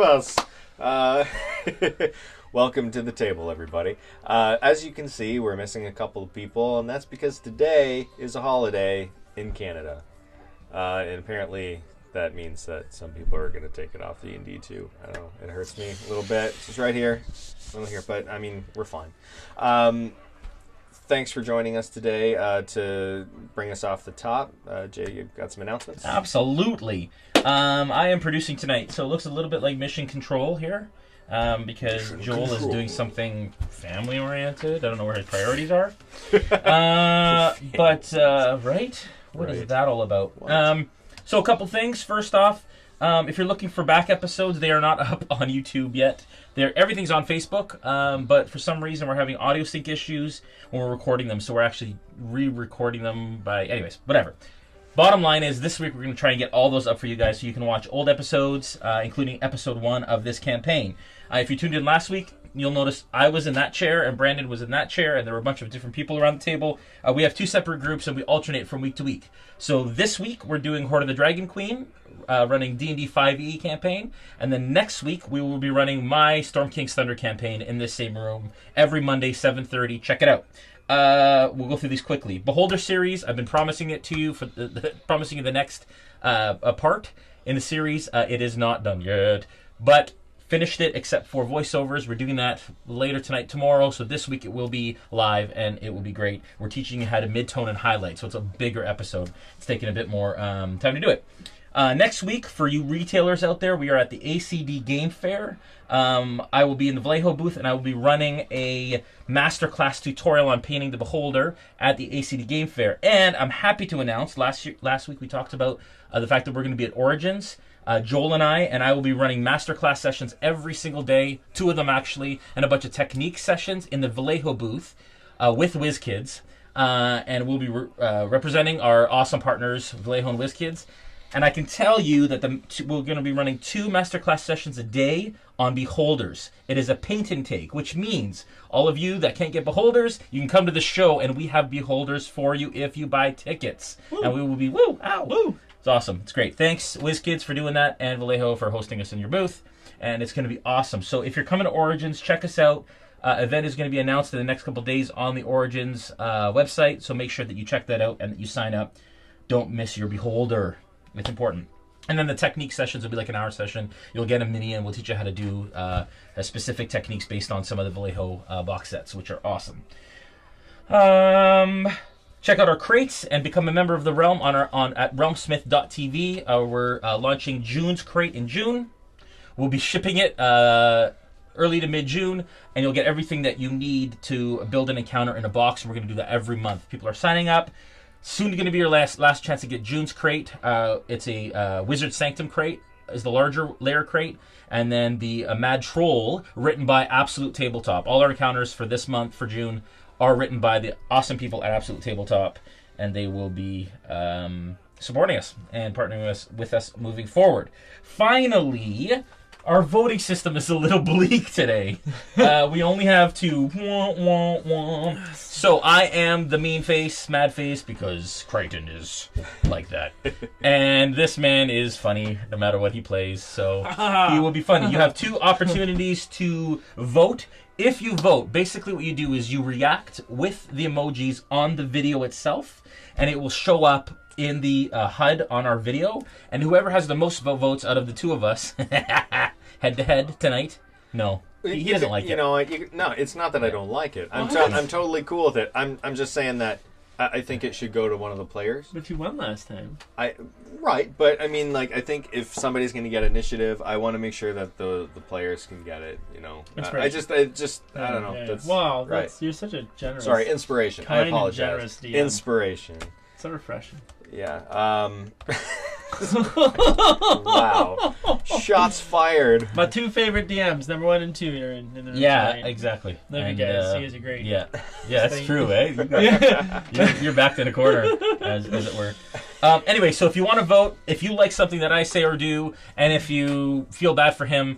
us. Welcome to the table, everybody. As you can see, we're missing a couple of people, and that's because today is a holiday in Canada. And apparently that means that some people are going to take it off the D&D too. I don't know. It hurts me a little bit. It's just right here. A little here, but I mean, we're fine. Thanks for joining us today to bring us off the top. Jay, you've got some announcements? Absolutely. I am producing tonight, so it looks a little bit like Mission Control here because Joel is doing something family-oriented. I don't know where his priorities are. Right? What is that all about? So a couple things. First off, if you're looking for back episodes, they are not up on YouTube yet. Everything's on Facebook, but for some reason we're having audio sync issues when we're recording them, so we're actually re-recording them by... Anyways, whatever. Bottom line is, this week we're going to try and get all those up for you guys so you can watch old episodes, including episode 1 of this campaign. If you tuned in last week, you'll notice I was in that chair and Brandon was in that chair, and there were a bunch of different people around the table. We have 2 separate groups, and we alternate from week to week. So this week we're doing Horde of the Dragon Queen, running D&D 5e campaign, and then next week we will be running my Storm King's Thunder campaign in this same room every Monday, 7:30. Check it out. We'll go through these quickly. Beholder series, I've been promising it to you for promising you the next part in the series. It is not done yet, but finished it except for voiceovers. We're doing that later tonight, tomorrow. So this week it will be live and it will be great. We're teaching you how to mid-tone and highlight, so it's a bigger episode. It's taking a bit more time to do it. Next week, for you retailers out there, we are at the ACD Game Fair. I will be in the Vallejo booth, and I will be running a masterclass tutorial on painting the Beholder at the ACD Game Fair. And I'm happy to announce, last week we talked about the fact that we're going to be at Origins. Joel and I will be running masterclass sessions every single day, 2 of them actually, and a bunch of technique sessions in the Vallejo booth with WizKids. And we'll be representing our awesome partners, Vallejo and WizKids. And I can tell you that we're going to be running 2 masterclass sessions a day on Beholders. It is a paint and take, which means all of you that can't get Beholders, you can come to the show, and we have Beholders for you if you buy tickets. Woo. And we will be, woo, ow, woo. It's awesome. It's great. Thanks, WizKids, for doing that, and Vallejo for hosting us in your booth. And it's going to be awesome. So if you're coming to Origins, check us out. Event is going to be announced in the next couple days on the Origins website, so make sure that you check that out and that you sign up. Don't miss your Beholder. It's important. And then the technique sessions will be like an hour session. You'll get a mini, and we'll teach you how to do specific techniques based on some of the Vallejo box sets, which are awesome. Check out our crates and become a member of the Realm at realmsmith.tv. We're launching June's crate in June. We'll be shipping it early to mid-June, and you'll get everything that you need to build an encounter in a box, and we're going to do that every month. People are signing up. Soon going to be your last chance to get June's crate. It's a Wizard Sanctum crate, is the larger layer crate. And then the Mad Troll, written by Absolute Tabletop. All our encounters for this month, for June, are written by the awesome people at Absolute Tabletop. And they will be supporting us and partnering with us moving forward. Finally, our voting system is a little bleak today. We only have 2. So I am the mean face, mad face, because Crichton is like that. And this man is funny no matter what he plays, so he will be funny. You have 2 opportunities to vote. If you vote, basically what you do is you react with the emojis on the video itself, and it will show up in the HUD on our video. And whoever has the most votes out of the 2 of us, head-to-head tonight, no. He doesn't like it. You know, no, it's not that I don't like it. I'm totally cool with it. I'm just saying that I think it should go to one of the players. But you won last time. Right, but I mean, like, I think if somebody's going to get initiative, I want to make sure that the players can get it. You know, I just I don't know. Yeah. That's, wow, right. You're such a generous. Sorry, inspiration. I apologize. Generous DM. Inspiration. So refreshing. Yeah. Wow. Shots fired. My 2 favorite DMs, number 1 and 2, are in the room Yeah, tonight. exactly. Love you guys. You guys are great. Yeah, that's true, eh? You're backed in a corner, as it were. Anyway, so if you want to vote, if you like something that I say or do, and if you feel bad for him,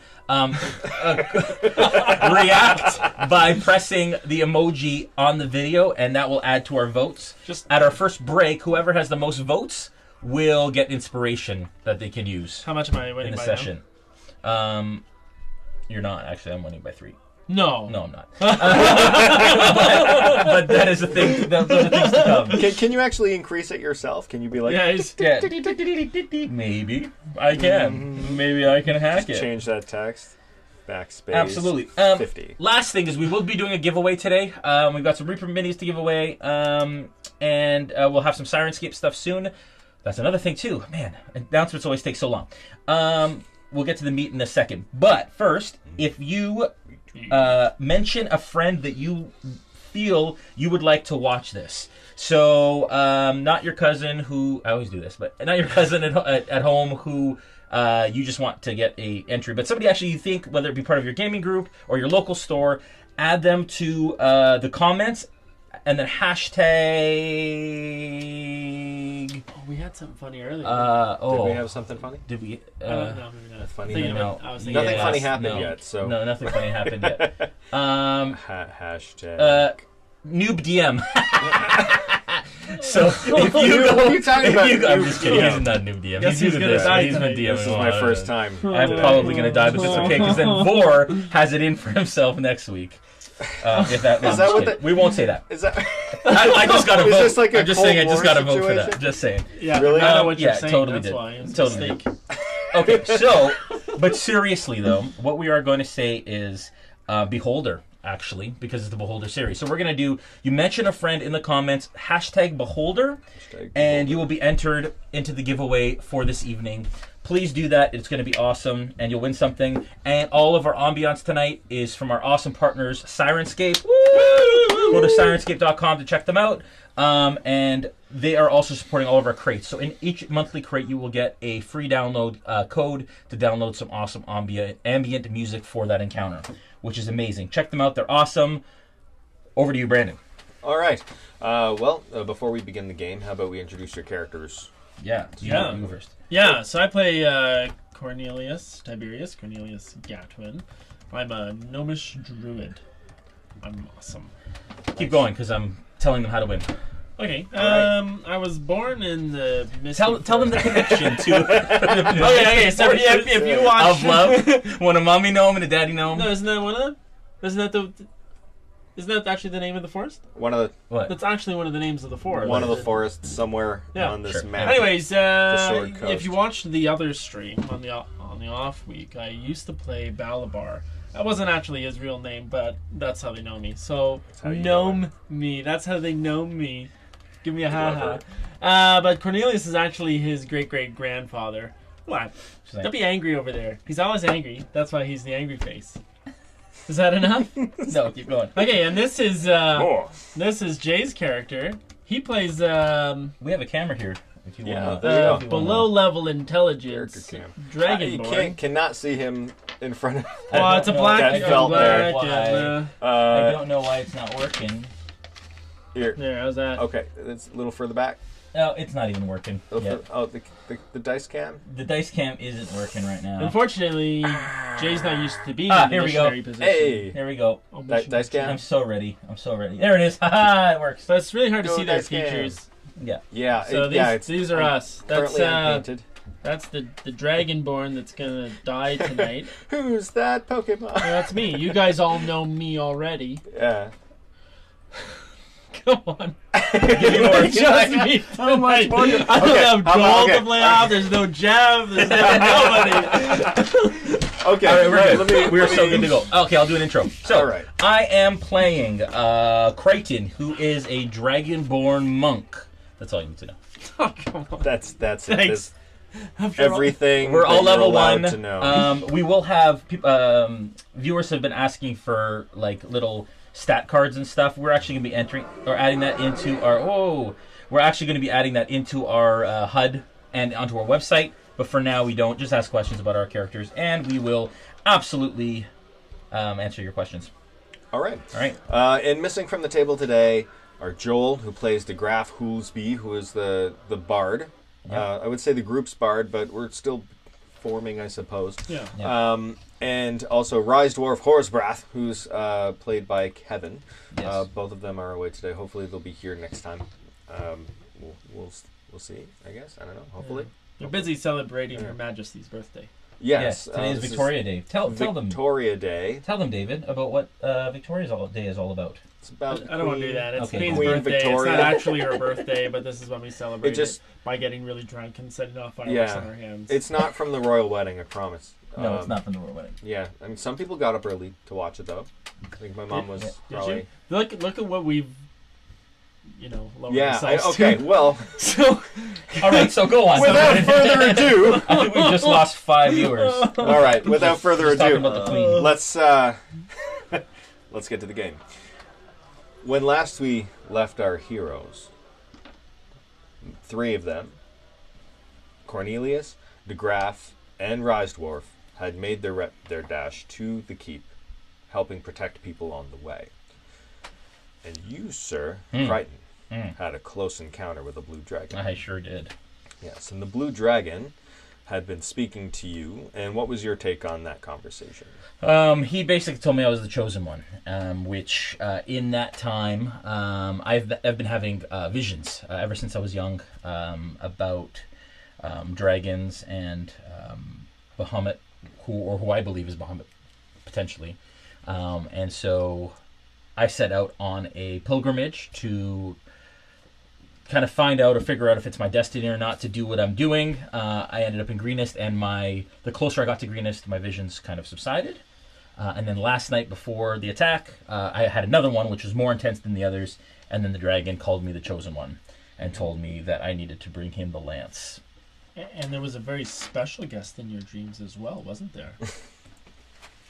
react by pressing the emoji on the video, and that will add to our votes. Just at our first break, whoever has the most votes will get inspiration that they can use. How much am I winning in the by session? You're not. Actually, I'm winning by 3. No. No, I'm not. but that is a thing. Those are things to come. Can you actually increase it yourself? Can you be like... Yeah. Maybe I can. Maybe I can hack it. Change that text. Backspace. Absolutely. 50. Last thing is we will be doing a giveaway today. We've got some Reaper minis to give away. And we'll have some Sirenscape stuff soon. That's another thing too. Man, announcements always take so long. We'll get to the meat in a second. But first, if you mention a friend that you feel you would like to watch this. So, not your cousin who... I always do this, but not your cousin at home who you just want to get a entry. But somebody actually you think, whether it be part of your gaming group or your local store, add them to the comments and then hashtag... Oh, we had something funny earlier. Did we have something funny? Did we? No, maybe not. Funny? No. Nothing funny happened yet, so... No, nothing funny happened yet. Hashtag... Noob DM. So if you what are you talking about? I'm just kidding. He's not a noob DM. Yes, He's new to this. He's been tonight. DMing. This is my first time. I'm probably going to die, but it's okay because then Vor has it in for himself next week. If that, Is that what we won't say that. Is that... I just got to vote. Is this like a I'm just saying I Cold just got to War vote for that. situation? Just saying. Yeah, Really? I know what you're Yeah, saying. totally That's did. why. It's a Totally mistake. Okay, so, but seriously though, what we are going to say is Beholder, actually, because it's the Beholder series. So we're going to do, you mention a friend in the comments, hashtag Beholder, and you will be entered into the giveaway for this evening. Please do that. It's going to be awesome, and you'll win something. And all of our ambiance tonight is from our awesome partners, Sirenscape. Woo! Go to sirenscape.com to check them out. And they are also supporting all of our crates. So in each monthly crate, you will get a free download code to download some awesome ambient music for that encounter, which is amazing. Check them out. They're awesome. Over to you, Brandon. All right. Before we begin the game, how about we introduce your characters? Yeah. You go first. Yeah, so I play Tiberius Gatwin. I'm a gnomish druid. I'm awesome. Keep going, because I'm telling them how to win. Okay. Right. I was born in the Tell them the connection to. Okay. So if you watch of love, when a mommy gnome and a daddy gnome. No, isn't that one of them? Isn't that actually the name of the forest? One of the... What? That's actually one of the names of the forest. One of the forests somewhere on this map. Anyways, Sword Coast. if you watched the other stream on the off week, I used to play Balabar. That wasn't actually his real name, but that's how they know me. So gnome me. That's how they know me. Give me a haha. But Cornelius is actually his great grandfather. What? Don't be angry over there. He's always angry. That's why he's the angry face. Is that enough? No, keep going. Okay, and this is Jay's character. He plays We have a camera here. If you want there you go. below level intelligence Dragonborn. You cannot see him in front of... Well, it's a black. That felt there. I don't know why it's not working. Here. There, how's that? Okay, it's a little further back. No, it's not even working. The dice cam? The dice cam isn't working right now. Unfortunately, Jay's not used to being in the missionary position. Hey! Here we go. Dice cam? I'm so ready. There it is. Haha, it works. So it's really hard to Go see their dice cam. features. Yeah. So these are us. Currently unpainted. That's the Dragonborn that's gonna die tonight. Who's that Pokemon? That's me. You guys all know me already. Yeah. Come on. Give me more. Just me. How much more? I don't have gold to play off. There's no Jeff. There's nobody. Okay. All right, we're good. We're so good to go. Okay, I'll do an intro. So, all right. I am playing Creighton, who is a Dragonborn monk. That's all you need to know. Oh, come on. That's it. Thanks. Everything. We're all that you're level allowed 1. To know. We will have viewers have been asking for like little stat cards and stuff. We're actually going to be entering or adding that into our. We're actually going to be adding that into our HUD and onto our website. But for now, we don't. Just ask questions about our characters, and we will absolutely answer your questions. All right. All right. And missing from the table today are Joel, who plays de Graaf Hoolsby, who is the bard. Yeah. I would say the group's bard, but we're still forming, I suppose. Yeah. And also Rise Dwarf Horsbrath, who's played by Kevin. Yes. Both of them are away today. Hopefully they'll be here next time. We'll see, I guess. I don't know. Hopefully. They're busy celebrating Her Majesty's birthday. Yes. Today is Victoria Day. Tell them. Victoria Day. Tell them, David, about what Victoria's Day is all about. It's about I don't want to do that. It's Okay. Queen's Queen birthday. Victoria. It's not actually her birthday, but this is when we celebrate It just- by getting really drunk and setting off fireworks on our hands. It's not from the royal wedding, I promise. No, it's not from the royal wedding. Yeah, I mean, some people got up early to watch it, though. I think my mom was Did probably... you? Look at what we've, lowered Yeah, ourselves okay, to. well, So, All right, so go on. without further ado... I think we've just lost 5 viewers. All right, without further Just talking ado, about the Queen. let's get to the game. When last we left our heroes, 3 of them, Cornelius, de Graaf, and Rysdwarf, had made their dash to the keep, helping protect people on the way. And you, sir, Crichton, had a close encounter with a blue dragon. I sure did. Yes, and the blue dragon had been speaking to you, and what was your take on that conversation? He basically told me I was the chosen one, which in that time I've been having visions ever since I was young about dragons and Bahamut, who I believe is Bahamut, potentially. And so I set out on a pilgrimage to kind of find out or figure out if it's my destiny or not to do what I'm doing. I ended up in Greenest, and the closer I got to Greenest, my visions kind of subsided. And then last night before the attack, I had another one which was more intense than the others, and then the dragon called me the chosen one and told me that I needed to bring him the lance. and there was a very special guest in your dreams as well, wasn't there?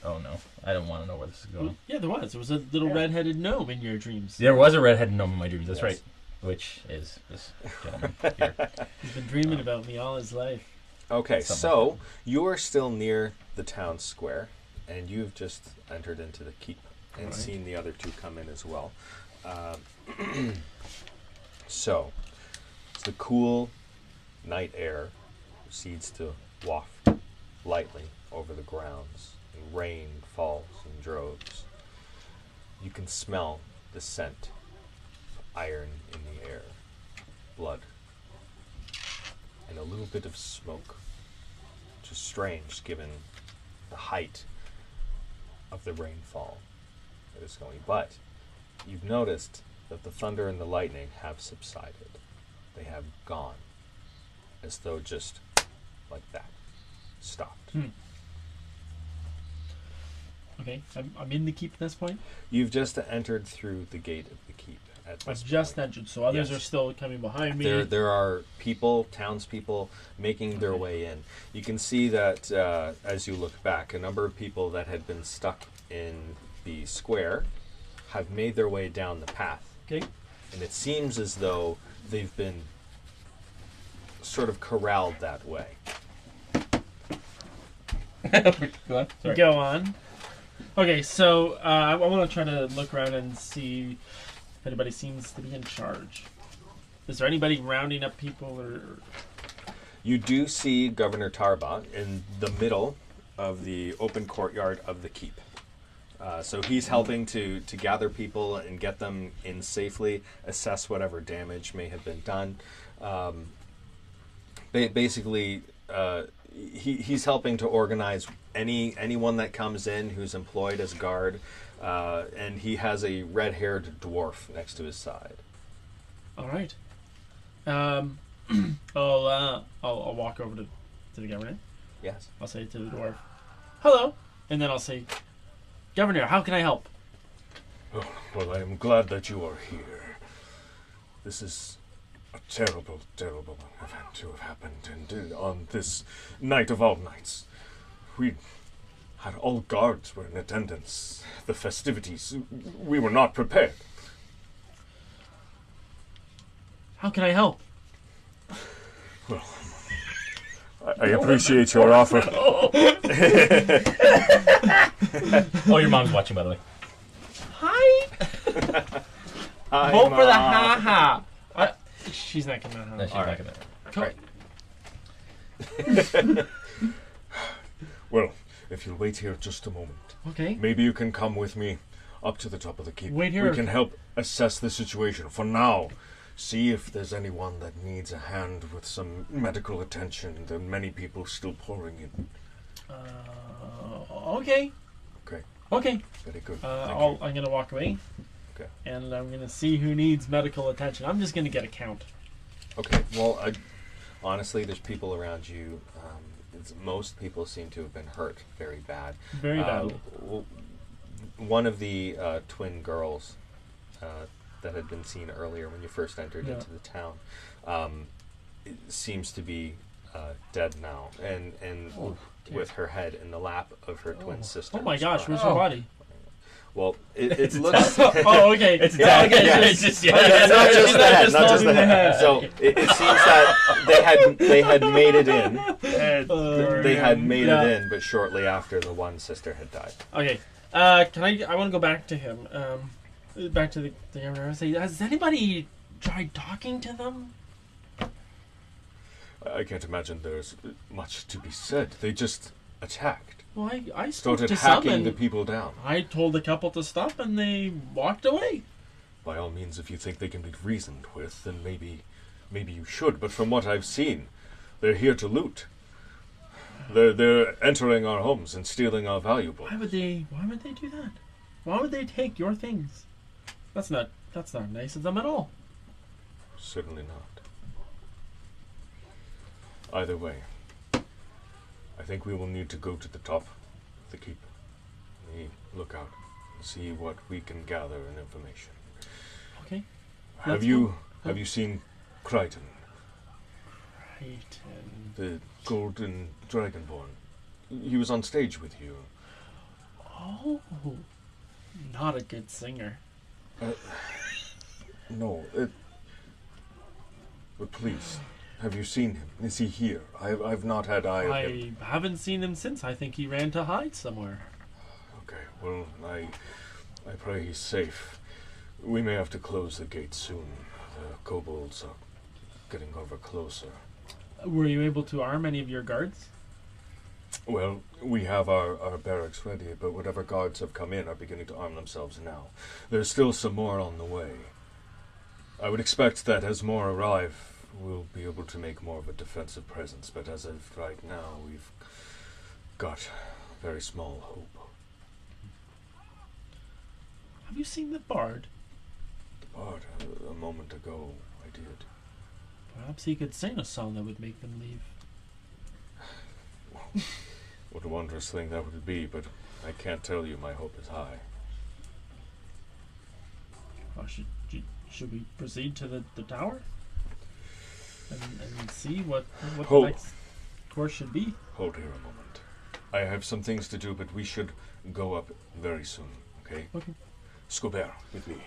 Oh no, I don't want to know where this is going. Yeah, there was. There was a little red-headed gnome in your dreams. There was a redheaded gnome in my dreams, that's Yes. right. Which is this gentleman here. He's been dreaming about me all his life. Okay, Something so you are still near the town square, and you've just entered into the keep and Right. seen the other 2 come in as well. So, it's the cool night air proceeds to waft lightly over the grounds, and rain falls in droves. You can smell the scent of iron in the air, blood, and a little bit of smoke, which is strange given the height of the rainfall that is going. But you've noticed that the thunder and the lightning have subsided. They have gone, as though just like that, stopped. Okay, I'm in the keep at this point. You've just entered through the gate of the keep. At I've this just point. entered, so others Yes. are still coming behind me. There are people, townspeople, making their way in. You can see that as you look back, a number of people that had been stuck in the square have made their way down the path. Okay. And it seems as though they've been sort of corralled that way. Go on. Sorry. Go on. Okay, so I want to try to look around and see if anybody seems to be in charge. Is there anybody rounding up people or... You do see Governor Tarba in the middle of the open courtyard of the keep. So he's helping to gather people and get them in safely, assess whatever damage may have been done. Basically, he's helping to organize anyone that comes in who's employed as guard, and he has a red-haired dwarf next to his side. All right. I'll walk over to the governor. Yes. I'll say to the dwarf, "Hello," and then I'll say, "Governor, how can I help?" Oh, well, I am glad that you are here. This is a terrible, terrible event to have happened, and on this night of all nights, we had all guards were in attendance. The festivities, we were not prepared. How can I help? Well, I appreciate your offer. Oh, your mom's watching, by the way. Hi. Hi, Hope for the Mom. ha ha. She's not gonna ha. No, she's All back right. in there. Well, if you'll wait here just a moment, Okay. maybe you can come with me up to the top of the keep. Wait here. We can help assess the situation. For now, see if there's anyone that needs a hand with some medical attention. There are many people still pouring in. Okay. Great. Okay. Very good. I'm going to walk away. Okay. And I'm going to see who needs medical attention. I'm just going to get a count. Okay. Well, honestly, there's people around you. Most people seem to have been hurt very bad. Very badly. One of the twin girls that had been seen earlier when you first entered into the town seems to be dead now, and with her head in the lap of her twin sister. Oh my gosh, where's her body? Well, it looks... oh, okay. It's dead. It's just not just the head, not just the head. So it seems that they had made it in. They had made it in, but shortly after the one sister had died. Okay. I want to go back to him. Back to the governor. Say, has anybody tried talking to them? I can't imagine there's much to be said. They just attacked. Well, I spoke Started to some hacking and the people down. I told a couple to stop and they walked away. By all means, if you think they can be reasoned with, then maybe you should. But from what I've seen, they're here to loot. They're entering our homes and stealing our valuables. Why would they do that? Why would they take your things? That's not nice of them at all. Certainly not. Either way, I think we will need to go to the top of the keep. Look out and see what we can gather in information. Okay. Have you seen Crichton? Crichton. The golden dragonborn. He was on stage with you. Oh, not a good singer. No. But please, have you seen him? Is he here? I've not had eye of him. I haven't seen him since. I think he ran to hide somewhere. Okay, well, I pray he's safe. We may have to close the gate soon. The kobolds are getting ever closer. Were you able to arm any of your guards? Well, we have our barracks ready, but whatever guards have come in are beginning to arm themselves now. There's still some more on the way. I would expect that as more arrive, we'll be able to make more of a defensive presence, but as of right now, we've got very small hope. Have you seen the bard? The bard, a moment ago, I did. Perhaps he could sing a song that would make them leave. What a wondrous thing that would be, but I can't tell you my hope is high. Should we proceed to the tower? And see what Hold. the next course should be? Hold here a moment. I have some things to do, but we should go up very soon, okay? Okay. Scobert, with me.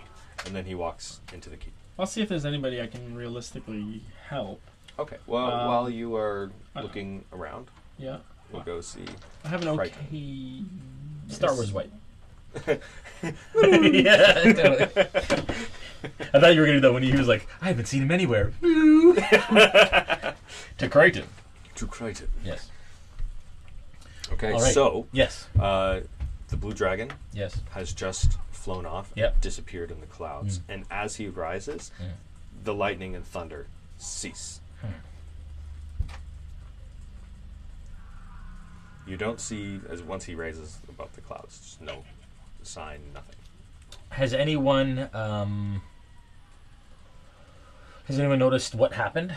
And then he walks into the keep. I'll see if there's anybody I can realistically help. Okay. Well, while you are looking around, Yeah. we'll go see. I have an Crichton. okay... Star Wars white. Yeah, totally. I thought you were going to do that when he was like, I haven't seen him anywhere. To Crichton. To Crichton. Yes. Okay, All right. so Yes. the blue dragon Yes. has just flown off, Yep. disappeared in the clouds, and as he rises, the lightning and thunder cease. You don't see, as once he raises above the clouds, just no sign, nothing. Has anyone noticed what happened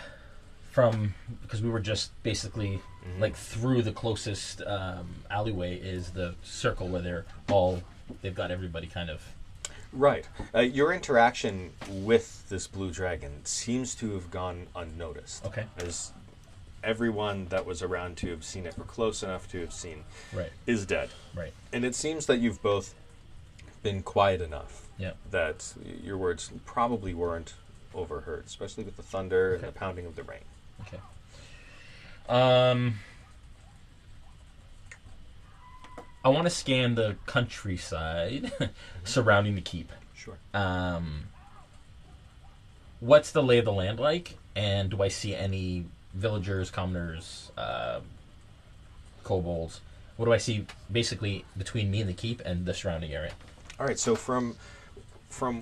from, because we were just basically like through the closest alleyway is the circle where they've got everybody kind of. Right. Your interaction with this blue dragon seems to have gone unnoticed. Okay. As everyone that was around to have seen it or close enough to have seen is dead. Right. And it seems that you've both been quiet enough that your words probably weren't overheard, especially with the thunder and the pounding of the rain. Okay. I want to scan the countryside surrounding the keep. Sure. What's the lay of the land like? And do I see any villagers, commoners, kobolds? What do I see basically between me and the keep and the surrounding area? All right, so from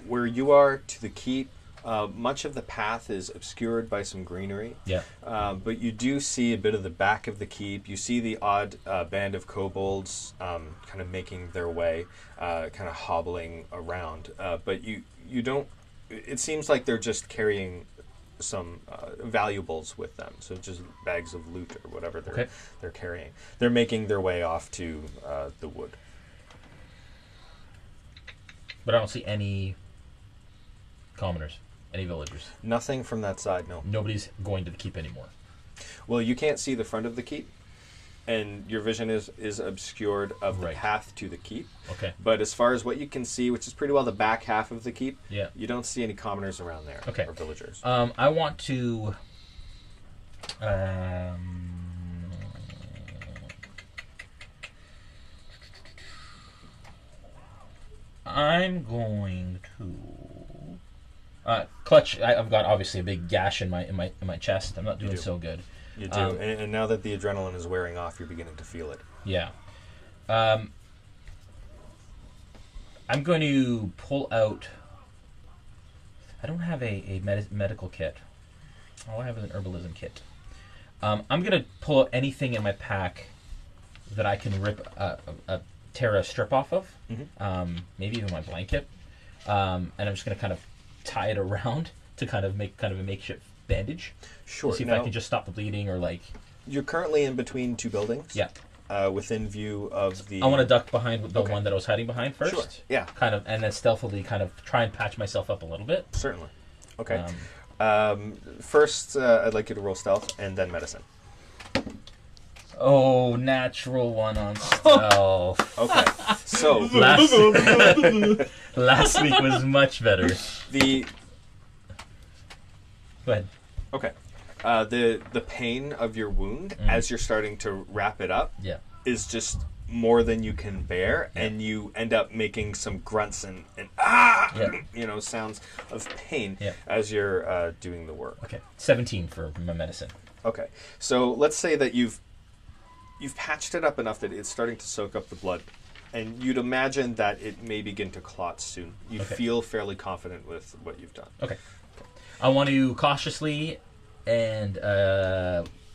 where you are to the keep, Much of the path is obscured by some greenery. Yeah. But you do see a bit of the back of the keep. You see the odd band of kobolds kind of making their way, kind of hobbling around. But you don't... It seems like they're just carrying some valuables with them. So just bags of loot or whatever they're carrying. They're making their way off to the wood. But I don't see any commoners, any villagers. Nothing from that side, no. Nobody's going to the keep anymore. Well, you can't see the front of the keep, and your vision is obscured of the path to the keep. Okay. But as far as what you can see, which is pretty well the back half of the keep, yeah, you don't see any commoners around there or villagers. I want to... I'm going to clutch. I've got obviously a big gash in my chest. I'm not doing so good. You do, and now that the adrenaline is wearing off, you're beginning to feel it. Yeah. I'm going to pull out. I don't have a medical kit. All I have is an herbalism kit. I'm going to pull out anything in my pack that I can rip tear a strip off of, maybe even my blanket, and I'm just going to kind of tie it around to kind of make kind of a makeshift bandage. Sure. To see if I can just stop the bleeding or like... You're currently in between two buildings. Yeah. Within view of the... I want to duck behind the one that I was hiding behind first. Sure. Yeah. Kind of, and then stealthily kind of try and patch myself up a little bit. Certainly. Okay. First, I'd like you to roll stealth and then medicine. Oh, natural one on stealth. Okay, so last week was much better. Go ahead. Okay, the pain of your wound as you're starting to wrap it up, is just more than you can bear, and you end up making some grunts and sounds of pain as you're doing the work. Okay, 17 for my medicine. Okay, so let's say that you've patched it up enough that it's starting to soak up the blood, and you'd imagine that it may begin to clot soon. You feel fairly confident with what you've done. Okay. I want to cautiously and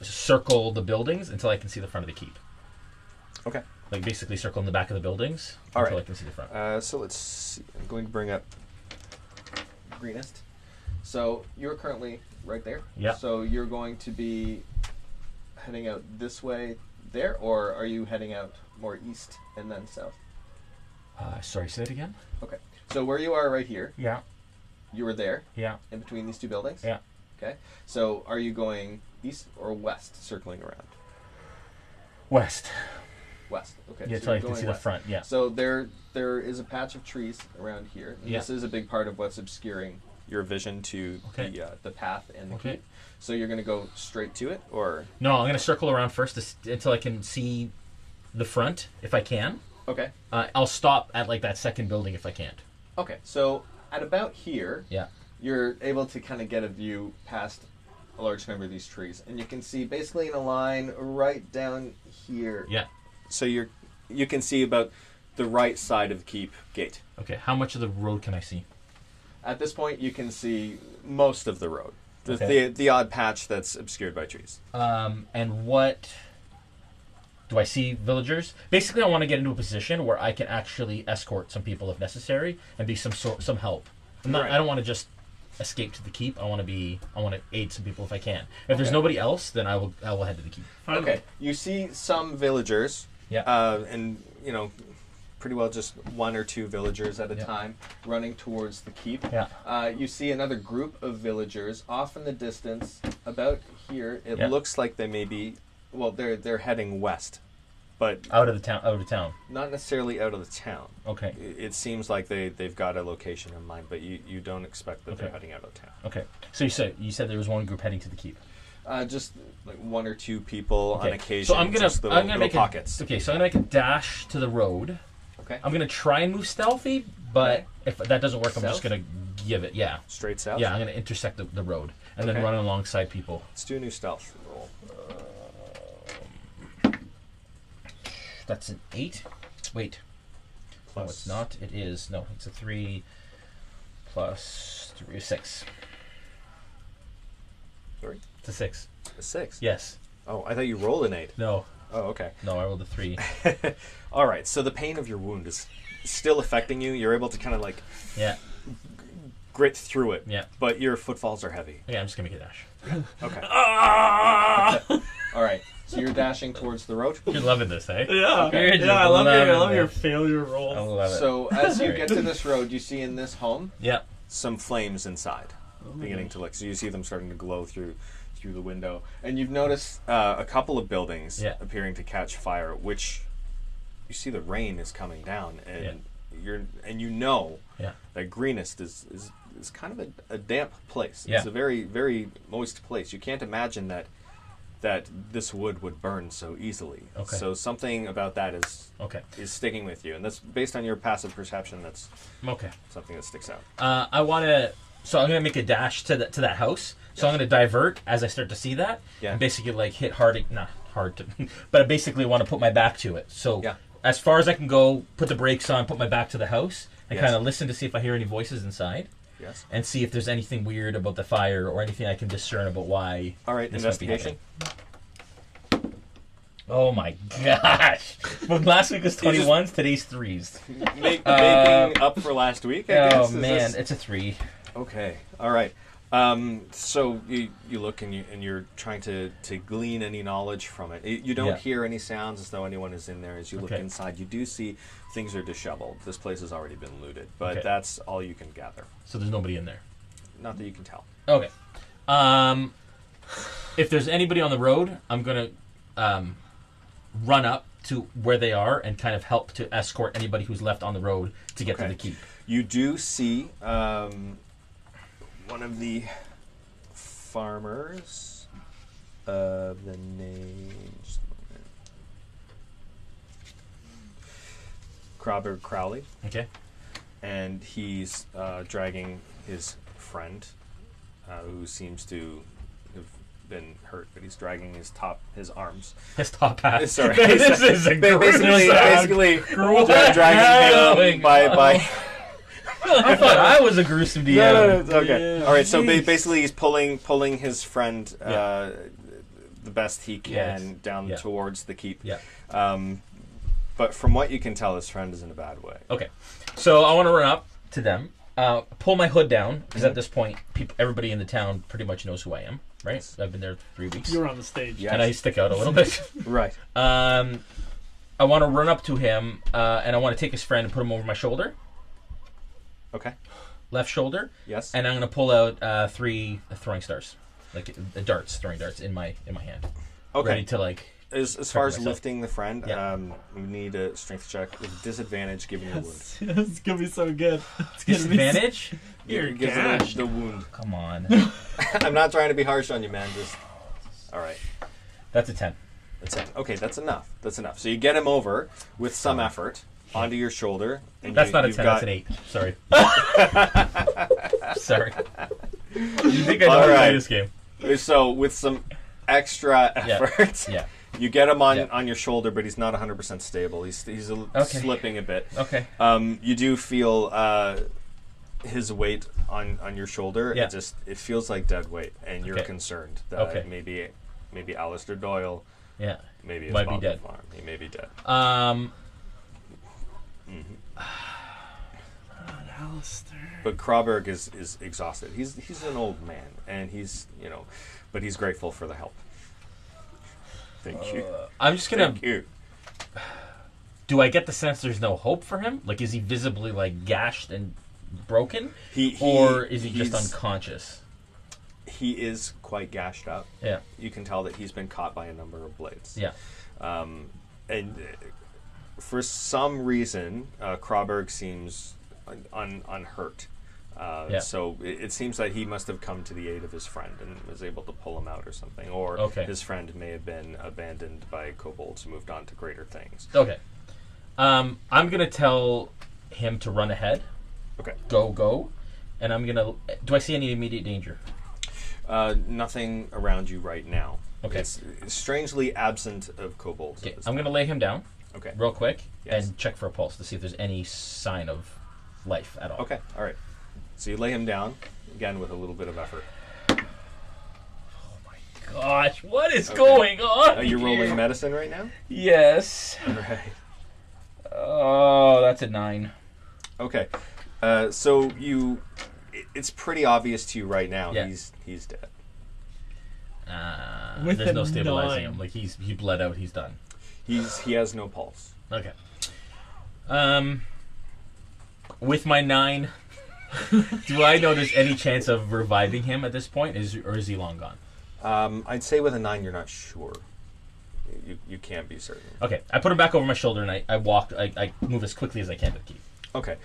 circle the buildings until I can see the front of the keep. Okay. Like basically circle in the back of the buildings until I can see the front. So let's see. I'm going to bring up Greenest. So you're currently right there. Yeah. So you're going to be heading out this way there, or are you heading out more east and then south? Sorry, say it again? Okay. So where you are right here. Yeah. You were there. Yeah. In between these two buildings. Yeah. Okay. So are you going east or west, circling around? West. West. Okay. Yeah, so I can see the front. Yeah. So there is a patch of trees around here. And this is a big part of what's obscuring your vision to the path and the keep. So you're going to go straight to it, or no? I'm going to circle around first until I can see the front, if I can. Okay. I'll stop at like that second building if I can't. Okay. So at about here, yeah, you're able to kind of get a view past a large number of these trees, and you can see basically in a line right down here. Yeah. So you can see about the right side of the keep gate. Okay. How much of the road can I see? At this point, you can see most of the road. The odd patch that's obscured by trees. And what... Do I see villagers? Basically, I want to get into a position where I can actually escort some people if necessary and be some help. I don't want to just escape to the keep. I want to aid some people if I can. If there's nobody else, then I will head to the keep. Okay. You see some villagers. Yeah. And pretty well just one or two villagers at a time running towards the keep. Yeah. You see another group of villagers off in the distance, about here. It looks like they may be, well, they're heading west, but out of town. Not necessarily out of the town. Okay. It seems like they've got a location in mind, but you don't expect that they're heading out of town. Okay. So you said there was one group heading to the keep. Just like one or two people on occasion. So I'm gonna make pockets. So I'm gonna make a dash to the road. Okay. I'm going to try and move stealthy, but if that doesn't work, I'm just going to give it, Straight south? Yeah, I'm going to intersect the road and then run alongside people. Let's do a new stealth roll. That's an 8. Wait. Plus. No, it's not. It is. No, it's a 3 plus 3, 6. Sorry? It's a 6. A 6? Yes. Oh, I thought you rolled an 8. No. Oh, okay. No, I rolled a 3. All right, so the pain of your wound is still affecting you. You're able to kind of like grit through it. Yeah. But your footfalls are heavy. Yeah, I'm just going to make a dash. Okay. All right, so you're dashing towards the road? You're loving this, eh? Yeah. Okay. Yeah, I love your failure rolls. I love it. So as you get to this road, you see in this home Yeah. some flames inside beginning to look. So you see them starting to glow through the window. And you've noticed a couple of buildings appearing to catch fire, which you see the rain is coming down. And you know that Greenest is kind of a damp place. It's a very, very moist place. You can't imagine that this wood would burn so easily. Okay. So something about that is sticking with you, and that's based on your passive perception. That's something that sticks out. So I'm gonna make a dash to that house. So I'm gonna divert as I start to see that, and basically like hit not hard to, but I basically want to put my back to it. So as far as I can go, put the brakes on, put my back to the house, and kind of listen to see if I hear any voices inside. Yes. And see if there's anything weird about the fire or anything I can discern about why. All right, investigation. Oh my gosh! Well, last week was 21s, today's 3s. Making up for last week, I guess. Oh man, it's a 3. Okay, all right. So you look and you're trying to glean any knowledge from it. You don't hear any sounds as though anyone is in there. As you look inside, you do see things are disheveled. This place has already been looted, but that's all you can gather. So there's nobody in there? Not that you can tell. Okay. If there's anybody on the road, I'm going to run up to where they are and kind of help to escort anybody who's left on the road to get to the keep. You do see one of the farmers of the name Crowber Crowley. Okay. And he's dragging his friend, who seems to have been hurt, but he's dragging his arms. His top half. Sorry. This is a basically dragging him by I thought I was a gruesome DM. No, okay. All right. So basically, he's pulling his friend the best he can down towards the keep. Yeah. But from what you can tell, his friend is in a bad way. Okay. So I want to run up to them, pull my hood down because at this point, everybody in the town pretty much knows who I am. Right. I've been there 3 weeks. You're on the stage, and I stick out a little bit. Right. I want to run up to him and I want to take his friend and put him over my shoulder. Okay. Left shoulder. Yes. And I'm going to pull out 3 throwing stars, like throwing darts in my hand. Okay. Ready to like. As far as lifting the friend, we need a strength check with disadvantage given your wound. It's gonna be so good. Disadvantage? You're gashed. The wound. Come on. I'm not trying to be harsh on you, man. Just all right. That's a 10. That's 10. Okay, that's enough. So you get him over with some effort onto your shoulder. And that's not a 10. That's an 8. Sorry. Sorry. You think I know how to play this game? So with some extra effort. Yeah. You get him on your shoulder, but he's not 100% stable. He's slipping a bit. Okay. You do feel his weight on your shoulder. Yeah. It feels like dead weight, and you're concerned that maybe Alistair Doyle. Yeah. Maybe his might be dead. Farm. He may be dead. Alistair. But Crawberg is exhausted. He's an old man, and but he's grateful for the help. Thank you. I'm just gonna. Thank you. Do I get the sense there's no hope for him? Like, is he visibly like gashed and broken, or is he just unconscious? He is quite gashed up. Yeah. You can tell that he's been caught by a number of blades. Yeah. And for some reason, Crawberg seems unhurt. So it seems that he must have come to the aid of his friend and was able to pull him out or something. Or his friend may have been abandoned by kobolds who moved on to greater things. Okay. I'm going to tell him to run ahead. Okay. Go. And I'm going to... Do I see any immediate danger? Nothing around you right now. Okay. It's strangely absent of kobolds. Okay. I'm going to lay him down. Okay. Real quick. Yes. And check for a pulse to see if there's any sign of life at all. Okay. All right. So you lay him down, again, with a little bit of effort. gosh, what is going on? Are you here? rolling medicine right now? Yes. All right. Oh, that's a 9. Okay. So it's pretty obvious to you right now. Yeah. He's dead. There's no stabilizing him. Like he bled out. He's done. He has no pulse. Okay. With my 9, do I know there's any chance of reviving him at this point, or is he long gone? I'd say with a 9, you're not sure. You can't be certain. Okay, I put him back over my shoulder and I walk. I move as quickly as I can to the keep. Okay.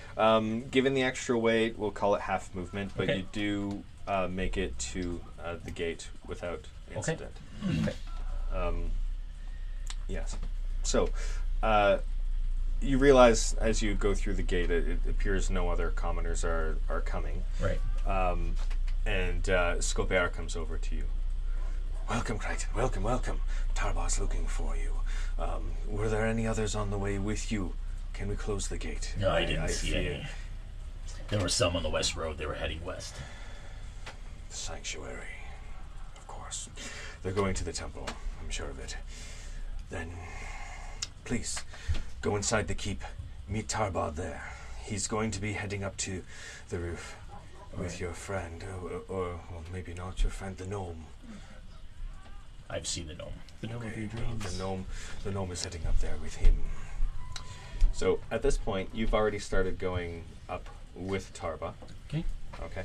Given the extra weight, we'll call it half movement, but Okay. you do make it to the gate without incident. Okay. Yes. So, you realize as you go through the gate, it appears no other commoners are coming. Right. And Scobert comes over to you. Welcome, Crichton. Welcome. Tarbar's looking for you. Were there any others on the way with you? Can we close the gate? No, I didn't see any. There were some on the west road. They were heading west. The sanctuary. Of course. They're going to the temple. I'm sure of it. Then, please, go inside the keep. Meet Tarbar there. He's going to be heading up to the roof with your friend, or maybe not your friend, the gnome. I've seen the gnome. The gnome of your Well, dreams. the gnome is heading up there with him. So at this point, you've already started going up with Tarba. Okay. Okay.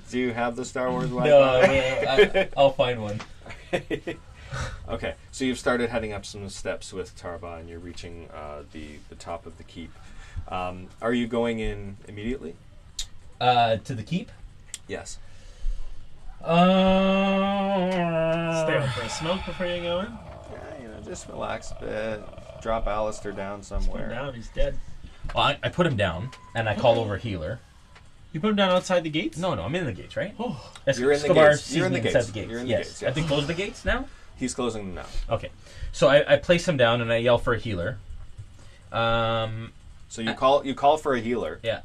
Do you have the Star Wars Wi-Fi? No, I'll find one. Okay, so you've started heading up some steps with Tarba, and you're reaching the top of the keep. Are you going in immediately? To the keep? Yes. Stay out for a smoke before you go in. Yeah, just relax a bit. Drop Alistair down somewhere. Put him down. He's dead. Well, I put him down, and I call over a healer. You put him down outside the gates? No, I'm in the gates, right? Oh. You're in the Escobar gates. sees You're in me the inside gates. the gates. You're in the Yes. gates, yeah. Have they closed the gates now? He's closing them now. Okay. So I place him down, and I yell for a healer. So you call for a healer. Yeah.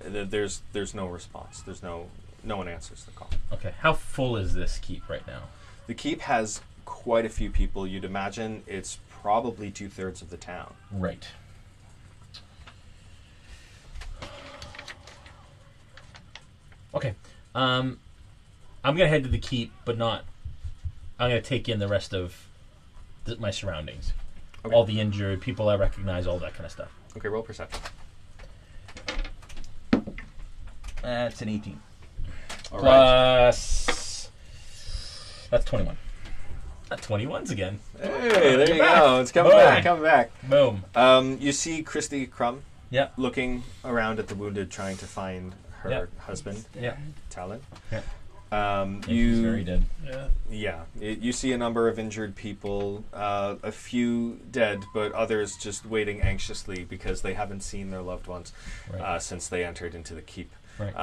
There's no response. There's no one answers the call. Okay. How full is this keep right now? The keep has quite a few people. You'd imagine it's probably 2/3 of the town. Right. Okay. I'm gonna head to the keep, but not. I'm gonna take in the rest of my surroundings, Okay. all the injured people I recognize, all that kind of stuff. Okay, roll perception. That's an 18. All right. Plus, that's 21. 21's again. Hey, there you back. go. It's coming Boom. back. Coming back. Boom. You see Christy Crumb. Yeah. Looking around at the wounded, trying to find her Yeah. husband, Yeah. Talon. Yeah. You He's very dead. Yeah. You see a number of injured people, a few dead, but others just waiting anxiously because they haven't seen their loved ones Right. since they entered into the keep. Right.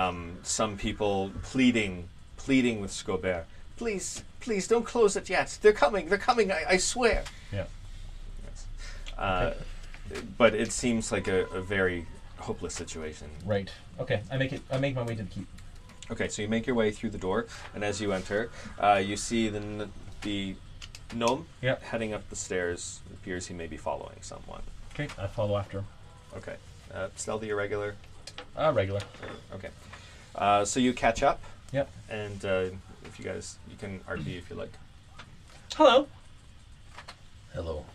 Some people pleading with Scobert, please, don't close it yet. They're coming, I swear. Yeah. Yes. But it seems like a very hopeless situation. Right. Okay. I make my way to the keep. Okay, so you make your way through the door, and as you enter, you see the gnome Yep. heading up the stairs. It appears he may be following someone. Okay. I follow after him. Okay. Stealthy, irregular. Regular. Okay. So you catch up. Yep. And if you can RP if you like. Hello. Hello.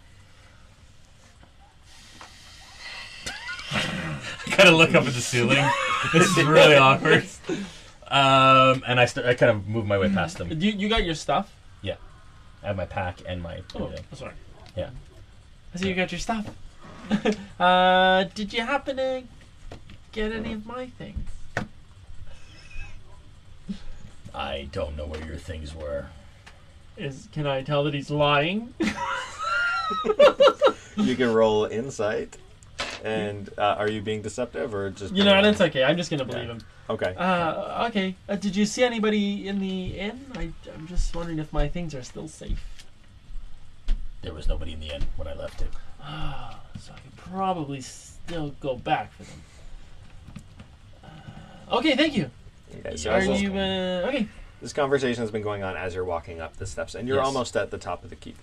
I kind of look up at the ceiling. This is really awkward. And I kind of move my way past them. You got your stuff? Yeah. I have my pack and my Oh, everything. sorry. Yeah. I see you got your stuff. Did you happen to get any of my things? I don't know where your things were. Can I tell that he's lying? You can roll insight. And are you being deceptive or just? You know, that's okay. I'm just gonna believe him. Okay. Okay. Did you see anybody in the inn? I'm just wondering if my things are still safe. There was nobody in the inn when I left it. So I could probably still go back for them. Okay, thank you. Okay, so Are you okay? this conversation has been going on as you're walking up the steps, and you're almost at the top of the keep.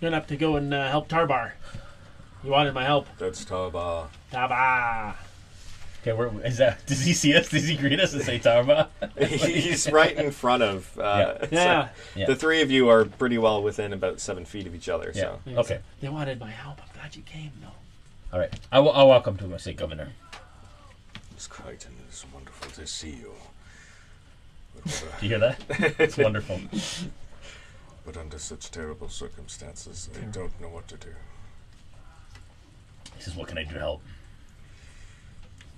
Gonna have to go and help Tarbar. He wanted my help. That's Tarbar. Tarbar. Okay, where is that? Does he see us? Does he greet us and say Tarba? He's right in front of. Yeah. The three of you are pretty well within about 7 feet of each other. Yeah. So Okay. They wanted my help. I'm glad you came, though. All right. I'll welcome to him and say, Governor. Miss Crichton, it's wonderful to see you. Do you hear that? It's wonderful. But under such terrible circumstances, I don't know what to do. He says, what can I do to help?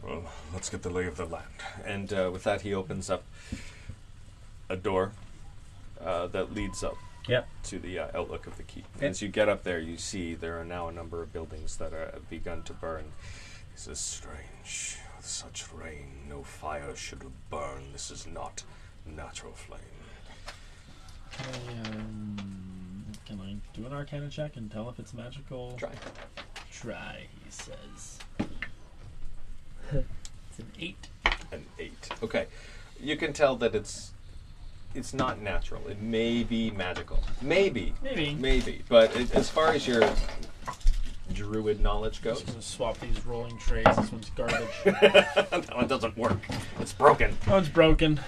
Well, let's get the lay of the land. And with that, he opens up a door that leads up to the outlook of the keep. Okay. As you get up there, you see there are now a number of buildings that have begun to burn. This is strange. With such rain, no fire should burn. This is not natural flame. Can I do an Arcana check and tell if it's magical? Try, he says. It's an 8. An 8. Okay. You can tell that it's not natural. It may be magical. Maybe. But as far as your druid knowledge goes... I'm just going to swap these rolling trays. This one's garbage. That one doesn't work. It's broken. Oh, it's broken.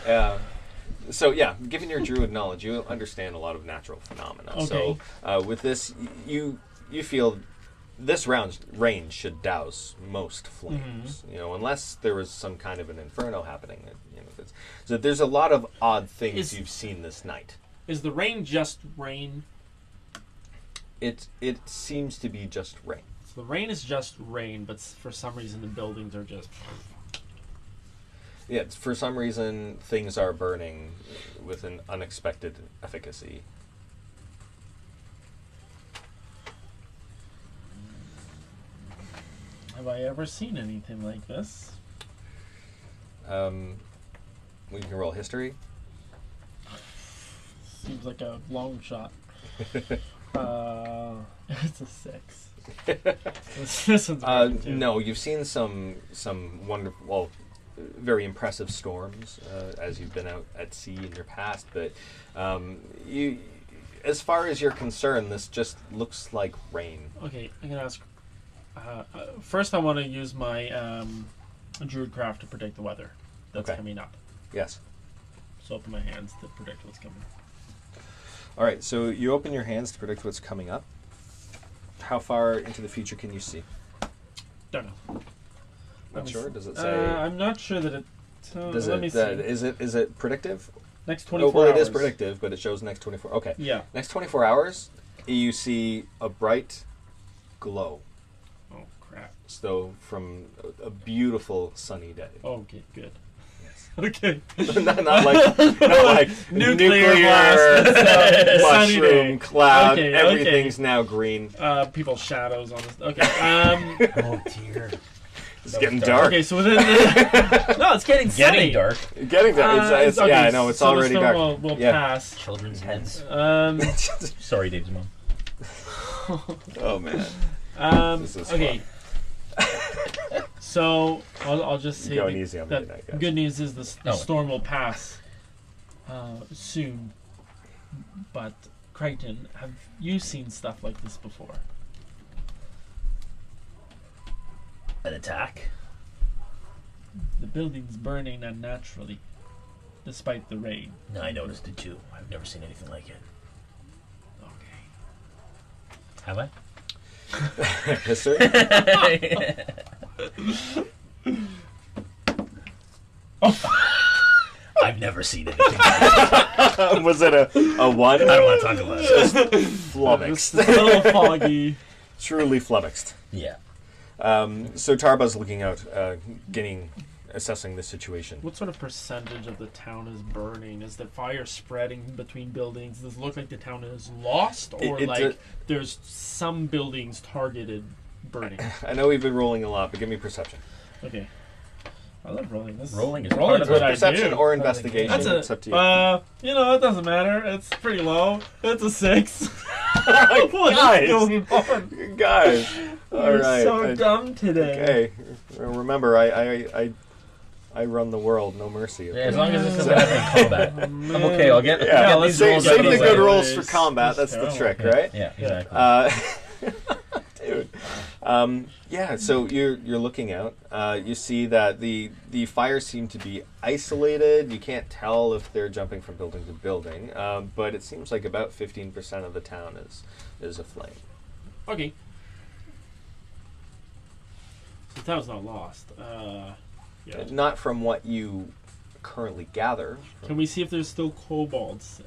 So, yeah, given your druid knowledge, you understand a lot of natural phenomena. Okay. So, with this, you feel this rain should douse most flames. Mm-hmm. You know, unless there was some kind of an inferno happening. So there's a lot of odd things you've seen this night. Is the rain just rain? It seems to be just rain. So the rain is just rain, but for some reason the buildings are just... Yeah, for some reason things are burning with an unexpected efficacy. Have I ever seen anything like this? We can roll history. Seems like a long shot. It's a 6. This one's no, you've seen some wonderful, very impressive storms as you've been out at sea in your past, but you, as far as you're concerned, this just looks like rain. Okay, I'm gonna ask. First, I want to use my Druidcraft to predict the weather that's coming up. Yes. So open my hands to predict what's coming. All right, so you open your hands to predict what's coming up. How far into the future can you see? Don't know. Not sure. Does it say? I'm not sure that it. Let me see. Is it predictive? Next 24 hours. It is predictive, but it shows next 24. Okay. Yeah. Next 24 hours, you see a bright glow. Oh crap! So from a beautiful sunny day. Okay, good. Okay. not like nuclear blast, mushroom cloud. Okay, everything's now green. People's shadows on this. Okay. Oh dear. It's getting dark. Okay, so within the... No, it's getting sunny. dark. Getting dark. It's okay, yeah, I know. It's so already the dark. storm will yeah. pass. Children's heads. Sorry, Dave's mom. Oh man. This is okay. So I'll just say going easy on me tonight, guys. Good news is the storm will pass soon. But Crichton, have you seen stuff like this before? An attack? The building's burning unnaturally, despite the rain. No, I noticed it too. I've never seen anything like it. Okay. Have I? History? I've never seen anything like it. Was it a 1? I don't want to talk about it. Flummoxed. A little foggy. Truly flummoxed. Yeah. So Tarba's looking out, assessing the situation. What sort of percentage of the town is burning? Is the fire spreading between buildings? Does it look like the town is lost? Or there's some buildings targeted burning? I know we've been rolling a lot, but give me perception. Okay. I love rolling. Rolling is part of what perception I do. or investigation. It's up to you. It doesn't matter. It's pretty low. It's a 6. Guys. All You're right. so dumb today. Okay. Remember, I I run the world, no mercy. Yeah, as long as this doesn't happen in combat, I'm okay. I'll get let's these save rolls the good rolls for combat. That's the trick, right? Yeah, exactly. Dude. So you're looking out. You see that the fires seem to be isolated. You can't tell if they're jumping from building to building, but it seems like about 15% of the town is aflame. Okay. The town's not lost. Yeah. Not from what you currently gather. Can we see if there's still kobolds?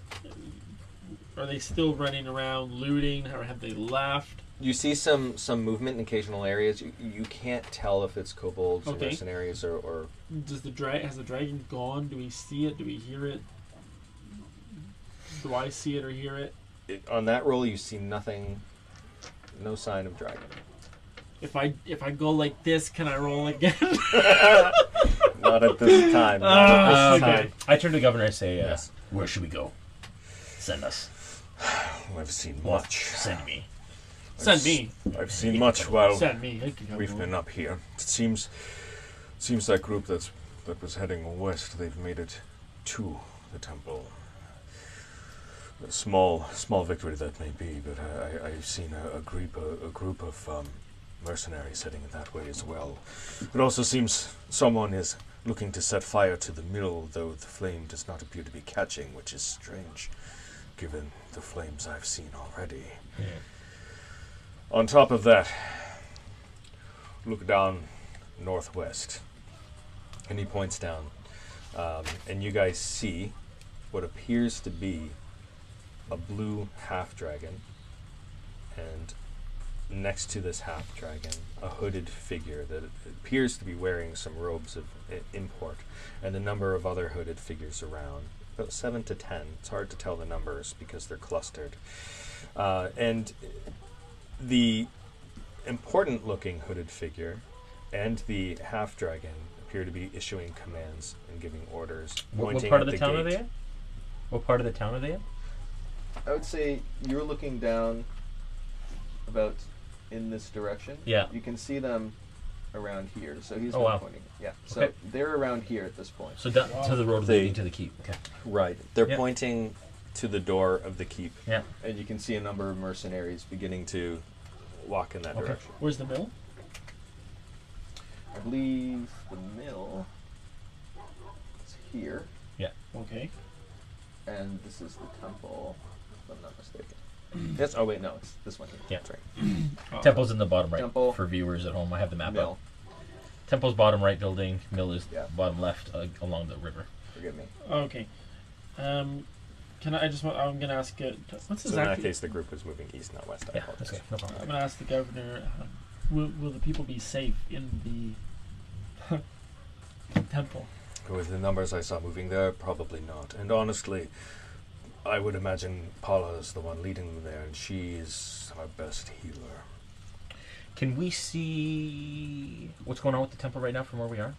Are they still running around looting, or have they left? You see some movement in occasional areas. You can't tell if it's kobolds or Okay. mercenaries or Has the dragon gone? Do we see it? Do we hear it? Do I see it or hear it? on that roll. You see nothing, no sign of dragon. If I go like this, can I roll again? Not at this time. Okay. I turn to the governor and say, Yes. where should we go? Send us. I've seen Well, much. send me. Send me. I've seen much while Send me. I can go. we've been up here. It seems that group that was heading west, they've made it to the temple. A small victory that may be, but I've seen a group of mercenaries heading that way as well. It also seems someone is looking to set fire to the mill, though the flame does not appear to be catching, which is strange, given the flames I've seen already. Yeah. On top of that, look down northwest. And he points down, and you guys see what appears to be a blue half-dragon, and next to this half-dragon, a hooded figure that appears to be wearing some robes of import, and a number of other hooded figures around, about 7 to 10. It's hard to tell the numbers because they're clustered. And the important-looking hooded figure and the half-dragon appear to be issuing commands and giving orders. What part of the town are they in? What part of the town are they in? I would say you're looking down about in this direction. Yeah. You can see them around here. So he's wow. pointing. Yeah. So Okay. they're around here at this point. So down to the road leading to the keep. Okay. Right. They're Yeah. pointing to the door of the keep. Yeah. And you can see a number of mercenaries beginning to walk in that Okay. direction. Where's the mill? I believe the mill is here, Okay. and this is the temple, if I'm not mistaken. Yes. Oh wait, no, it's this one here. Yeah. That's right. Temple's in the bottom right. Temple. For viewers at home, I have the map Mill. up. Temple's bottom right building. Mill is Yeah. bottom left along the river. Forgive me. Okay. Can I just want? I'm gonna ask. What's So in that exactly? case, the group was moving east, not west. I Yeah. apologize. Okay. No problem. I'm gonna ask the governor. Will the people be safe in the temple? With the numbers I saw moving there, probably not. And honestly, I would imagine Paula is the one leading them there, and she's our best healer. Can we see what's going on with the temple right now from where we are?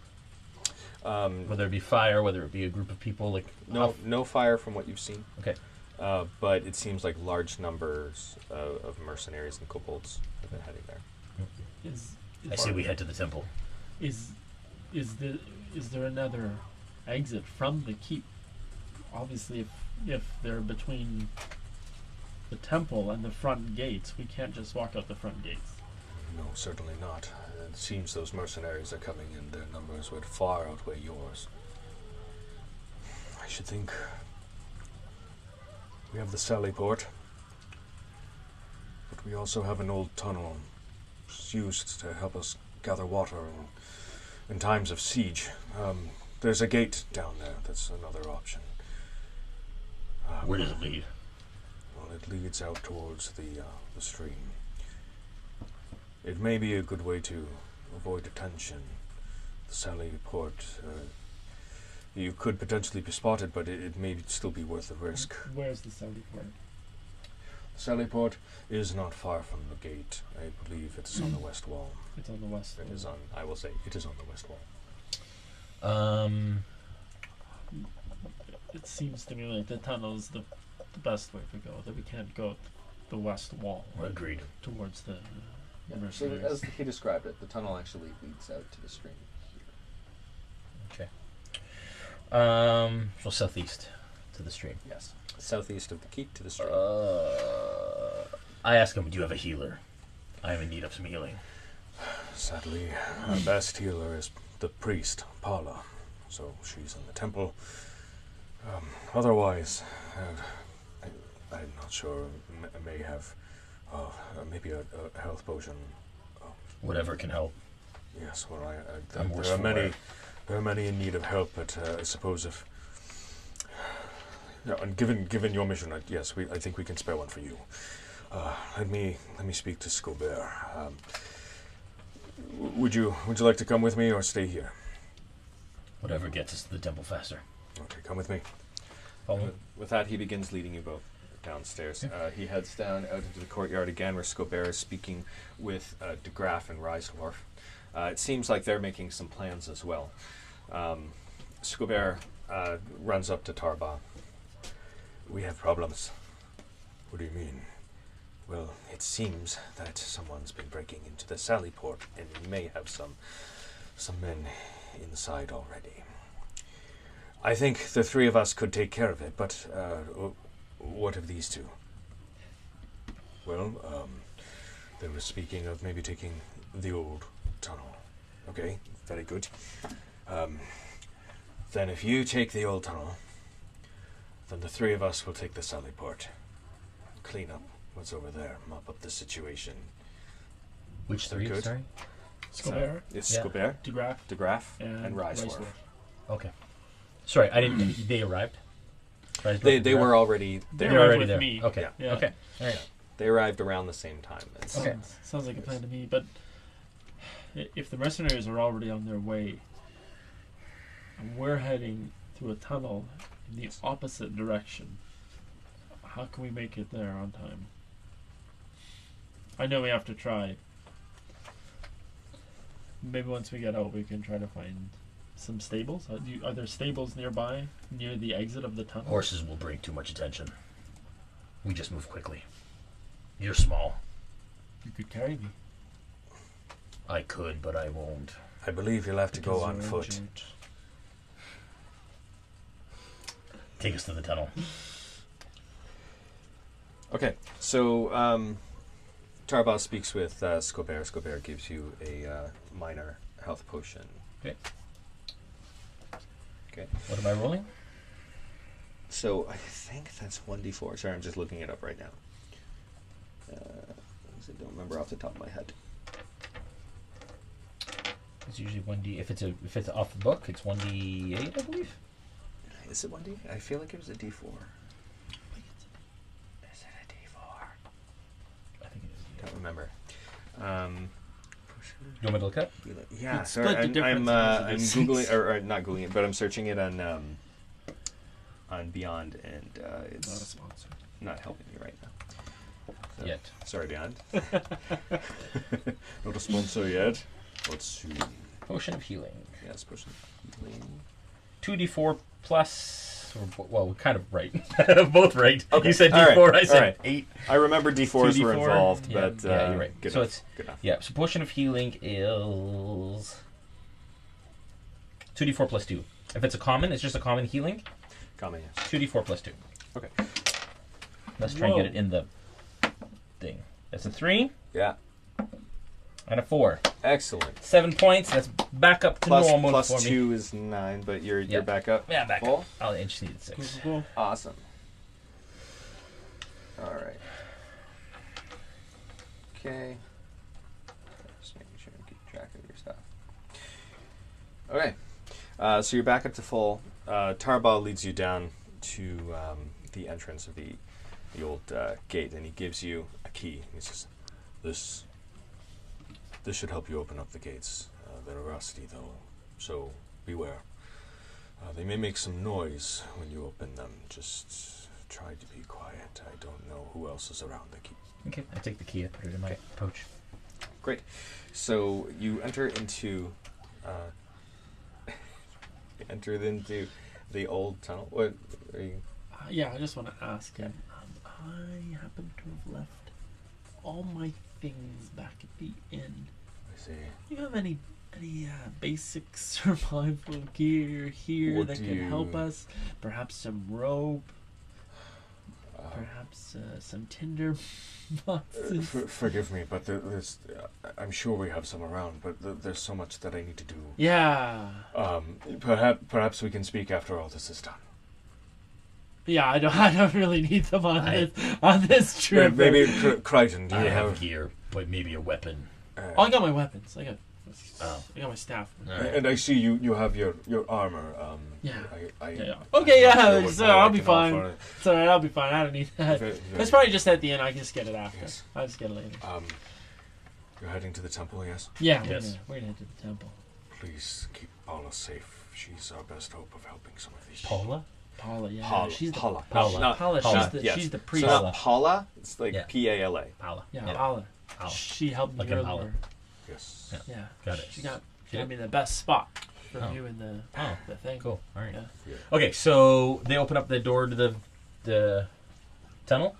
Whether it be fire, whether it be a group of people, like No fire from what you've seen. Okay. But it seems like large numbers of mercenaries and kobolds have been heading there. I say we head to the temple. Is there another exit from the keep? Obviously, if they're between the temple and the front gates, we can't just walk out the front gates. No, certainly not. It seems those mercenaries are coming in. Their numbers would far outweigh yours. I should think we have the Sally Port, but we also have an old tunnel. It's used to help us gather water in times of siege. There's a gate down there. That's another option. Where does it lead? Well, it leads out towards the stream. It may be a good way to avoid detention. The Sally Port, you could potentially be spotted, but it may still be worth the risk. Where's the Sally Port? The Sally Port is not far from the gate. I believe it's on the west wall. It's on the west. It is on, I will say, it is on the west wall. It seems to me like the tunnel is the best way to go. That we can't go the west wall. Agreed. Towards the So mercenaries. as he described it, the tunnel actually leads out to the stream Okay. So southeast to the stream. Yes. Southeast of the keep to the stream. I ask him, do you have a healer? I am in need of some healing. Sadly, our best healer is the priest, Paula. So she's in the temple. Otherwise, I'm not sure. I may have maybe a health potion. Whatever can help. Yes, well, there are many in need of help, but I suppose if... Yeah, and given your mission, I think we can spare one for you. Let me speak to Scobert. Would you like to come with me or stay here? Whatever gets us to the temple faster. Okay, come with me. Follow. With that, he begins leading you both downstairs. Yeah. He heads down out into the courtyard again, where Scobert is speaking with de Graaf and Reisdorf. It seems like they're making some plans as well. Scobert runs up to Tarba. We have problems. What do you mean? Well, it seems that someone's been breaking into the Sallyport, and we may have some men inside already. I think the three of us could take care of it, but what of these two? Well, they were speaking of maybe taking the old tunnel. Okay, very good. Then if you take the old tunnel, then the three of us will take the Sallyport. Clean up what's over there, mop up the situation. Which three, good? sorry? Scobert, It's Yeah. Scobert, de Graaf, de Graaf, and Reisdorf. Okay. Sorry, I didn't... They arrived? They were already They there. They're arrived already with there. me. Okay. Yeah. Okay. All right. They arrived around the same time. Okay. Sounds like a plan to me, but if the mercenaries are already on their way, and we're heading through a tunnel in the opposite direction, how can we make it there on time? I know we have to try. Maybe once we get out, we can try to find some stables. Are there stables nearby, near the exit of the tunnel? Horses will bring too much attention. We just move quickly. You're small. You could carry me. I could, but I won't. I believe you'll have to go on Because foot. Take us to the tunnel. Okay, so Tarba speaks with Scobert. Scobert gives you a minor health potion. Okay. Okay. What am I rolling? So I think that's 1d4. Sorry, I'm just looking it up right now. I don't remember off the top of my head. It's usually 1d. If it's off the book, it's 1d8, I believe. Is it 1d? I feel like it was a d4. Is it a d4? I think it is. Don't remember. You want me to look up? Yeah, It's sorry. split the I'm difference into googling, six. or not googling it, but I'm searching it on Beyond, and it's Not a sponsor. not helping me right now. So, Yet. Sorry, Beyond. Not a sponsor yet, but soon. Potion of healing. Yes, potion healing. 2d4 plus... Well, kind of right. Both right. Okay. You said All d4, right. I said All right. 8. I remember d4s were 2d4. involved, Yeah. but Yeah, you're right. Good So enough. it's... Good enough. Yeah, so potion of healing is 2d4 plus 2. If it's a common, it's just a common healing. Common, yes. 2d4 plus 2. Okay. Let's try and get Whoa. it in the thing. That's a 3 Yeah. and a 4. Excellent. 7 points. That's back up to normal Plus for me. 2 is 9, but you're Yeah. back up. Yeah, back Full? up. I just needed 6. Cool. Awesome. All right. Okay. Just making sure I keep track of your stuff. Okay. So you're back up to full. Tarbal leads you down to the entrance of the old gate, and he gives you a key. He says, This should help you open up the gates. They're rusty, though, so beware. They may make some noise when you open them. Just try to be quiet. I don't know who else is around the key. Okay, I take the key. I put it in my pouch. great. So you enter into the old tunnel. What are you? Yeah, I just want to ask him. I happen to have left all my things back at the inn. I see. Do you have any any basic survival gear here What that do can you- help us? Perhaps some rope. Perhaps some tinder boxes. Forgive me, but there's. I'm sure we have some around, but there's so much that I need to do. Yeah. Perhaps we can speak after all this is done. Yeah, I don't really need them on this trip. Maybe Crichton, do you I have? have gear, but maybe a weapon. Oh, I got my weapons. I got my staff. All right. And I see you have your armor. Yeah. Yeah. Okay, I'm not yeah, sure what so more I I'll be can fine. offer. It's alright, I'll be fine. I don't need that. It's probably just at the end. I can just get it after. Yes. I'll just get it later. You're heading to the temple, yes? Yeah, Yes. we're gonna head to the temple. Please keep Paula safe. She's our best hope of helping some of these. Paula? Paula, yeah. Paula. She's the Paula. Paula. Not- Paula, Paula, she's the So priest. not Paula, it's like Yeah. P-A-L-A. Paula. Yeah, Paula. Paula. She helped me Like an earlier. Paula. Yes. Yeah. Got it. She got me the best spot for Oh. doing Oh, the thing. cool. All right. Yeah. Okay, so they open up the door to the tunnel.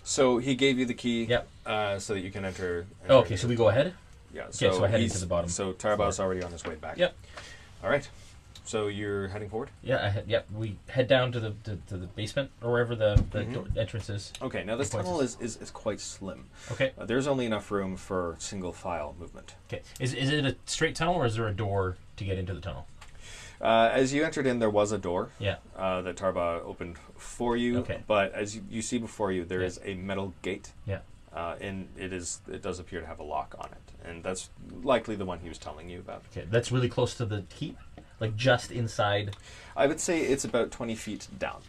So he gave you the key Yep. so that you can enter. Oh, okay, so we go ahead. Yeah, so I head he's- into the bottom So Tarbau's already on his way back. Yep. All right. So you're heading forward? Yeah, we head down to the basement or wherever the entrance is. Okay, now this Points tunnel is quite slim. Okay. There's only enough room for single file movement. Okay. Is it a straight tunnel or is there a door to get into the tunnel? As you entered in, there was a door Yeah. that Tarba opened for you. Okay. But as you see before you, there Yeah. is a metal gate. Yeah. And it does appear to have a lock on it. And that's likely the one he was telling you about. Okay. That's really close to the keep, like just inside. I would say it's about 20 feet down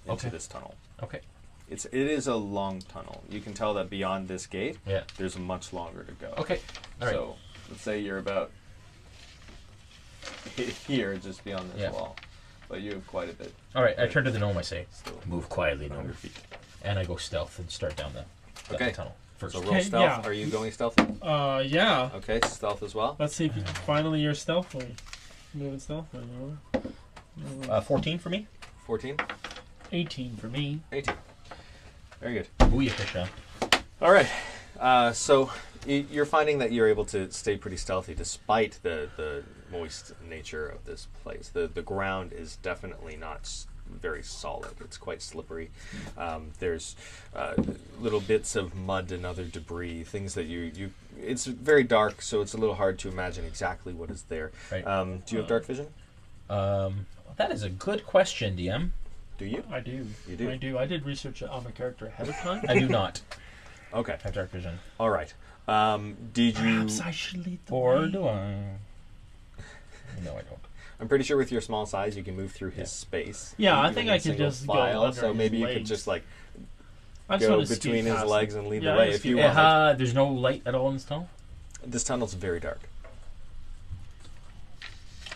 into Okay. this tunnel. Okay. It is a long tunnel. You can tell that beyond this gate, Yeah. there's much longer to go. Okay. All right. So let's say you're about here, just beyond this Yeah. wall. But you have quite a bit All right. I turn to the gnome. I say, still. "Move quietly, on your gnome," feet. and I go stealth and start down the Okay. tunnel first. So roll Okay, stealth. yeah. Are you going stealthy? Yeah. Okay, stealth as well. Let's see if you finally you're stealthily. Moving stealthily. 14 for me. 14, 18 for me. 18. Very good. Booyah, Sean. All right. So you're finding that you're able to stay pretty stealthy despite the moist nature of this place. The ground is definitely not very solid. It's quite slippery. There's little bits of mud and other debris, things that you. It's very dark, so it's a little hard to imagine exactly what is there. Right. Do you have dark vision? That is a good question, DM. Do you? I do. You do? I do. I did research on my character ahead of time. I do not Okay. have dark vision. All right. Did you? Perhaps I should lead the Or way. do I? No, I don't. I'm pretty sure with your small size, you can move through his space. Yeah, I even think in I could single just go file, under so his maybe you could legs. just like I just go want to between skate his past legs him. and lead Yeah, the I way just if you skate- want. There's no light at all in this tunnel? This tunnel's very dark.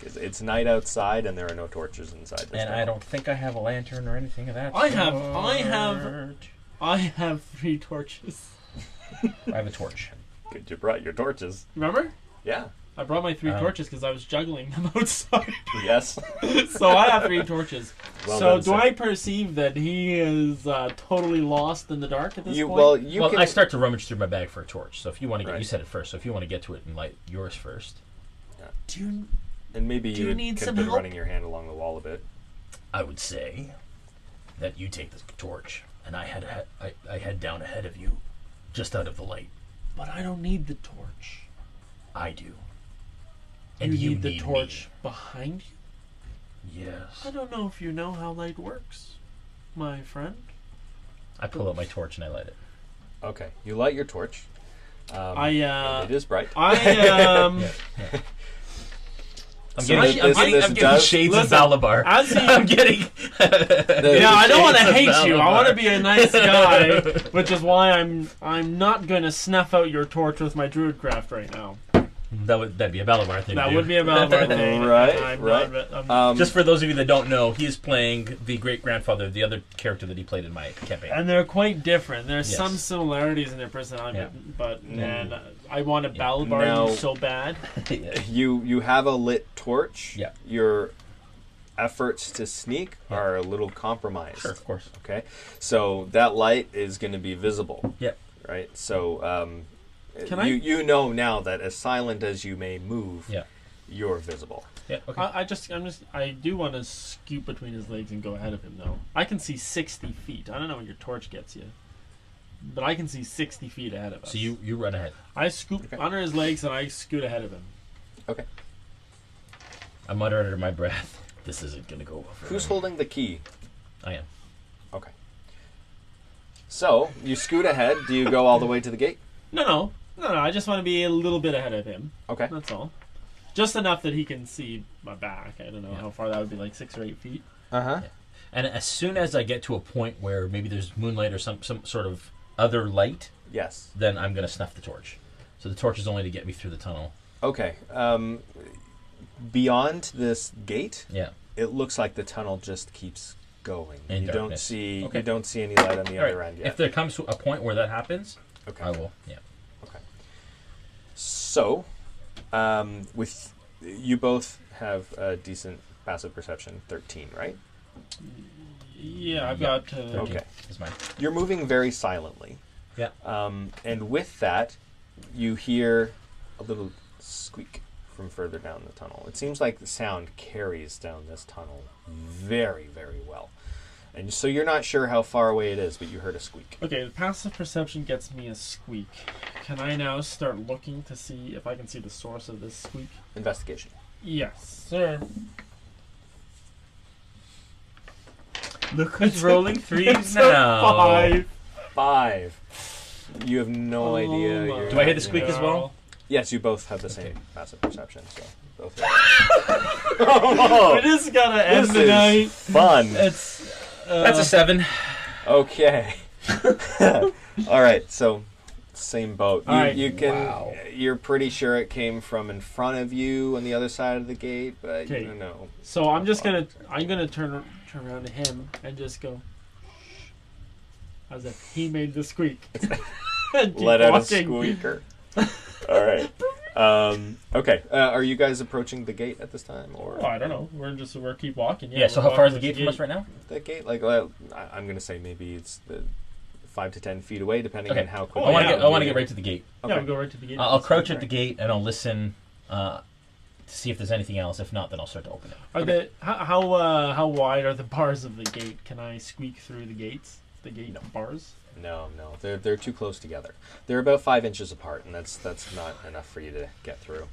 It's night outside, and there are no torches inside this And tunnel. I don't think I have a lantern or anything of that I sort. have 3 torches. I have a torch. Good, you brought your torches. Remember? Yeah. I brought my 3 torches because I was juggling them outside. Yes. So I have 3 torches. Well so done, do sir. I perceive that he is totally lost in the dark at this point? Well, you Well, can. I start to rummage through my bag for a torch. So if you want to get, Right. you said it first. So if you want to get to it and light yours first, Do you, and maybe do you you need could some have been help? running your hand along the wall a bit. I would say that you take the torch, and I head down ahead of you, just out of the light. but I don't need the torch. I do. And And you you need the need torch behind you? Yes. I don't know if you know how light works, my friend. I pull out my torch and I light it. Okay. You light your torch. I It is bright. I'm So getting, this- I'm this getting does- shades of listen, Balabar. as he- I'm getting. Yeah, I don't want to Shades of hate you. I Balabar. want to be a nice guy, which is why I'm not going to snuff out your torch with my druidcraft right now. That'd be a Balabar thing. That to do. would be a Balabar thing. Right, I'm right. not- Just for those of you that don't know, he's playing the great grandfather, the other character that he played in my campaign. and they're quite different. There's Yes. some similarities in their personality, Yeah. but man, I want a Balabar Now- you so bad. You have a lit torch. Yeah. Your efforts to sneak Yeah. are a little compromised. Sure, of course. Okay. So that light is going to be visible. Yep. Right. So You know now that as silent as you may move, Yeah. you're visible. Yeah. Okay. I do want to scoot between his legs and go ahead of him, though. I can see 60 feet. I don't know what your torch gets you, but I can see 60 feet ahead of us. So you run ahead. I scoop under his legs and I scoot ahead of him. Okay. I mutter under my breath. This isn't gonna go well. Who's holding the key? I am. Okay. So you scoot ahead. Do you go all the way to the gate? No. I just want to be a little bit ahead of him. Okay. That's all. Just enough that he can see my back. I don't know how far that would be, like 6 or 8 feet. Uh-huh. Yeah. And as soon as I get to a point where maybe there's moonlight or some sort of other light, Yes. then I'm going to snuff the torch. So the torch is only to get me through the tunnel. Okay. Beyond this gate, Yeah. it looks like the tunnel just keeps going. In you darkness. you don't see any light on the All other right. end yet. If there comes to a point where that happens, Okay. I will. Yeah. Okay. So, with you both have a decent passive perception, 13, right? Yeah, I've Yeah. got... 13 Okay. is mine. You're moving very silently. Yeah. And with that, you hear a little squeak from further down the tunnel. It seems like the sound carries down this tunnel very, very well. And so you're not sure how far away it is, but you heard a squeak. Okay, the passive perception gets me a squeak. Can I now start looking to see if I can see the source of this squeak? Investigation. Yes, sir. Look who's rolling threes It's a now. 5. 5. You have no idea. my You're Do I hear the not- squeak as well? Yes, you both have the Okay. same passive perception. So both. We're just gonna end This the is night. fun. It's... That's a 7. Okay. All right. So same boat. All right. You can. Wow. You're pretty sure it came from in front of you on the other side of the gate, but Okay. you don't know. So I'm gonna turn around to him and just go, as if he made the squeak. And keep Let out a walking. squeaker. All right. Okay. Are you guys approaching the gate at this time, or Oh, I don't know. We're keep walking. Yeah, so we're how far is the walking gate from us right now? the gate? Like, well, I'm gonna say maybe it's the 5 to 10 feet away, depending Okay. on how Oh, quick. I want yeah. to get right to the gate. Yeah, we'll go right to the gate. I'll crouch at the gate and I'll listen to see if there's anything else. If not, then I'll start to open it. Are how wide are the bars of the gate? Can I squeak through the gates? The gate bars? No, they're too close together. They're about 5 inches apart, and that's not enough for you to get through.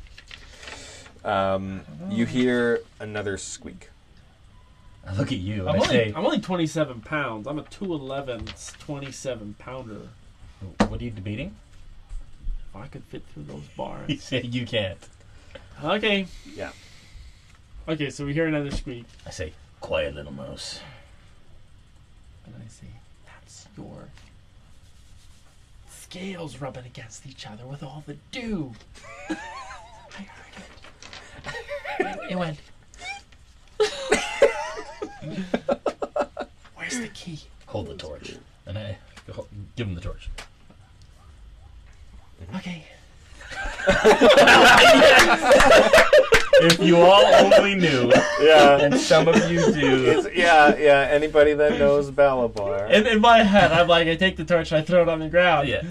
You hear another squeak. I look at you I'm and I say, only 27 pounds. I'm a 211 27 pounder. "What are you debating?" If I could fit through those You bars. say, "You can't." Okay. Yeah. Okay, so we hear another squeak. I say, "Quiet, little mouse." And I say, that's your scales rubbing against each other with all the dew. I heard it. It went. Where's the key? Hold the torch, and I give him the torch. Okay. If you all only knew, Yeah. and some of you do. Yeah. Anybody that knows Balabar. In my head, I'm like, I take the torch and I throw it on the ground. Yeah.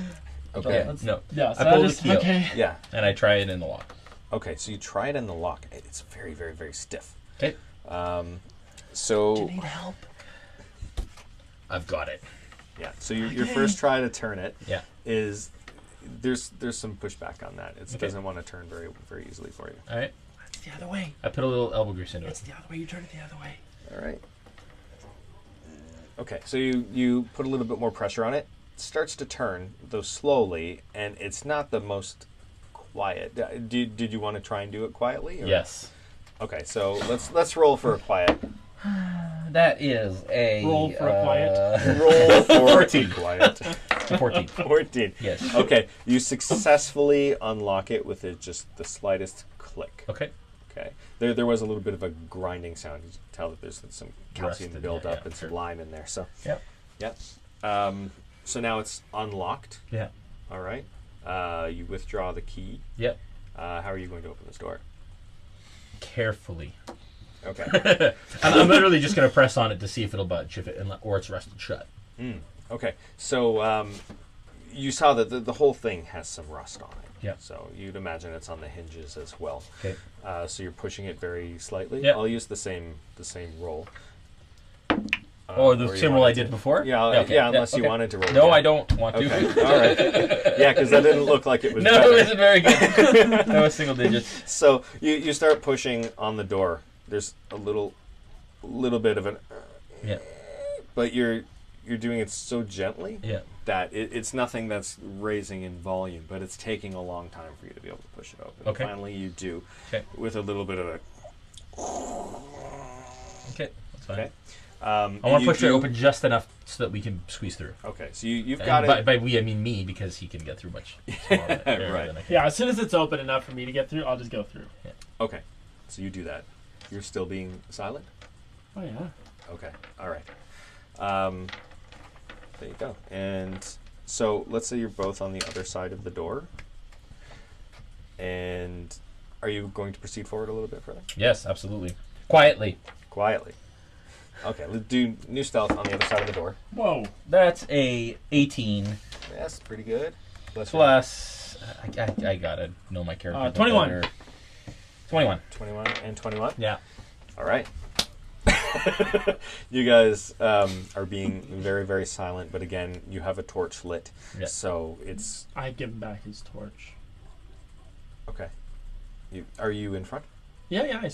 Okay. Yeah, no. Yeah, so I pull the just, key out. okay. Yeah. And I try it in the lock. Okay. So you try it in the lock. It's very, very, very stiff. Okay. So Do you need help? I've got it. yeah. So your first try to turn it Yeah. is there's some pushback on that. It Okay. doesn't want to turn very, very easily for you. All right. It's the other way. I put a little elbow grease into It's it. the other way. You turn it the other way. All right. Okay, so you put a little bit more pressure on it. It starts to turn, though slowly, and it's not the most quiet. Did you want to try and do it quietly? Or? Yes. Okay, so let's roll for a quiet. That is a Roll for a quiet. Roll for 14. quiet. 14. 14. Yes. Okay, you successfully unlock it with just the slightest click. Okay. Okay. There was a little bit of a grinding sound. You can tell that there's some calcium Rust in buildup there, yeah, and some sure. lime in there. So. Yep. Yep. So now it's unlocked. Yeah. All right. You withdraw the key. Yep. How are you going to open this door? Carefully. Okay. I'm literally just going to press on it to see if it'll budge, or it's rusted shut. Okay. So you saw that the whole thing has some rust on it. Yeah. So you'd imagine it's on the hinges as well. Okay. So you're pushing it very slightly. Yeah. I'll use the same roll. The same roll I did before? Yeah, okay. Unless you wanted to roll. No, again. I don't want to. Okay, all right. Yeah, because that didn't look like it was. No, better. it wasn't very good. That was single digits. So you start pushing on the door. There's a little bit of an. Yeah. But you're doing it so gently. Yeah. That it's nothing that's raising in volume, but it's taking a long time for you to be able to push it open. Okay. Finally, you do. Okay. With a little bit of a. Okay, that's fine. Okay. I want to push it open just enough so that we can squeeze through. Okay, so you've got and it. By we, I mean me, because he can get through much smaller area Right. than I can. Yeah, as soon as it's open enough for me to get through, I'll just go through. Yeah. Okay, so you do that. You're still being silent? Oh, yeah. Okay, all right. There you go. And so let's say you're both on the other side of the door. And are you going to proceed forward a little bit further? Yes, absolutely. Quietly. Quietly. Okay, let's do new stealth on the other side of the door. Whoa. That's a 18 That's pretty good. plus. I gotta know my character. 21. better. 21. 21 and 21. Yeah. All right. You guys are being very, very silent, but again, you have a torch lit. Yeah. So it's... I give him back his torch. Okay. Are you in front? Yeah, I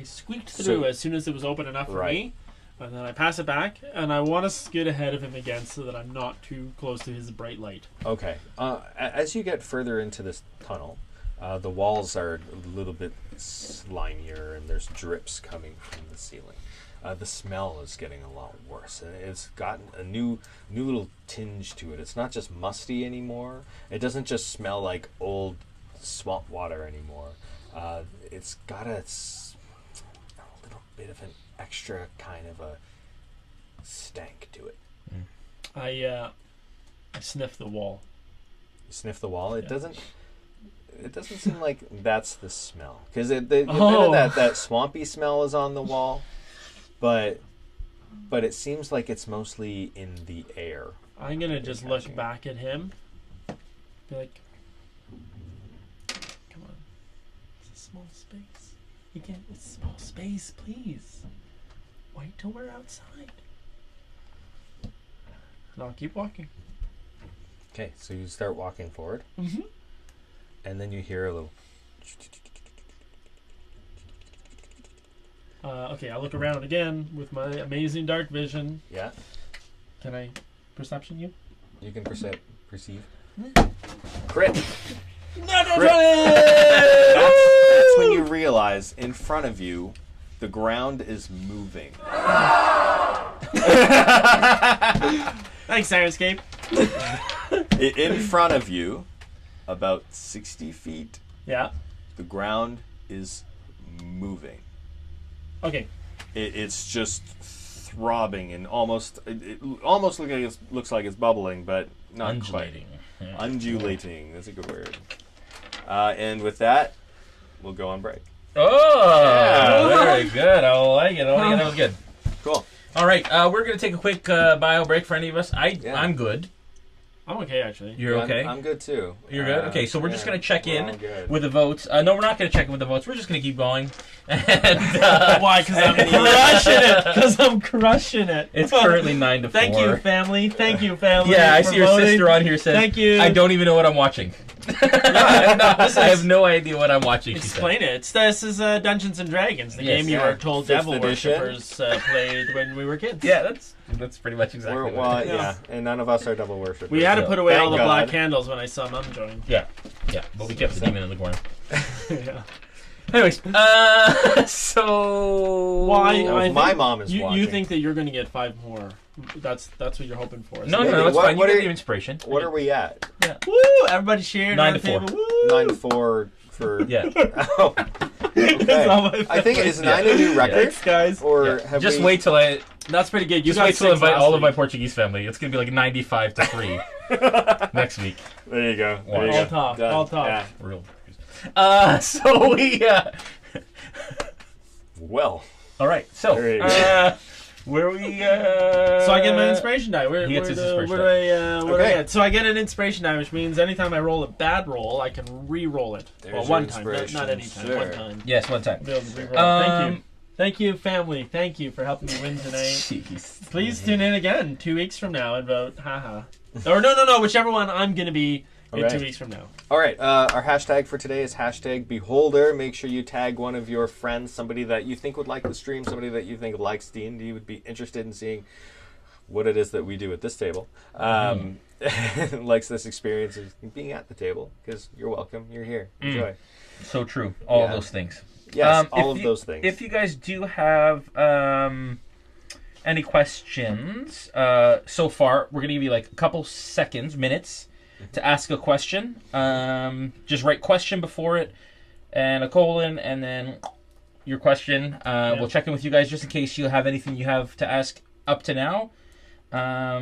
squeaked through as soon as it was open enough for me. And then I pass it back, and I want to skid ahead of him again so that I'm not too close to his bright light. Okay. As you get further into this tunnel, the walls are a little bit slimier, and there's drips coming from the ceiling. The smell is getting a lot worse, and it's gotten a new little tinge to it. It's not just musty anymore. It doesn't just smell like old swamp water anymore. It's got a little bit of an extra kind of a stank to it. I sniff the wall. You sniff the wall. It Yeah. doesn't seem like that's the smell, because a bit of that swampy smell is on the wall, but it seems like it's mostly in the air. I'm gonna just look back at him. Be like, come on, it's a small space. You can't. It's a small space, please. Wait till we're outside. And I'll keep walking. Okay, so you start walking forward, Mm-hmm. and then you hear a little. Okay, I look around again with my amazing dark vision. Yeah, Can I perception you? you can perceive. Crit. That's That's when you realize in front of you, the ground is moving. Thanks, Sirenscape. In front of you, about 60 feet, Yeah. the ground is moving. Okay. It's just throbbing and almost looks like it's bubbling, but not Undulating. quite. Yeah. Undulating. That's a good word. And with that, we'll go on break. Oh, Yeah. very good. I like it. That was good. Cool. All right, we're going to take a quick bio break for any of us. I'm good. I'm okay, actually. You're Yeah, okay? I'm good too. You're good? Okay, so we're just going to check we're all in good. with the votes. No, we're not going to check in with the votes. We're just going to keep going. And, Why? Because I'm crushing it. Because I'm crushing it. it's currently 9 to 4. Thank you, family. Thank you, family. Yeah, I for see your voting. sister on here says, Thank you. I don't even know what I'm watching. I have no idea what I'm watching. she said. Explain it. This is Dungeons and Dragons, the Yes, game you yeah. were told 5th devil edition. worshippers played when we were kids. Yeah, that's pretty much exactly what Well, it is. yeah, and none of us are double worshippers. We had to put away Thank all the God. black candles when I saw Mum join. Yeah, but we kept the demon in the corner. Yeah. Anyways, so... Why? Well, I if my think mom is you watching. think that you're going to get 5 more. That's what you're hoping for. No, Maybe. it's What- fine. You what get are- the inspiration. What are we at? Woo! Everybody shared. 9 on to the 4. table. Woo! 9-4 for. Yeah. Oh. It's Okay. not my I think favorite. is 9 a new record, Thanks, guys. or Yeah. have Just we... wait till I... That's pretty good. You Just got wait till I 6 invite last all of my week. Portuguese family. It's going to be like 95 to 3 next week. There you go. There you All go. talk, Done. all talk. Yeah. Real. So we... Well. all right. So, There you go. Where we? So I get my inspiration die. Where He gets his do inspiration I get? So I get an inspiration die, which means anytime I roll a bad roll, I can re-roll it. There's Well, your one time, inspiration, not any time. sir. One time. Yes, one time. I'll be able to re-roll. Thank you, family. Thank you for helping me win tonight. Jeez. Please tune in again 2 weeks from now and vote. Haha. Or no, whichever one I'm gonna be in Alright. 2 weeks from now. All right, our hashtag for today is #Beholder. Make sure you tag one of your friends, somebody that you think would like the stream, somebody that you think likes D&D, would be interested in seeing what it is that we do at this table, likes this experience of being at the table, because you're welcome, you're here, enjoy. So true. All Yeah. those things. Yes, all of those things. If you guys do have any questions, so far, we're going to give you like a couple seconds, minutes, to ask a question. Just write question before it, and a colon, and then your question. We'll check in with you guys just in case you have anything you have to ask up to now. Let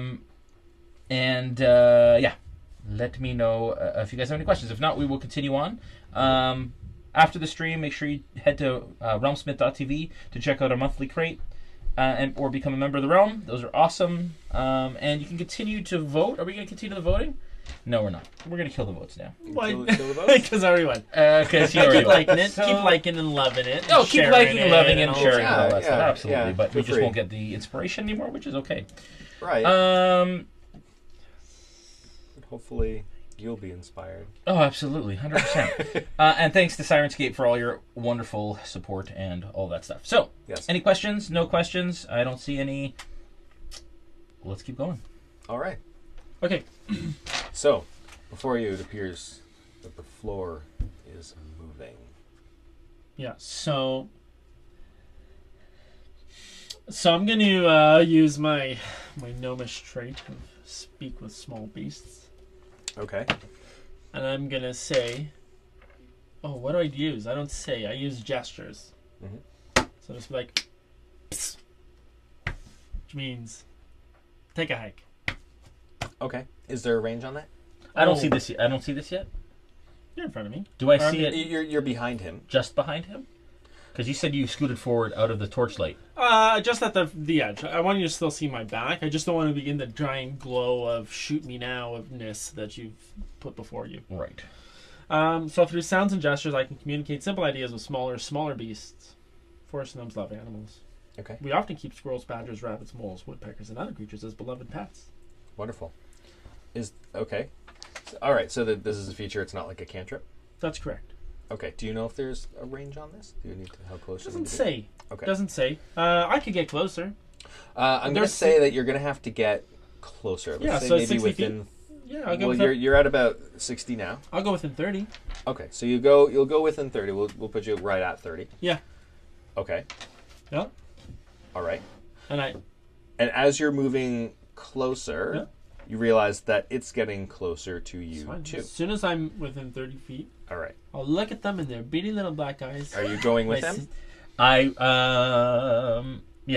me know if you guys have any questions. If not, we will continue on. After the stream, make sure you head to realmsmith.tv to check out our monthly crate or become a member of the Realm. Those are awesome. And you can continue to vote. Are we going to continue the voting? No, we're not. We're going to kill the votes now. Why? Kill the votes? Because I already won. Because you already Keep liking it. So- Keep liking and loving it. Oh, keep sharing liking, it, loving, and all sharing that. and all Yeah, that stuff. yeah, Absolutely. yeah, But we feel just free. won't get the inspiration anymore, which is okay. Right. Hopefully you'll be inspired. Oh, absolutely. 100%. And thanks to Sirenscape for all your wonderful support and all that stuff. So, Yes. any questions? No questions? I don't see any. Let's keep going. All right. Okay. So, before you, it appears that the floor is moving. Yeah. So I'm going to use my gnomish trait of speak with small beasts. Okay. And I'm going to say, what do I use? I don't say. I use gestures. Mhm. So just be like, psst, which means take a hike. Okay. Is there a range on that? I don't see this yet. I don't see this yet. You're in front of me. Do I see it You're behind him. just behind him? Because you said you scooted forward out of the torchlight. Just at the edge. I want you to still see my back. I just don't want to be in the giant glow of shoot me now-ness that you've put before you. Right. So through sounds and gestures, I can communicate simple ideas with smaller beasts. Forest gnomes love animals. Okay. We often keep squirrels, badgers, rabbits, moles, woodpeckers, and other creatures as beloved pets. Wonderful. Okay. All right. So this is a feature. It's not like a cantrip. That's correct. Okay. Do you know if there's a range on this? Do you need to how close? Doesn't you need to say. be? Okay. Doesn't say. I could get closer. I'm going to There's say that you're going to have to get closer. Let's Yeah, say so maybe 60 within. Yeah, I'll go Well, within. you're at about 60 now. I'll go within 30. Okay. So you'll go within 30. We'll put you right at 30. Yeah. Okay. Yeah. All right. And as you're moving closer, Yeah. you realize that it's getting closer to you fine. too. As soon as I'm within 30 feet, All right. I'll look at them and their beady little black eyes. Are you going with My him?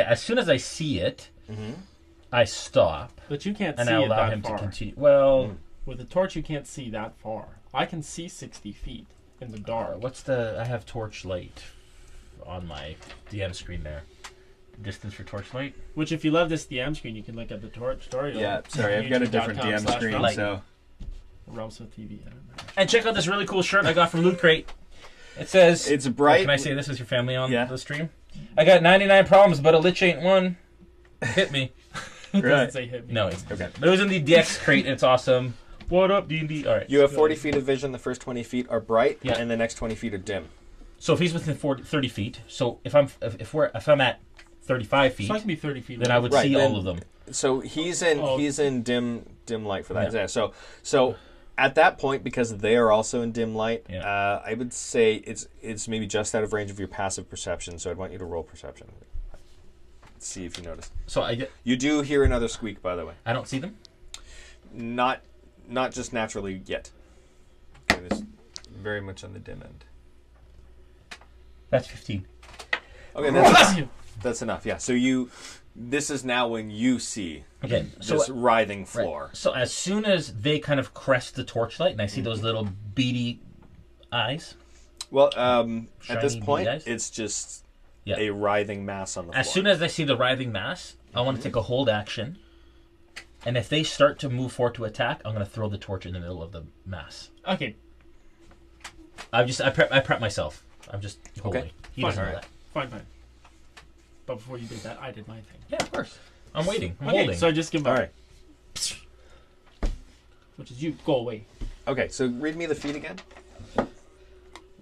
As soon as I see it, Mm-hmm. I stop But you can't and see I it allow that him far. to continue. Well, With a torch, you can't see that far. I can see 60 feet in the dark. I have torchlight on my DM screen there. Distance for torchlight. Which, if you love this DM screen, you can look at the torch tutorial. Yeah, sorry, I've got a different DM screen, Light. so Realmsmith TV. I don't know. And check out this really cool shirt I got from Loot Crate. It says, it's bright. Can I say this is your family on Yeah. the stream? I got 99 problems, but a lich ain't one. Hit me. It doesn't Right. say hit me. No, it's Okay. But it was in the DX crate, and it's awesome. What up, D&D? All right. You have 40 feet of vision. The first 20 feet are bright, Yeah. and the next 20 feet are dim. So if he's within 30 feet, so if I'm at 35 feet, So I can be 30 feet then away. I would Right, see then- all of them. So he's in dim light for that. Yeah. Yeah. So at that point, because they are also in dim light, Yeah. I would say it's maybe just out of range of your passive perception. So I'd want you to roll perception. Let's see if you notice. So You do hear another squeak, by the way. I don't see them? Not just naturally yet. Okay, it's very much on the dim end. That's 15. Okay, that's enough. Yeah. So this is now when you see Okay, this writhing floor. Right. So as soon as they kind of crest the torchlight, and I see those little beady eyes. Well, at this Shiny point, beady eyes? it's just a writhing mass on the floor. As soon as I see the writhing mass, I want to take a hold action. And if they start to move forward to attack, I'm going to throw the torch in the middle of the mass. Okay. I prep myself. I'm just holding. Okay. He doesn't know that. Fine. But before you did that, I did my thing. Yeah, of course. I'm waiting. I'm okay, holding. so I just give him All right. Which is you. Go away. Okay, so read me the feat again.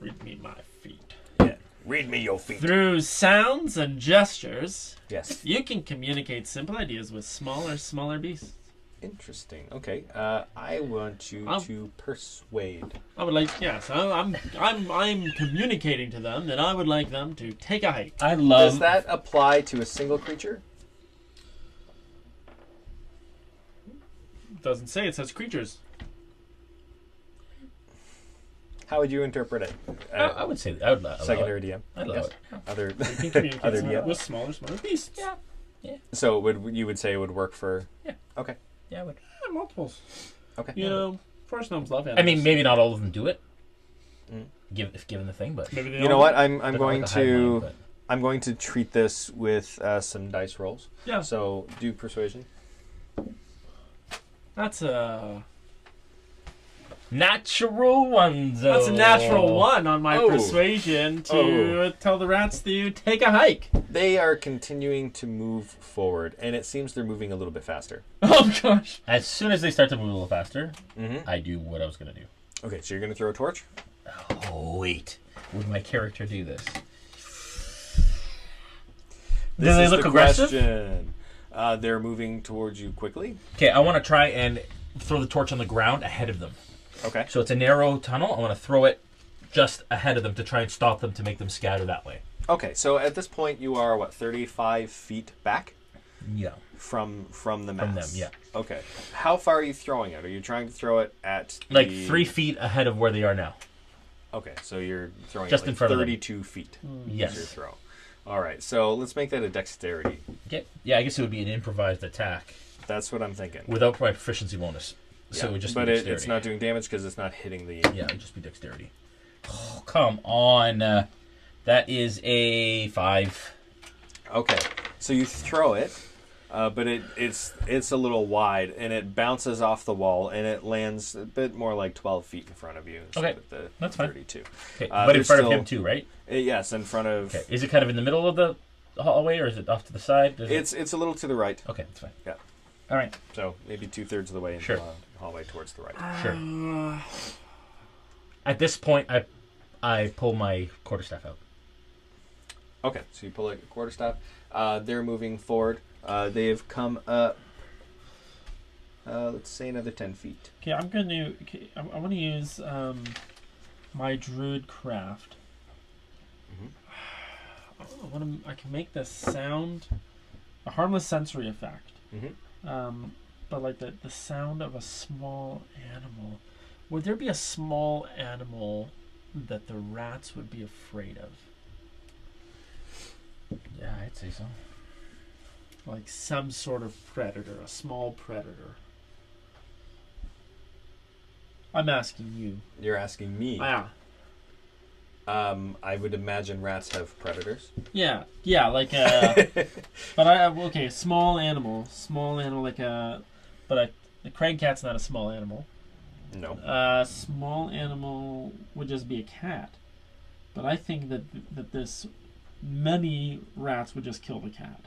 Read me my feet. Yeah. Read me your feet. Through sounds and gestures, Yes. you can communicate simple ideas with smaller beasts. Interesting. Okay. I want you to persuade. I would like, I'm communicating to them that I would like them to take a hike. Does that apply to a single creature? Doesn't say, it says creatures. How would you interpret it? I would say I would allow Secondary it. DM. I'd allow it. Other You can communicate other with DM. smaller beasts. Yeah. So you would say it would work for? Yeah. Okay. Yeah, I would. Multiples. Okay. You know, forest gnomes love animals. I mean, maybe not all of them do it. Mm. If given the thing, but Maybe they You know what? I'm they're not going like a hive mind, to but- I'm going to treat this with some dice rolls. Yeah. So do persuasion. That's a natural ones. That's a natural one on my Oh. persuasion to tell the rats to take a hike. They are continuing to move forward, and it seems they're moving a little bit faster. Oh gosh. As soon as they start to move a little faster, Mm-hmm. I do what I was going to do. Okay, so you're going to throw a torch? Oh, wait. Would my character do this? This Do they is look the aggressive? question. They're moving towards you quickly. Okay, I want to try and throw the torch on the ground ahead of them. Okay. So it's a narrow tunnel. I want to throw it just ahead of them to try and stop them to make them scatter that way. Okay, so at this point you are, 35 feet back Yeah. from the From them, mass? yeah. Okay. How far are you throwing it? Are you trying to throw it at Like the... 3 feet ahead of where they are now. Okay, so you're throwing Just it in like front of them. 32 feet. Is your Yes. throw. All right, so let's make that a dexterity. Okay. Yeah, I guess it would be an improvised attack That's what I'm thinking. without my proficiency bonus. So it would just but be dexterity. it's not doing damage because it's not hitting the... Yeah, it would just be dexterity. Oh, come on. That is a 5. Okay, so you throw it, but it's a little wide, and it bounces off the wall, and it lands a bit more like 12 feet in front of you instead Okay, of the that's fine. 32. Okay, but in front of him too, right? Yes, in front of... Okay. Is it kind of in the middle of the hallway, or is it off to the side? It's a little to the right, Okay, that's fine. Yeah. All right. so maybe 2/3 of the way into Sure. the hallway towards the right. Sure. At this point, I pull my quarterstaff out. Okay, so you pull a quarterstaff. They're moving forward. They have come up, let's say another 10 feet. Okay, I'm gonna. Okay, I want to use my druid craft. I can make this sound a harmless sensory effect. Mm-hmm. But like the sound of a small animal. Would there be a small animal that the rats would be afraid of? Yeah, I'd say so. Like some sort of predator, a small predator. I'm asking you. You're asking me. Yeah. I would imagine rats have predators. Yeah, like but small animal like the cragcat's not a small animal. No. Small animal would just be a cat, but I think that this many rats would just kill the cat,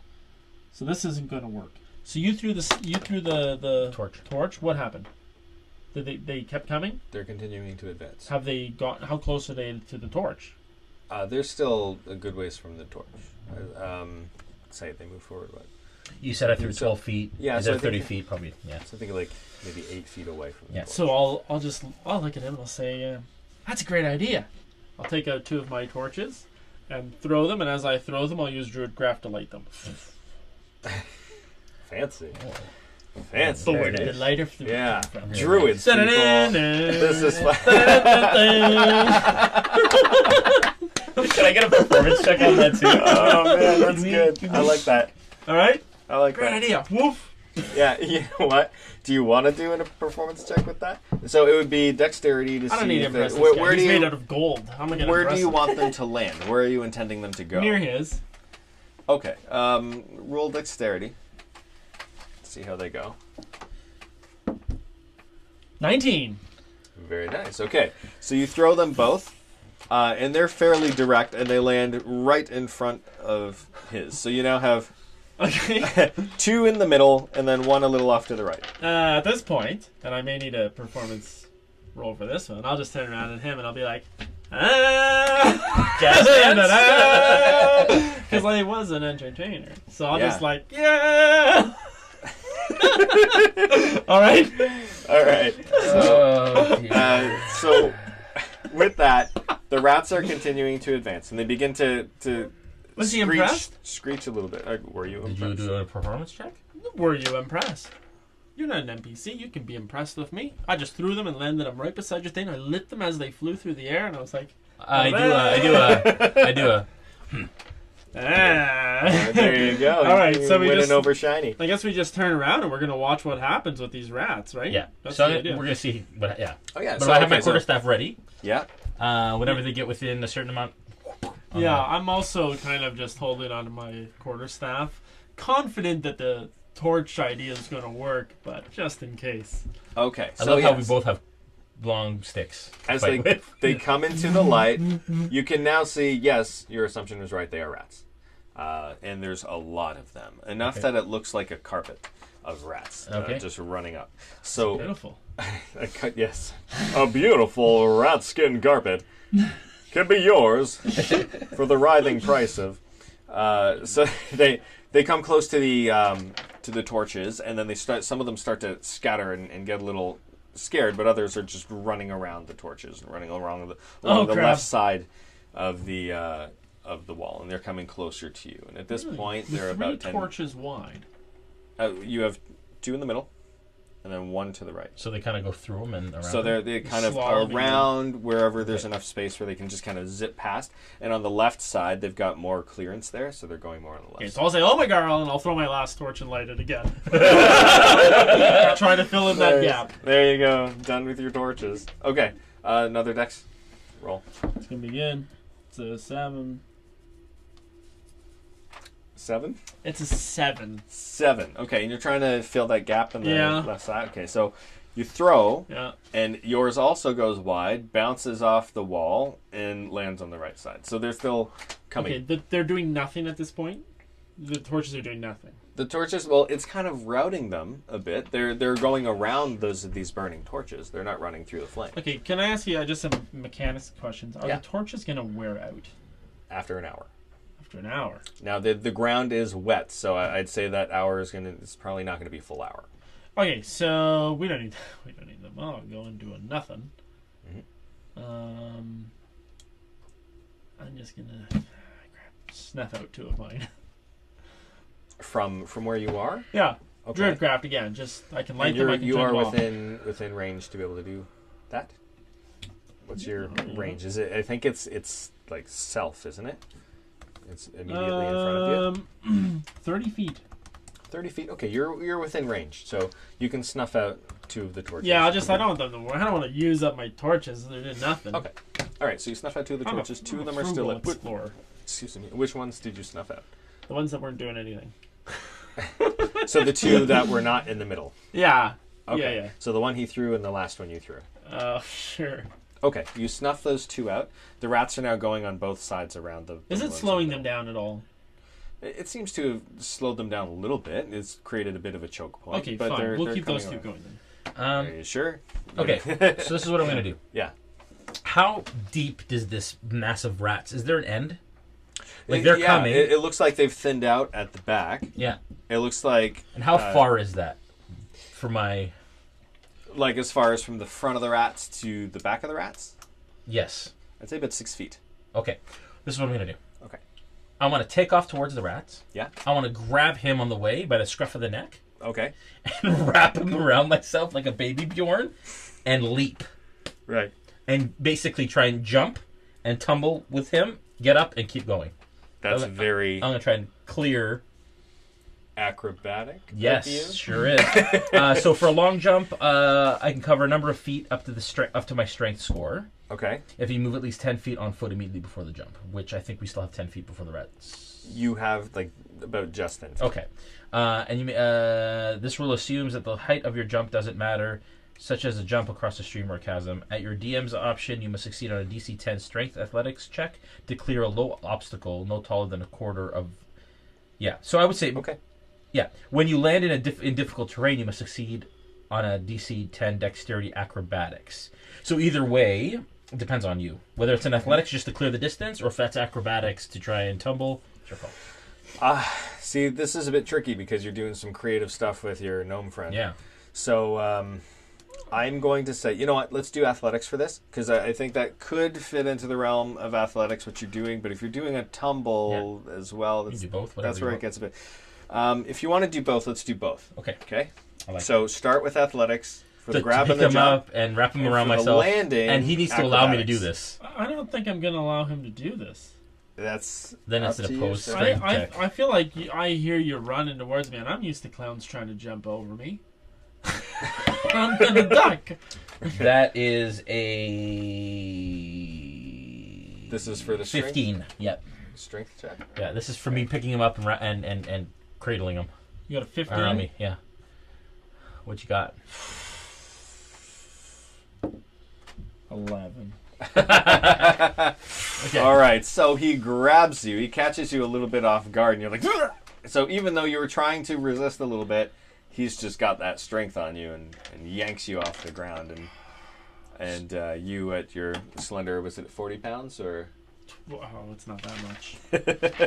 so this isn't going to work. So you threw the torch. What happened? Did they kept coming? They're continuing to advance. Have they got? How close are they to the torch? They're still a good ways from the torch. Say they move forward. What? You said I threw 12 feet. Yeah, Is so that I think- 30 feet? Probably, yeah. So I think like maybe 8 feet away from the Yeah. torch. So I'll look at him and I'll say, "That's a great idea." I'll take out 2 of my torches and throw them, and as I throw them, I'll use druid craft to light them. Fancy. Oh. Fancy. But where did the lighter fluid Yeah. come from? Druids, people. This is fun. Can I get a performance check on that too? Oh, man, that's good. I like that. All right, I like great that. idea. Woof. Yeah, you know what? Do you want to do a performance check with that? So it would be dexterity to see. I don't need to impress this where guy. do He's you, made out of gold. How am I going to where impress do you him? want them to land? Where are you intending them to go? Near his. Okay. Roll dexterity. See how they go. 19. Very nice. Okay, so you throw them both, and they're fairly direct, and they land right in front of his. So you now have Okay. 2 in the middle, and then 1 a little off to the right. At this point, and I may need a performance roll for this one, I'll just turn around at him and I'll be like, because I was an entertainer. So I'll just like, yeah. All right. So with that, the rats are continuing to advance, and they begin to Was he impressed? Screech a little bit. Were you impressed? Did you do a performance check? Were you impressed? You're not an NPC. You can be impressed with me. I just threw them and landed them right beside your thing. I lit them as they flew through the air, and I was like, I do a. There you go. All right, so we winning just over shiny. I guess we just turn around and we're gonna watch what happens with these rats, right? Yeah. That's So the idea. we're gonna see. But yeah. Oh yeah. But I have my quarterstaff ready. Yeah. Whenever they get within a certain amount. Yeah, I'm also kind of just holding on to my quarterstaff, confident that the torch idea is going to work, but just in case. Okay. I love how we both have long sticks. As they come into the light, you can now see, yes, your assumption was right, they are rats. And there's a lot of them. Enough that it looks like a carpet of rats just running up. So beautiful. Yes. A beautiful rat skin carpet can be yours for the writhing price of. So they come close to the torches, and then some of them start to scatter and get a little scared, but others are just running around the torches and running along the left side of the wall, and they're coming closer to you. And at this point, they're about 10 torches wide. You have 2 in the middle, and then 1 to the right. So they kind of go through them and around. So they kind of are around wherever there's enough space where they can just kind of zip past. And on the left side, they've got more clearance there, so they're going more on the left. Okay, side. so I'll say, "Oh my girl," and I'll throw my last torch and light it again. Trying to fill in that gap. There you go. Done with your torches. Okay, another dex roll. It's gonna begin. It's a 7. 7? It's a 7. 7. Okay, and you're trying to fill that gap in the left side. Okay, so you throw, and yours also goes wide, bounces off the wall, and lands on the right side. So they're still coming. Okay, they're doing nothing at this point? The torches are doing nothing. The torches, well, it's kind of routing them a bit. They're going around these burning torches. They're not running through the flame. Okay, can I ask you just some mechanics questions? Are the torches going to wear out? After an hour. After an hour. Now, the ground is wet, so I'd say that hour it's probably not going to be a full hour. Okay, so we don't need them. I'll go and do a nothing. I'm just gonna snuff out 2 of mine. From where you are? Yeah. Okay. Driftcraft again. Just I can light them. I can you turn are them off. within range to be able to do that. What's your range? Is it? I think it's like self, isn't it? It's immediately in front of you. 30 feet. 30 feet. Okay, you're within range, so you can snuff out 2 of the torches. Yeah, I don't want them to work. I don't want to use up my torches. They're doing nothing. Okay. All right, so you snuff out 2 of the torches. 2 of them are still lit. Explorer. Excuse me. Which ones did you snuff out? The ones that weren't doing anything. So the 2 that were not in the middle. Yeah. Okay. Yeah. So the one he threw and the last one you threw. Sure. Okay, you snuff those 2 out. The rats are now going on both sides around the. Is it slowing them down at all? It seems to have slowed them down a little bit. It's created a bit of a choke point. Okay, but fine. We'll keep those 2 around. going then. Are you sure? Okay, so this is what I'm going to do. Yeah. How deep does this mass of rats? Is there an end? Like they're coming. It looks like they've thinned out at the back. Yeah. It looks like. And how far is that? For my. Like as far as from the front of the rats to the back of the rats? Yes. I'd say about 6 feet. Okay. This is what I'm going to do. Okay. I want to take off towards the rats. Yeah. I want to grab him on the way by the scruff of the neck. Okay. And wrap him around myself like a baby Bjorn and leap. Right. And basically try and jump and tumble with him, get up, and keep going. That's I'm very... going to try and clear acrobatic? Yes, sure is. So for a long jump, I can cover a number of feet up to my strength score. Okay. If you move at least 10 feet on foot immediately before the jump, which I think we still have 10 feet before the rats. You have like about just 10 feet. Okay. And this rule assumes that the height of your jump doesn't matter, such as a jump across a stream or a chasm. At your DM's option, you must succeed on a DC 10 strength athletics check to clear a low obstacle no taller than a quarter of... Yeah, so I would say... Okay. Yeah, when you land in difficult terrain, you must succeed on a DC 10 dexterity acrobatics. So either way, it depends on you. Whether it's an athletics just to clear the distance, or if that's acrobatics to try and tumble, it's your call. See, this is a bit tricky because you're doing some creative stuff with your gnome friend. Yeah. So I'm going to say, you know what, let's do athletics for this, because I think that could fit into the realm of athletics, what you're doing. But if you're doing a tumble as well, you do both, that's where it gets a bit... if you want to do both, let's do both. Okay. Okay? Like so start with athletics for the grab and the pick him jump. up and wrap him around myself. Landing, and he needs to allow me to do this. I don't think I'm going to allow him to do this. Then it's an opposed strength check. I feel like I hear you running towards me, and I'm used to clowns trying to jump over me. I'm going to duck. That is a... This is for the strength? 15, yep. Strength check? Yeah, this is for me picking him up and cradling him. You got a 15? Around me, yeah. What you got? 11. Okay. All right, so he grabs you. He catches you a little bit off guard, and you're like... So even though you were trying to resist a little bit, he's just got that strength on you and yanks you off the ground. And you at your slender, was it 40 pounds or... Oh, it's not that much.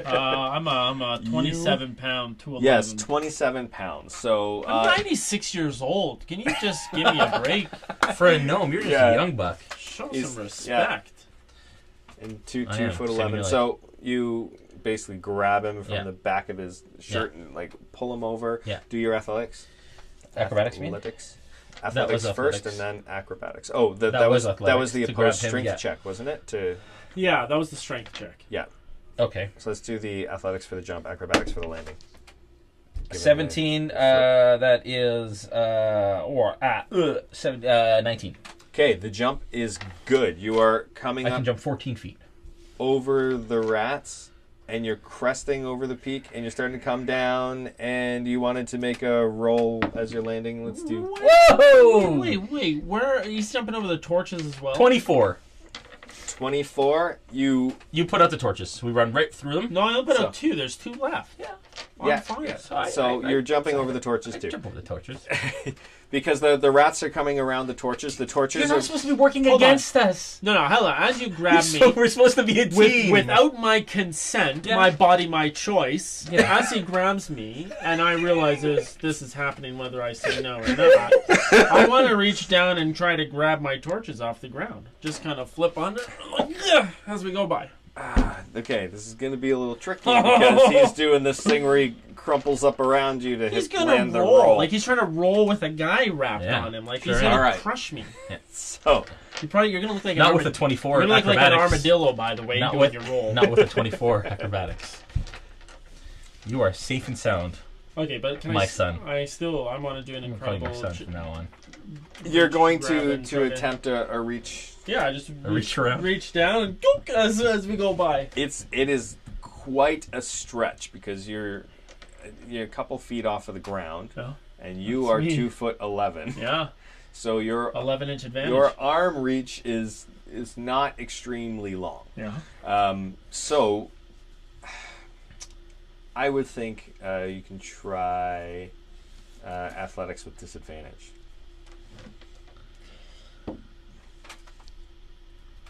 I'm a 27-pound, 211. Yes, 27 pounds. So I'm 96 years old. Can you just give me a break? For a gnome, you're just a young buck. Show some respect. Yeah. And 2'11". So you basically grab him from the back of his shirt and like pull him over. Yeah. Do your athletics. Acrobatics, Athletics first, and then acrobatics. Oh, that was the opposed strength check, wasn't it? Yeah, that was the strength check. Yeah. Okay. So let's do the athletics for the jump, acrobatics for the landing. 17. That is 19. Okay, the jump is good. You are coming up. I can jump 14 feet over the rats, and you're cresting over the peak, and you're starting to come down, and you wanted to make a roll as you're landing. Let's do... Whoa! Wait. Where are you jumping over the torches as well? 24. 24. You put out the torches. We run right through them. No, I only put out 2. There's 2 left. Yeah. I'm fine. Yeah. So you're jumping over the torches too. Jump over the torches. Because the rats are coming around the torches. The torches You're not supposed to be working against us. No, hold on. As you grab me... So we're supposed to be a team. Without my consent, my body, my choice, as he grabs me, and I realize this is happening whether I say no or not, I want to reach down and try to grab my torches off the ground. Just kind of flip under as we go by. Okay, this is going to be a little tricky because he's doing this thing where he crumples up around you to land the roll. Like he's trying to roll with a guy wrapped on him. Like he's going to crush me. Yeah. So you're going to look like not with a 24 You're going to look like an acrobatics. armadillo, by the way, doing your roll. Not with a 24 acrobatics. You are safe and sound. Okay, but son. I want to do an incredible... my son from now on. You're going to attempt a reach... Yeah, just reach down and gook as we go by. It is quite a stretch because you're a couple feet off of the ground, and you are 2'11". Yeah. So your 11-inch advantage. Your arm reach is not extremely long. Yeah. So I would think you can try athletics with disadvantage.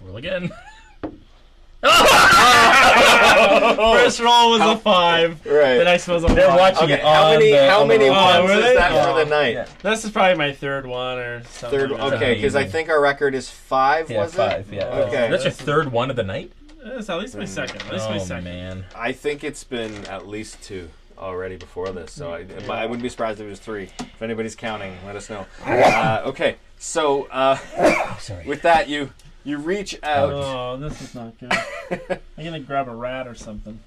Roll again. First roll was a 5. Right. Then I suppose they're watching it. How many ones is that for the night? Yeah. This is probably my third one or something. Okay, because I think our record is 5. Was 5, it? Yeah. Okay. That's your third one of the night. It's at least my second. Man. I think it's been at least 2 already before this, so I wouldn't be surprised if it was 3. If anybody's counting, let us know. Okay, so with that, you reach out. Oh, this is not good. I'm gonna grab a rat or something.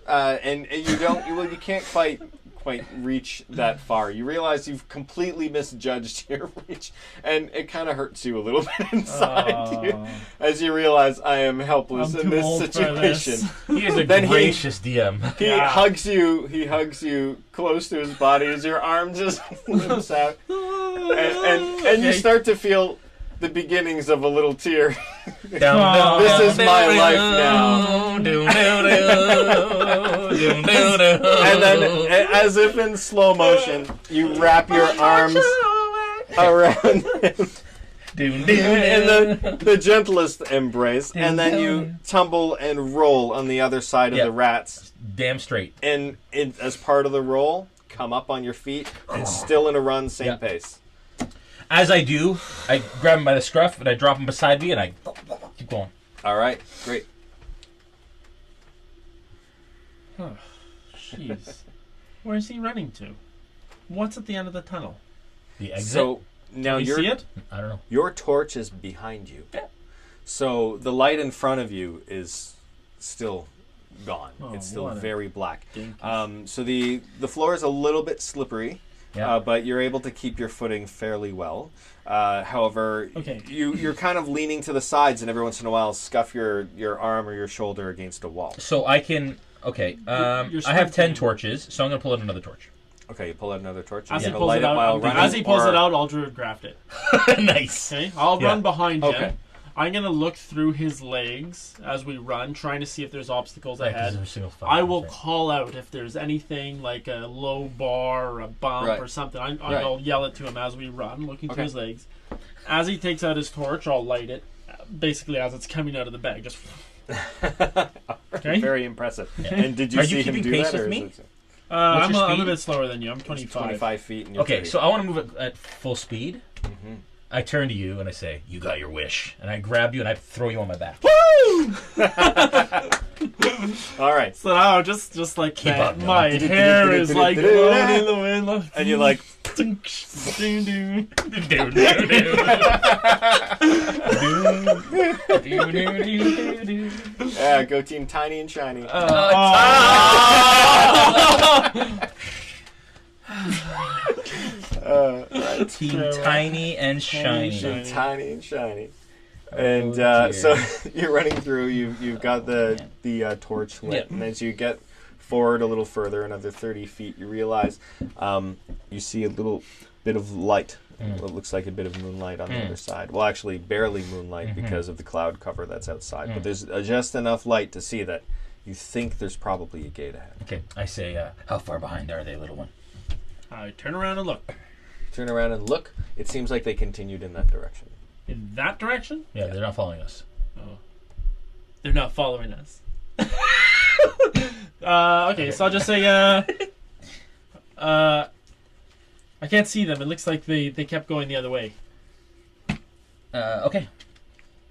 And you don't. Well, you can't quite quite reach that far. You realize you've completely misjudged your reach, and it kind of hurts you a little bit inside you as you realize I am helpless in this situation. He is a gracious DM. He hugs you. He hugs you close to his body as your arm just limps out, and you start to feel the beginnings of a little tear. This is my life now. And then, as if in slow motion, you wrap your arms around him in the gentlest embrace, and then you tumble and roll on the other side of the rats. Damn straight. And as part of the roll, come up on your feet, and still in a run, same pace. As I do, I grab him by the scruff and I drop him beside me and I keep going. All right, great. Oh, jeez. Where's he running to? What's at the end of the tunnel? The exit? So now Can you see it? I don't know. Your torch is behind you. Yeah. So the light in front of you is still gone. It's still very black. So the floor is a little bit slippery. Yeah. But you're able to keep your footing fairly well. However, you're kind of leaning to the sides, and every once in a while scuff your arm or your shoulder against a wall. So I can... Okay. I have 10 torches, so I'm going to pull out another torch. Okay, you pull out another torch. As he pulls it out, I'll Druid craft it. Nice. Okay, I'll run behind him. I'm going to look through his legs as we run, trying to see if there's obstacles ahead. I will call out if there's anything like a low bar or a bump or something. I'll yell it to him as we run, looking through his legs. As he takes out his torch, I'll light it, basically as it's coming out of the bag. Just Very impressive. Yeah. And did you see him do that? With me? I'm a bit slower than you. I'm 25. 25 feet. And you're 30. So I want to move at full speed. Mm-hmm. I turn to you and I say, "You got your wish," and I grab you and I throw you on my back. Woo! All right. So now, just like that, my hair is like blowing in the wind, and you're like, yeah, go team Tiny and Shiny. Team Tiny and Shiny. Tiny and Shiny. And so you're running through. You've got the torch lit, and as you get forward a little further, another 30 feet, you realize you see a little bit of light. What looks like a bit of moonlight on the other side. Well, actually, barely moonlight because of the cloud cover that's outside. But there's just enough light to see that you think there's probably a gate ahead. Okay, I say, how far behind are they, little one? I turn around and look. Turn around and look. It seems like they continued in that direction. In that direction? Yeah, they're not following us. Oh. They're not following us. Okay, so I'll just say, I can't see them. It looks like they kept going the other way. Okay.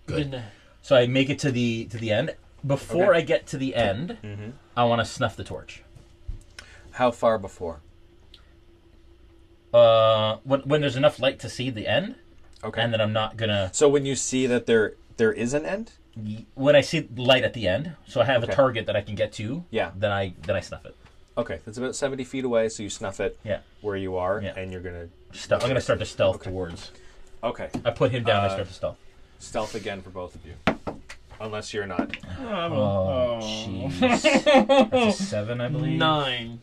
Good. So I make it to the end. Before I get to the end, I want to snuff the torch. How far before? When there's enough light to see the end, and then I'm not gonna. So when you see that there is an end, when I see light at the end, so I have a target that I can get to. Yeah. Then I snuff it. Okay, that's about 70 feet away. So you snuff it. Yeah. Where you are, and you're gonna. I'm gonna start to stealth towards. Okay. I put him down. I start to stealth. Stealth again for both of you, unless you're not. Oh, jeez. That's a 7, I believe. 9.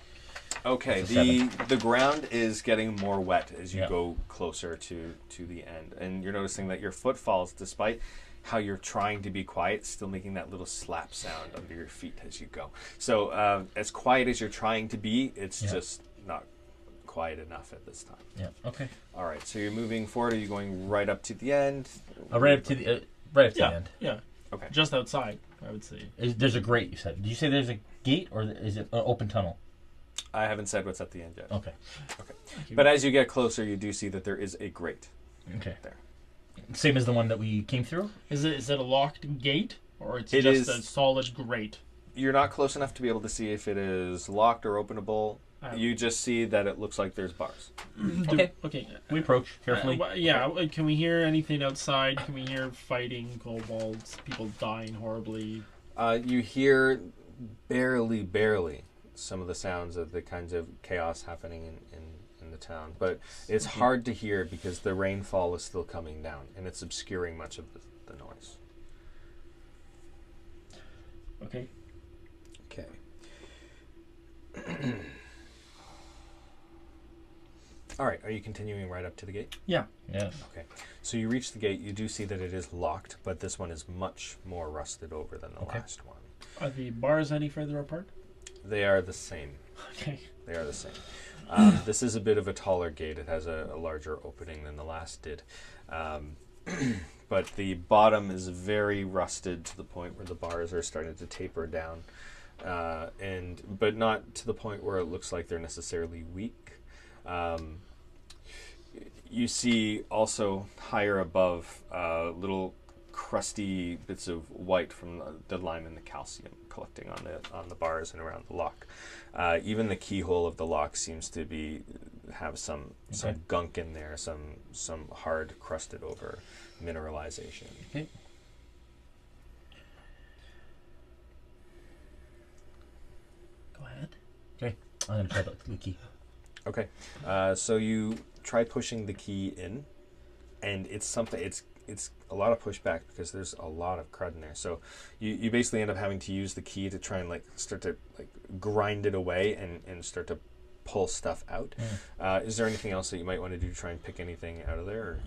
Okay, the ground is getting more wet as you go closer to the end. And you're noticing that your footfalls, despite how you're trying to be quiet, still making that little slap sound under your feet as you go. So as quiet as you're trying to be, it's just not quiet enough at this time. Yeah, okay. All right, so you're moving forward. Are you going right up to the end? Right up to the end. Yeah. Okay. Just outside, I would say. There's a grate, you said. Did you say there's a gate, or is it an open tunnel? I haven't said what's at the end yet. Okay. But as you get closer, you do see that there is a grate. Okay. There. Same as the one that we came through? Is it a locked gate, or it's just a solid grate? You're not close enough to be able to see if it is locked or openable. You just see that it looks like there's bars. Okay. We approach carefully. Can we hear anything outside? Can we hear fighting, kobolds, people dying horribly? You hear barely some of the sounds of the kinds of chaos happening in the town. But it's hard to hear because the rainfall is still coming down, and it's obscuring much of the noise. Okay. Okay. All right, are you continuing right up to the gate? Yeah. Yes. Okay. So you reach the gate. You do see that it is locked, but this one is much more rusted over than the last one. Are the bars any further apart? They are the same. Okay. They are the same. This is a bit of a taller gate. It has a larger opening than the last did. But the bottom is very rusted to the point where the bars are starting to taper down. But not to the point where it looks like they're necessarily weak. You see also higher above little crusty bits of white from the lime and the calcium collecting on the bars and around the lock. Even the keyhole of the lock seems to have some gunk in there, some hard crusted over mineralization. Okay. Go ahead. Okay. I'm gonna try the key. Okay, so you try pushing the key in, and it's a lot of pushback because there's a lot of crud in there. So you basically end up having to use the key to try and start to grind it away and start to pull stuff out. Is there anything else that you might want to do to try and pick anything out of there?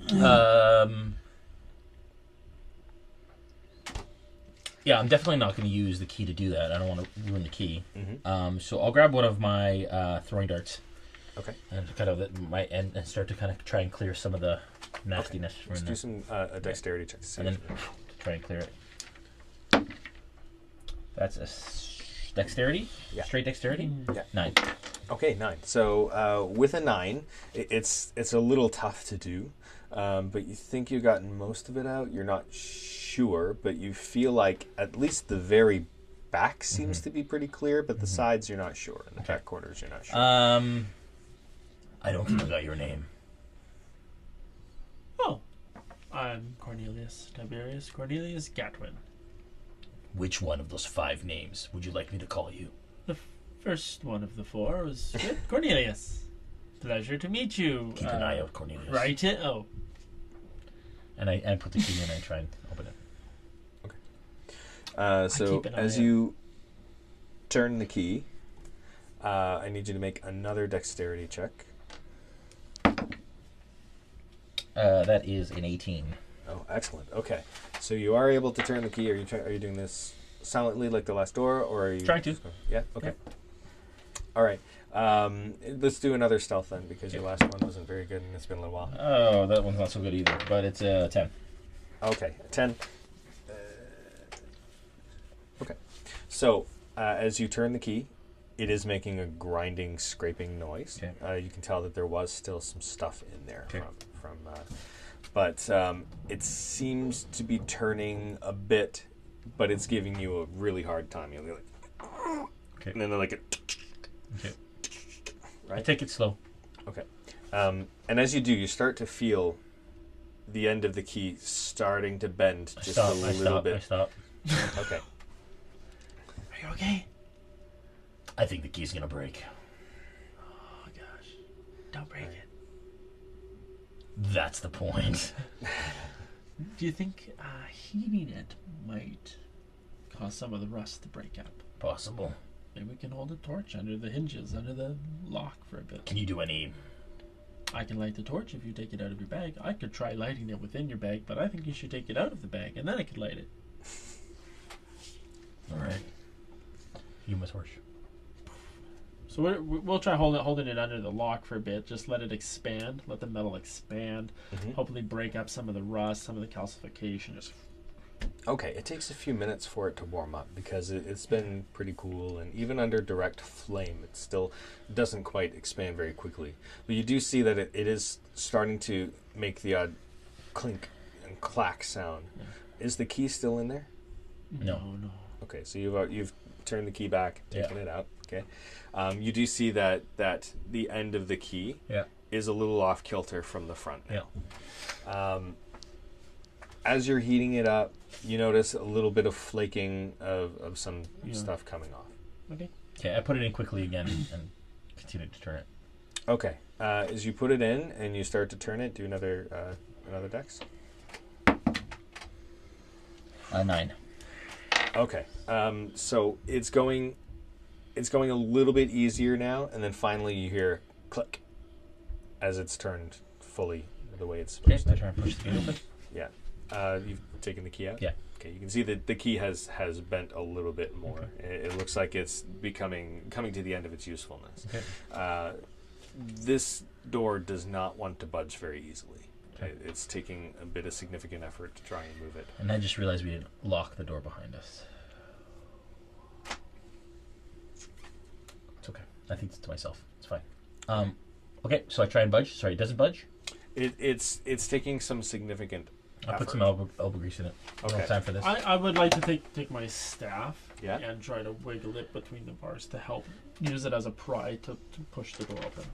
Yeah, I'm definitely not going to use the key to do that. I don't want to ruin the key. So I'll grab one of my throwing darts. Okay. And kind of and start to kind of try and clear some of the nastiness. Okay. Let's do some a dexterity check to see. And then try and clear it. That's a dexterity? Yeah. Straight dexterity? Yeah. 9. Okay, 9. So with a 9, it's a little tough to do, but you think you've gotten most of it out. You're not sure, but you feel like at least the very back seems to be pretty clear, but the sides you're not sure. And the back corners you're not sure. I don't think I got your name. Oh, I'm Cornelius Tiberius Cornelius Gatwin. Which one of those 5 names would you like me to call you? The first one of the 4 was good. Cornelius. Pleasure to meet you. Keep an eye out, Cornelius. Write it. Oh. And I put the key in and I try and open it. Okay. So as you turn the key, I need you to make another dexterity check. That is an 18. Oh, excellent. Okay, so you are able to turn the key. Are you doing this silently like the last door, or are you trying to? Yeah. Okay. Yeah. All right. Let's do another stealth then, because your last one wasn't very good, and it's been a little while. Oh, that one's not so good either, but it's 10. Okay, 10. Okay. So as you turn the key, it is making a grinding, scraping noise. Okay. You can tell that there was still some stuff in there but it seems to be turning a bit, but it's giving you a really hard time. You'll be like, okay. And then they're like, okay. Right? I take it slow. Okay. And as you do, you start to feel the end of the key starting to bend just a little bit. I stop. Okay. Are you okay? I think the key's gonna break. Oh gosh. Don't break it. That's the point. Do you think heating it might cause some of the rust to break up? Possible. Maybe we can hold a torch under the hinges, under the lock for a bit. Can you do any... I can light the torch if you take it out of your bag. I could try lighting it within your bag, but I think you should take it out of the bag, and then I could light it. Alright. You my torch. So we'll try holding it under the lock for a bit. Just let it expand. Let the metal expand. Hopefully break up some of the rust, some of the calcification. Just... Okay, it takes a few minutes for it to warm up because it's been pretty cool, and even under direct flame, it still doesn't quite expand very quickly. But you do see that it is starting to make the odd clink and clack sound. Yeah. Is the key still in there? No. Okay, so you've turned the key back, taken it out. Okay, you do see that the end of the key is a little off kilter from the front now. As you're heating it up, you notice a little bit of flaking of some stuff coming off. Okay. Okay, I put it in quickly again and continue to turn it. Okay. As you put it in and you start to turn it, do another dex. 9. Okay. So it's going a little bit easier now, and then finally you hear click as it's turned fully the way it's Okay, supposed I to. try and push the gate open. Yeah. You've taken the key out? Yeah. Okay, you can see that the key has bent a little bit more. Okay. It looks like it's coming to the end of its usefulness. Okay. This door does not want to budge very easily. Okay. It's taking a bit of significant effort to try and move it. And I just realized we didn't lock the door behind us. It's okay. I think it's to myself. It's fine. Okay, so I try and budge. Sorry, it doesn't budge? It's taking some significant I'll effort. put some elbow grease in it. We don't have time for this. I would like to take my staff Yeah. and try to wiggle it between the bars to help use it as a pry to push the door open.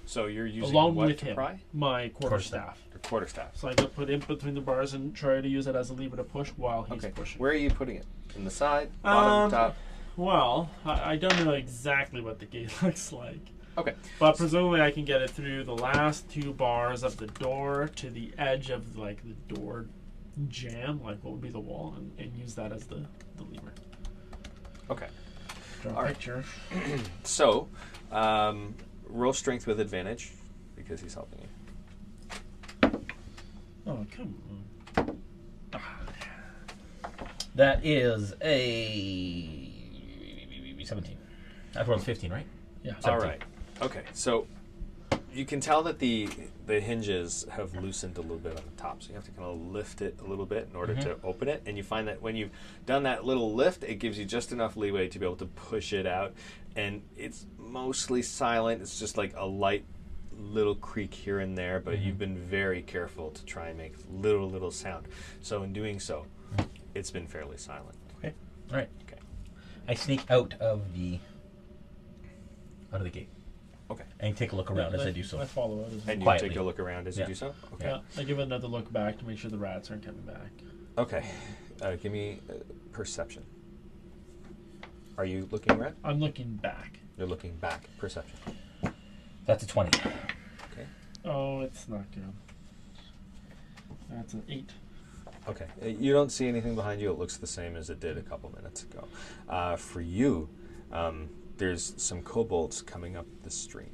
So you're using Along what with to him, pry? my quarterstaff. Your quarterstaff. So I can put it between the bars and try to use it as a lever to push while he's Okay. pushing. Where are you putting it? In the side, bottom, top? Well, I don't know exactly what the gate looks like. Okay. But presumably I can get it through the last 2 bars of the door to the edge of the door jamb, like what would be the wall, and use that as the lever. Okay. Draw All a right. picture. So, roll strength with advantage because he's helping you. Oh, come on. That is a 17. I rolled 15, right? Yeah. 17. All right. Okay. So you can tell that the hinges have loosened a little bit on the top, so you have to kind of lift it a little bit in order to open it. And you find that when you've done that little lift, it gives you just enough leeway to be able to push it out. And it's mostly silent. It's just like a light little creak here and there, but you've been very careful to try and make little sound. So in doing so, it's been fairly silent. Okay. All right. Okay. I sneak out of the gate. Okay. And take a look around as I do so. I follow it as well. And you Quietly. take a look around as you do so? Okay. Yeah, I give it another look back to make sure the rats aren't coming back. Okay. Give me perception. Are you looking around? I'm looking back. You're looking back. Perception. That's a 20. Okay. Oh, it's not good. That's an 8. Okay. You don't see anything behind you. It looks the same as it did a couple minutes ago. For you, there's some kobolds coming up the stream.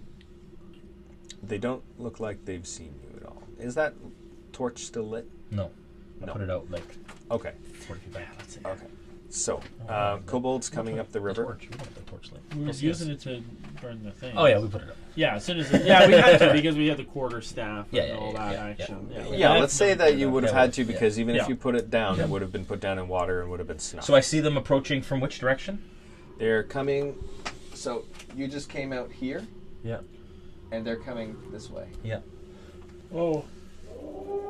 They don't look like they've seen you at all. Is that torch still lit? No. I No. put it out like Okay. 40 feet back. That's it. Okay. So, kobolds coming up the river. Torch. We want the torch lit. We were Yes, using yes. it to burn the thing. Oh, yeah, we put it up. Yeah, as soon as we had to because we had the quarter staff and Yeah, all yeah, that yeah, action. yeah. we Yeah, had let's to say do that you would have Yeah, had to yeah. because even Yeah. if you put it down, Yeah. it would have been put down in water and would have been snuffed. So I see them approaching from which direction? They're coming. So you just came out here, Yeah. and they're coming this way Yeah. Oh,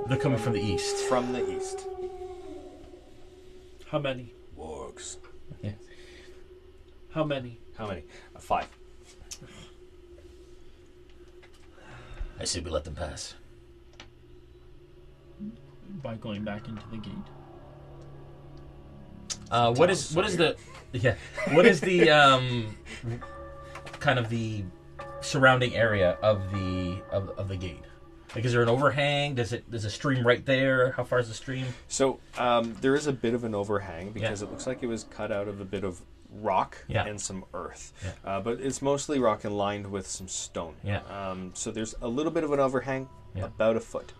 They're coming from the east. from the east. how many? Wargs. Yeah. How many? How many? 5. I say we let them pass. By going back into the gate. What is the kind of the surrounding area of the gate? Like, is there an overhang? There's a stream right there? How far is the stream? So there is a bit of an overhang because it looks like it was cut out of a bit of rock and some earth. Yeah. But it's mostly rock and lined with some stone. Yeah. So there's a little bit of an overhang, about a foot.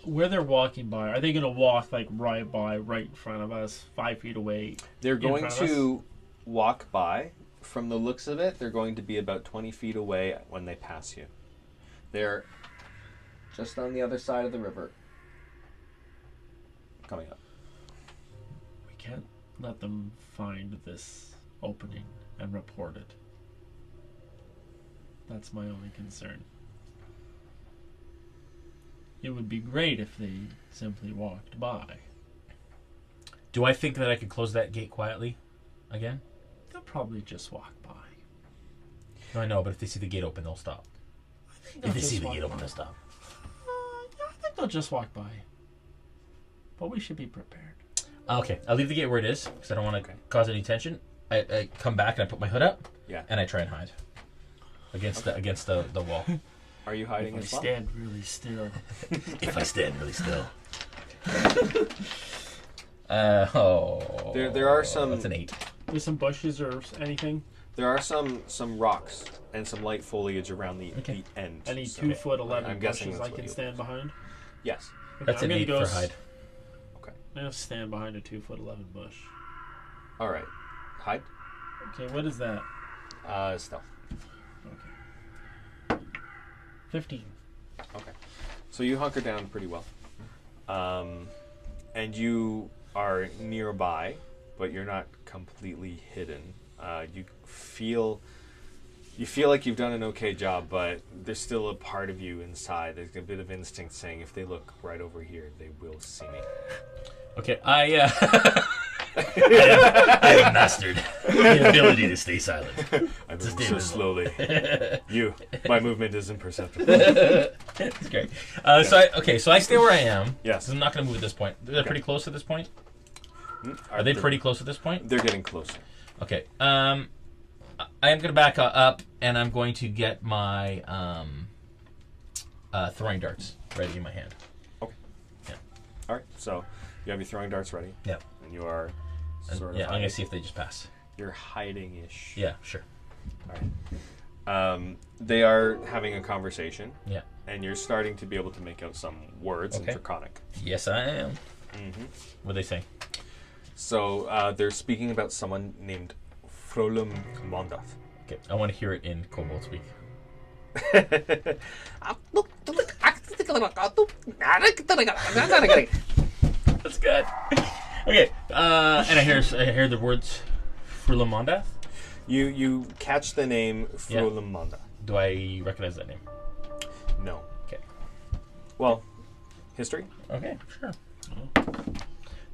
Where they're walking by, are they going to walk like right in front of us, 5 feet away? They're in going front of to walk by. From the looks of it, they're going to be about 20 feet away when they pass you. They're just on the other side of the river. Coming up. We can't let them find this opening and report it. That's my only concern. It would be great if they simply walked by. Do I think that I could close that gate quietly again? They'll probably just walk by. No, I know, but if they see the gate open, they'll stop. If they see the gate open, they'll stop. Yeah, I think they'll just walk by. But we should be prepared. Okay, I'll leave the gate where it is because I don't want to cause any tension. I come back and I put my hood up. Yeah. And I try and hide against the wall. Are you hiding If I as well? stand really still. If I stand really still. There are some. That's an 8. There's some bushes or anything. There are some rocks and some light foliage around the end. Any so 2 foot 11 I'm guessing bushes that's I what can you- stand behind. Yes. Okay, That's I'm an gonna 8 for hide. Okay. I'm gonna stand behind a 2 foot 11 bush. All right. Hide. Okay, what is that? Stealth. Okay. 15. Okay. So you hunker down pretty well. And you are nearby, but you're not completely hidden. You feel like you've done an okay job, but there's still a part of you inside. There's a bit of instinct saying if they look right over here, they will see me. Okay, I have mastered the ability to stay silent. I move so slowly. My movement is imperceptible. That's great. So I stay where I am. Yes. I'm not going to move at this point. They're pretty close at this point. Are they the- pretty close at this point? They're getting closer. Okay. I am going to back up, and I'm going to get my throwing darts ready in my hand. Okay. Yeah. All right. So you have your throwing darts ready. Yeah. And you are sort of I'm hiding. going to see if they just pass. You're hiding-ish. Yeah, sure. All right. They are having a conversation. Yeah. And you're starting to be able to make out some words in Okay. Draconic. Yes, I am. Mm-hmm. What are they saying? So they're speaking about someone named Frolum Mondath. Okay, I want to hear it in Kobold speak. That's good. Okay, and I hear the words Frulamondath. You catch the name Frolum Mondath. Do I recognize that name? No. Okay. Well, history? Okay, sure.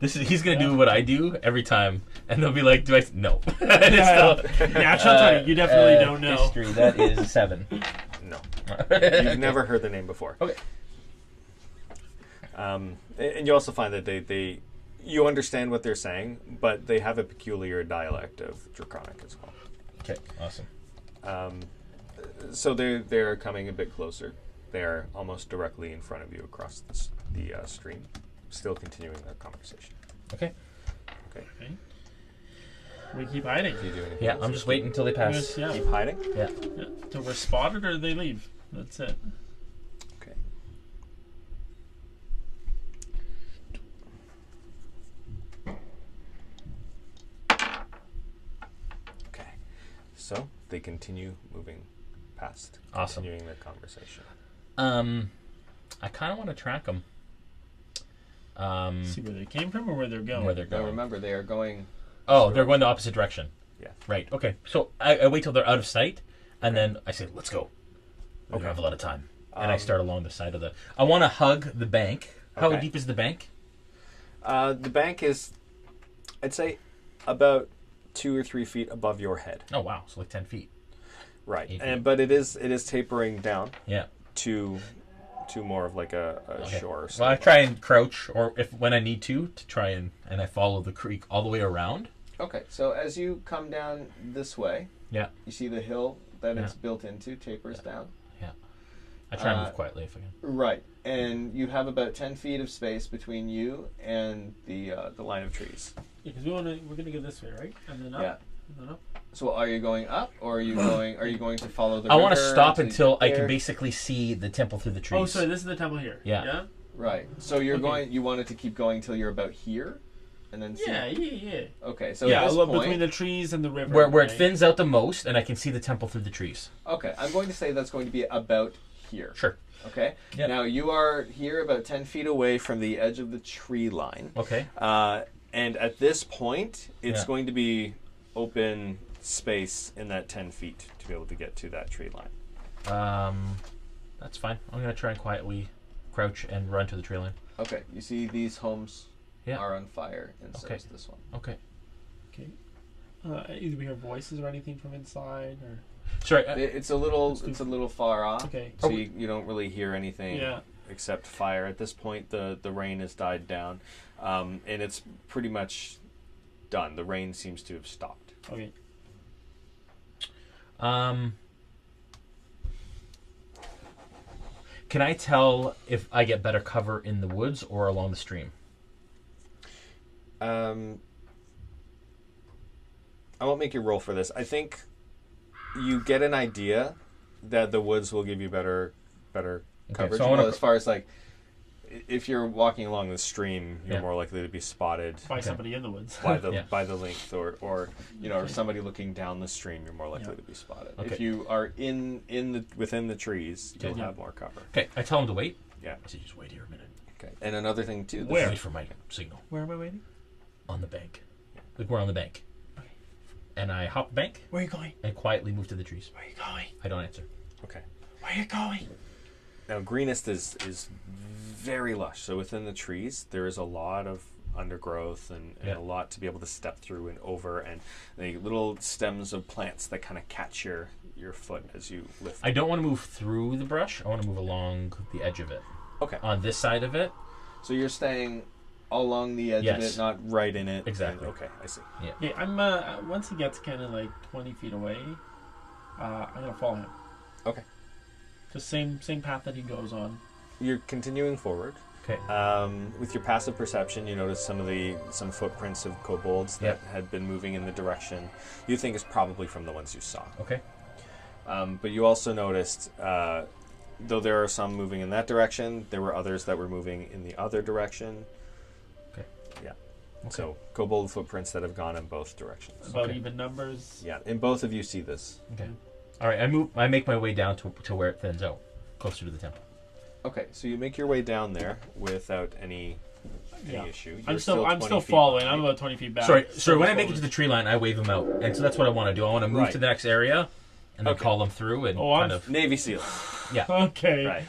He's gonna do what I do every time, and they'll be like, "Do I?" No. Natural 20. You definitely don't know. History. That is 7. No. You've never heard the name before. Okay. And you also find that you understand what they're saying, but they have a peculiar dialect of Draconic as well. Okay. Awesome. So they're coming a bit closer. They are almost directly in front of you across the stream, still continuing their conversation. Okay. Okay. We keep hiding. Do you do anything Yeah, else? I'm just waiting until they pass. Yeah. Keep hiding? Yeah. Till we're spotted or they leave. That's it. Okay. Okay. So they continue moving past, Awesome. continuing their conversation. I kind of want to track them. See where they came from or where they're going. Where they're Now going. remember, they are going. Oh, they're going the opposite direction. Yeah. Right. Okay. So I wait till they're out of sight, and then I say, "Let's go." We don't Okay. have a lot of time, and I start along the side of the. I want to hug the bank. How Okay. deep is the bank? The bank is, I'd say, about 2 or 3 feet above your head. Oh wow, so like 10 feet. Right. 8 feet. And but it is tapering down Yeah. to more of like a Okay. shore. Well, I try and crouch, or if when I need to try and I follow the creek all the way around. Okay, so as you come down this way, Yeah. you see the hill that it's Yeah. built into tapers down. Yeah. I try and move quietly if I can. Right, and you have about 10 feet of space between you and the line of trees. Yeah, because we're gonna go this way, right? And then up. Yeah. And then up. So are you going up, or are you going to follow the? I want to river stop until you until get I can there? basically see the temple through the trees. Oh, sorry. This is the temple here. Yeah. Yeah. Right. So you're Okay. going. You wanted to keep going till you're about here, and then see. Yeah. Okay. So Yeah. at this Look point, between the trees and the river. where it right? thins out the most, and I can see the temple through the trees. okay, I'm going to say that's going to be about here. Sure. Okay. Yep. Now you are here about 10 feet away from the edge of the tree line. Okay. And at this point, it's Yeah. going to be open space in that 10 feet to be able to get to that tree line. That's fine. I'm gonna try and quietly crouch and run to the tree line. Okay. You see these homes Yeah. are on fire, and so Okay. is this one. Okay. Okay. Either we hear voices or anything from inside, or Sorry. It's a little far off. okay. So you don't really hear anything Yeah. except fire. At this point, the rain has died down, and it's pretty much done. The rain seems to have stopped. Okay. Can I tell if I get better cover in the woods or along the stream? I won't make you roll for this. I think you get an idea that the woods will give you better coverage. So as far as like, if you're walking along the stream, you're more likely to be spotted by somebody in the woods. by the length, or or somebody looking down the stream. You're more likely to be spotted. Okay. If you are within the trees, you'll have more cover. Okay, I tell him to wait. Yeah. I say just wait here a minute. Okay. And another thing too. Wait for my signal. Where am I waiting? On the bank. Like we're on the bank. Okay. And I hop the bank. Where are you going? And quietly move to the trees. Where are you going? I don't answer. Okay. Where are you going? Now, Greenest is very lush. So within the trees, there is a lot of undergrowth and a lot to be able to step through and over, and the little stems of plants that kind of catch your foot as you lift. I don't want to move through the brush. I want to move along the edge of it. Okay. On this side of it. So you're staying along the edge of it, not right in it. Exactly. Okay, I see. Yeah. Yeah, I'm. Once he gets kind of like 20 feet away, I'm gonna follow him. Okay. The same path that he goes on. You're continuing forward. Okay. With your passive perception, you notice some footprints of kobolds that had been moving in the direction you think is probably from the ones you saw. Okay. But you also noticed, though there are some moving in that direction, there were others that were moving in the other direction. Okay. Yeah. Okay. So kobold footprints that have gone in both directions. About even numbers. Yeah, and both of you see this. Okay. All right. I make my way down to where it thins out, closer to the temple. Okay, so you make your way down there without any issue. I'm still following. I'm about 20 feet back. Sorry. When I make it to the tree line, I wave them out, and so that's what I want to do. I want to move to the next area, and then call them through, and kind of Navy SEAL. Yeah. Okay. Right.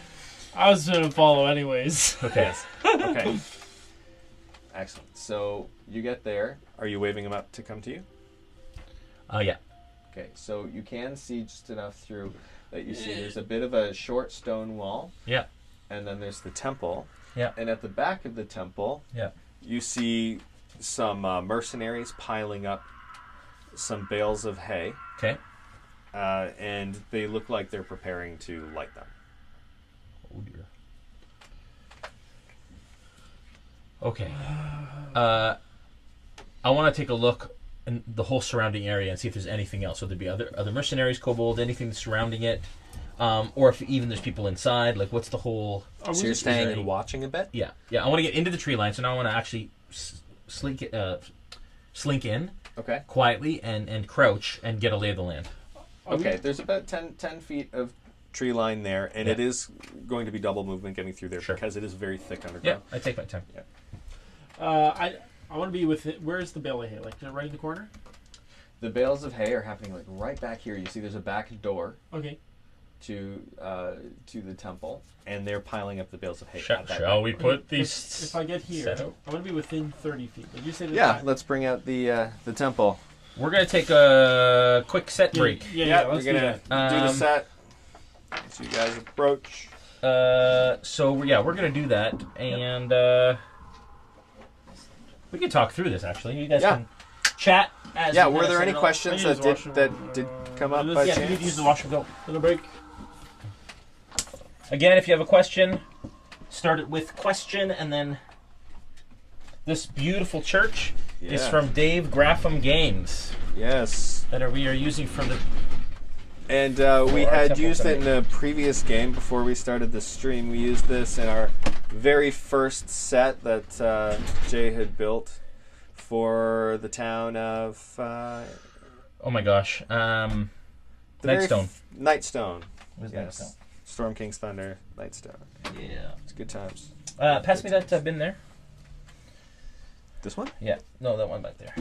I was gonna follow anyways. Okay. Okay. Excellent. So you get there. Are you waving them up to come to you? Yeah. Okay. So you can see just enough through that you see there's a bit of a short stone wall. Yeah. And then there's the temple. Yeah. And at the back of the temple, you see some mercenaries piling up some bales of hay. Okay. And they look like they're preparing to light them. Oh dear. Okay. I want to take a look in the whole surrounding area and see if there's anything else. So there'd be other mercenaries, kobold, anything surrounding it, or if even there's people inside. Like, what's the whole? So you're staying and watching a bit. Yeah. I want to get into the tree line, so now I want to actually slink in. Okay. Quietly and crouch and get a lay of the land. Okay. There's about 10 feet of tree line there, and it is going to be double movement getting through there because it is very thick underground. Yeah, I take my time. Yeah. I want to be with it. Where's the bale of hay? Like right in the corner? The bales of hay are happening like right back here. You see there's a back door to the temple, and they're piling up the bales of hay. Shall we put these? If I get here, I want to be within 30 feet. Did you say that? Yeah, let's bring out the temple. We're going to take a quick set break. Yeah, we're going to do the set. So you guys approach. So we're going to do that, and we can talk through this. Actually, you guys can chat. Were there any questions that did come up by chance? Yeah, you can use the washroom. Go. Little break. Again, if you have a question, start it with question, and then this beautiful church is from Dave Graffam Games. Yes. That we are using for the. And we had used it in a previous game before we started the stream. We used this in our very first set that Jay had built for the town of... oh my gosh. Nightstone. Nightstone. What is Nightstone? Storm King's Thunder, Nightstone. Yeah. It's good times. Pass me that bin there. This one? Yeah. No, that one back there.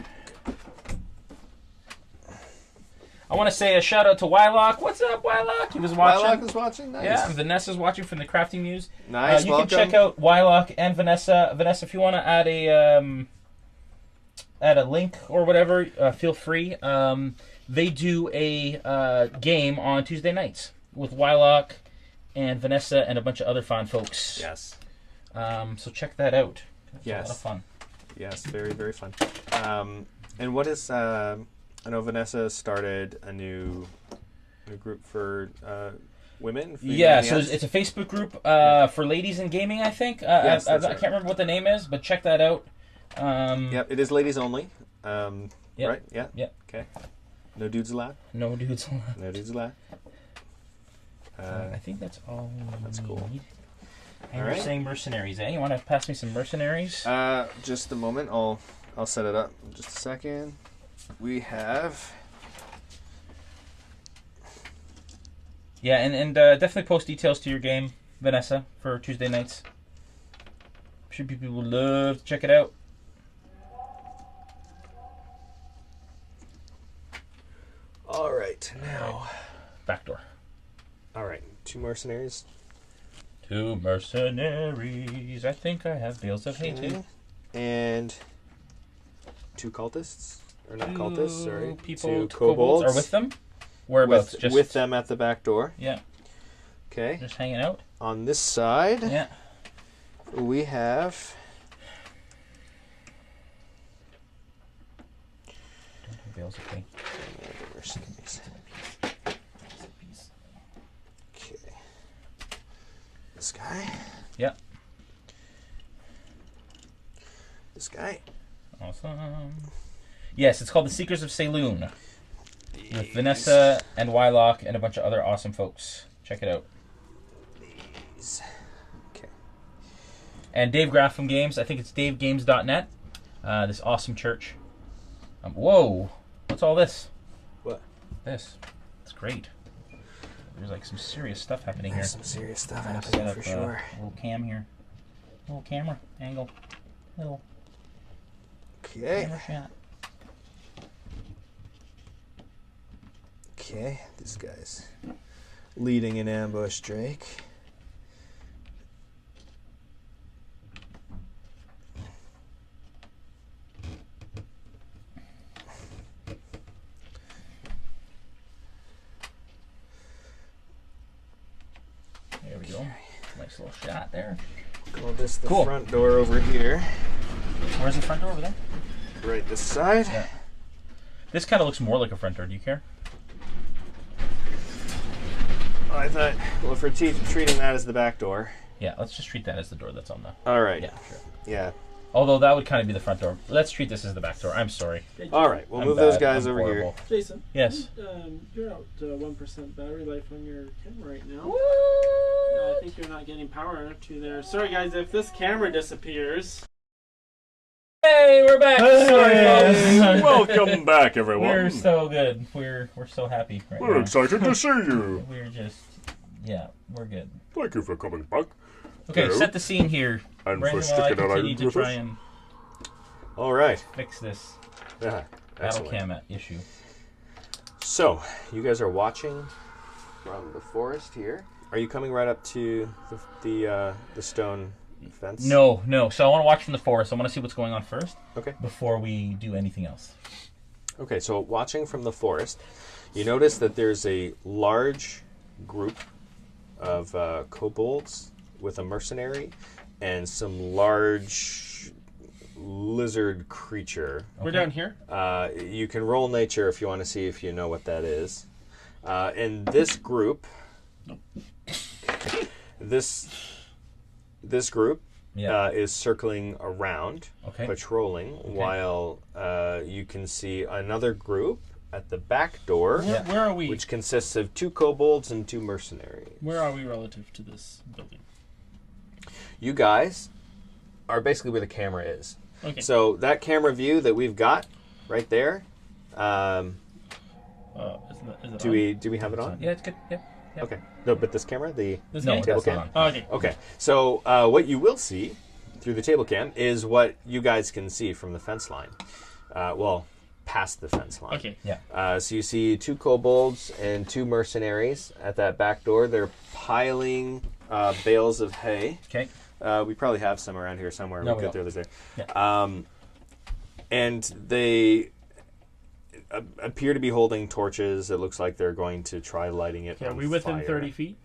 I want to say a shout out to Wylock. What's up, Wylock? He was watching. Wylock is watching? Nice. Yeah, Vanessa's watching from the Crafting Muse. Nice, you welcome. can check out Wylock and Vanessa. Vanessa, if you want to add a link or whatever, feel free. They do a game on Tuesday nights with Wylock and Vanessa and a bunch of other fun folks. Yes. So check that out. It's a lot of fun. Yes, very, very fun. And what is... I know Vanessa started a new group for women. Yeah, so it's a Facebook group for ladies in gaming, I think. Yes, I right. can't remember what the name is, but check that out. Yep, it is ladies only. Yep. Right? Yeah. Yep. Okay. No dudes allowed. No dudes allowed. No dudes allowed. I think that's all. That's cool. And All you're right. saying mercenaries, eh? You want to pass me some mercenaries? Just a moment. I'll set it up. Just a second. We have. Yeah, and definitely post details to your game, Vanessa, for Tuesday nights. I'm sure people would love to check it out. All right, now. Backdoor. All right, 2 mercenaries. 2 mercenaries. I think I have Bales of Hate too. And 2 cultists. Or not cultists, sorry. People, 2 kobolds. kobolds. Are with them? Whereabouts? Just with them at the back door. Yeah. Okay. Just hanging out? On this side, Yeah. we have... Don't have Bales of Hate. mercenaries. Okay. This guy. Yeah. This guy. Awesome. Yes, it's called The Seekers of Saloon. With Vanessa and Wylock and a bunch of other awesome folks. Check it out. These. Okay. And Dave Graff from Games. I think it's davegames.net. This awesome church. Whoa. What's all this? What? This. It's great. There's like some serious stuff happening There's here. some serious stuff I'm gonna happening set for up sure. a little cam here. Little camera angle. Little Okay. camera shot. Okay. This guy's leading an ambush, Drake. There we go. Nice little shot there. Call this the Cool. front door over here. Where's the front door over there? Right this side. Yeah. This kind of looks more like a front door. Do you care? I thought, well, if we're treating that as the back door. Yeah, let's just treat that as the door that's on the... All right. Yeah, sure. Yeah. Although that would kind of be the front door. Let's treat this as the back door. I'm sorry. All right. We'll I'm move those bad. guys I'm over horrible. Jason. Yes. You're out 1% battery life on your camera right now. What? I think you're not getting power to there. Sorry, guys, if this camera disappears. Hey, we're back. Sorry, folks. Welcome back, everyone. We're so good. We're so happy right We're now. excited to see you. We're just, yeah, we're good. Thank you for coming back. Okay, Hello. set the scene here. And Brandon, for while I sticking around continue to with try us. and All right. fix this Yeah. battle Excellent. cam issue. So, you guys are watching from the forest here. Are you coming right up to the stone fence? No. So I want to watch from the forest. I want to see what's going on first. Okay. Before we do anything else. Okay, so watching from the forest, you notice that there's a large group of kobolds with a mercenary and some large lizard creature. We're down here. You can roll nature if you want to see if you know what that is. And this group, this group Yeah. is circling around, Okay. patrolling, while you can see another group at the back door, Where are we? which consists of 2 kobolds and 2 mercenaries. Where are we relative to this building? You guys are basically where the camera is. Okay. So that camera view that we've got right there, Is it do we have it on? Yeah, it's good. Yeah. Okay. No, but this camera, the This No, guy? table that's not cam? on. Oh, okay. Okay. So what you will see through the table cam is what you guys can see from the fence line. Well, past the fence line. Okay. Yeah. So you see 2 kobolds and 2 mercenaries at that back door. They're piling bales of hay. Okay. We probably have some around here somewhere. No, we we could don't. throw this there. Yeah. And they appear to be holding torches. It looks like they're going to try lighting it Are on we within fire. 30 feet?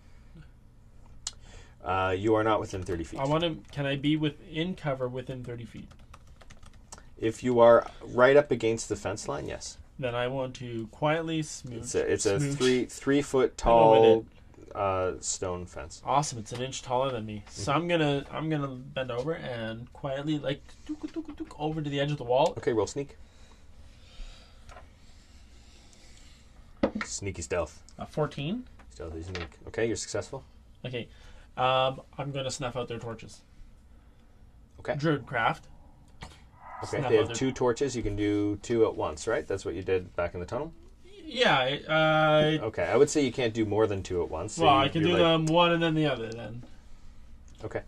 You are not within 30 feet. I want to. Can I be within cover within 30 feet? If you are right up against the fence line, yes. Then I want to quietly smooch. It's a smooch. 3 foot tall stone fence. Awesome! It's an inch taller than me, so I'm gonna bend over and quietly over to the edge of the wall. Okay, roll sneak. Sneaky stealth. 14. Stealthy sneak. Okay, you're successful. Okay, I'm gonna snuff out their torches. Okay. Druidcraft. Okay, they have 2 torches. You can do 2 at once, right? That's what you did back in the tunnel? Yeah. Okay, I would say you can't do more than 2 at once. So well, I can do them one and then the other then. Okay,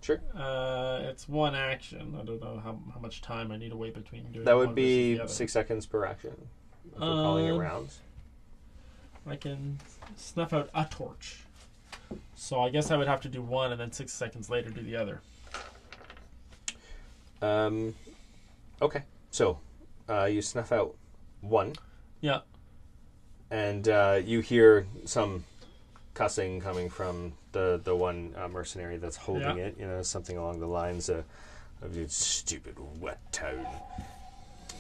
sure. It's one action. I don't know how much time I need to wait between doing that one would be versus the 6 seconds per action. If we're calling it rounds. I can snuff out a torch. So I guess I would have to do one and then 6 seconds later do the other. Okay, so you snuff out 1. Yeah. And you hear some cussing coming from the one mercenary that's holding it. You know, something along the lines of "you stupid wet toad,"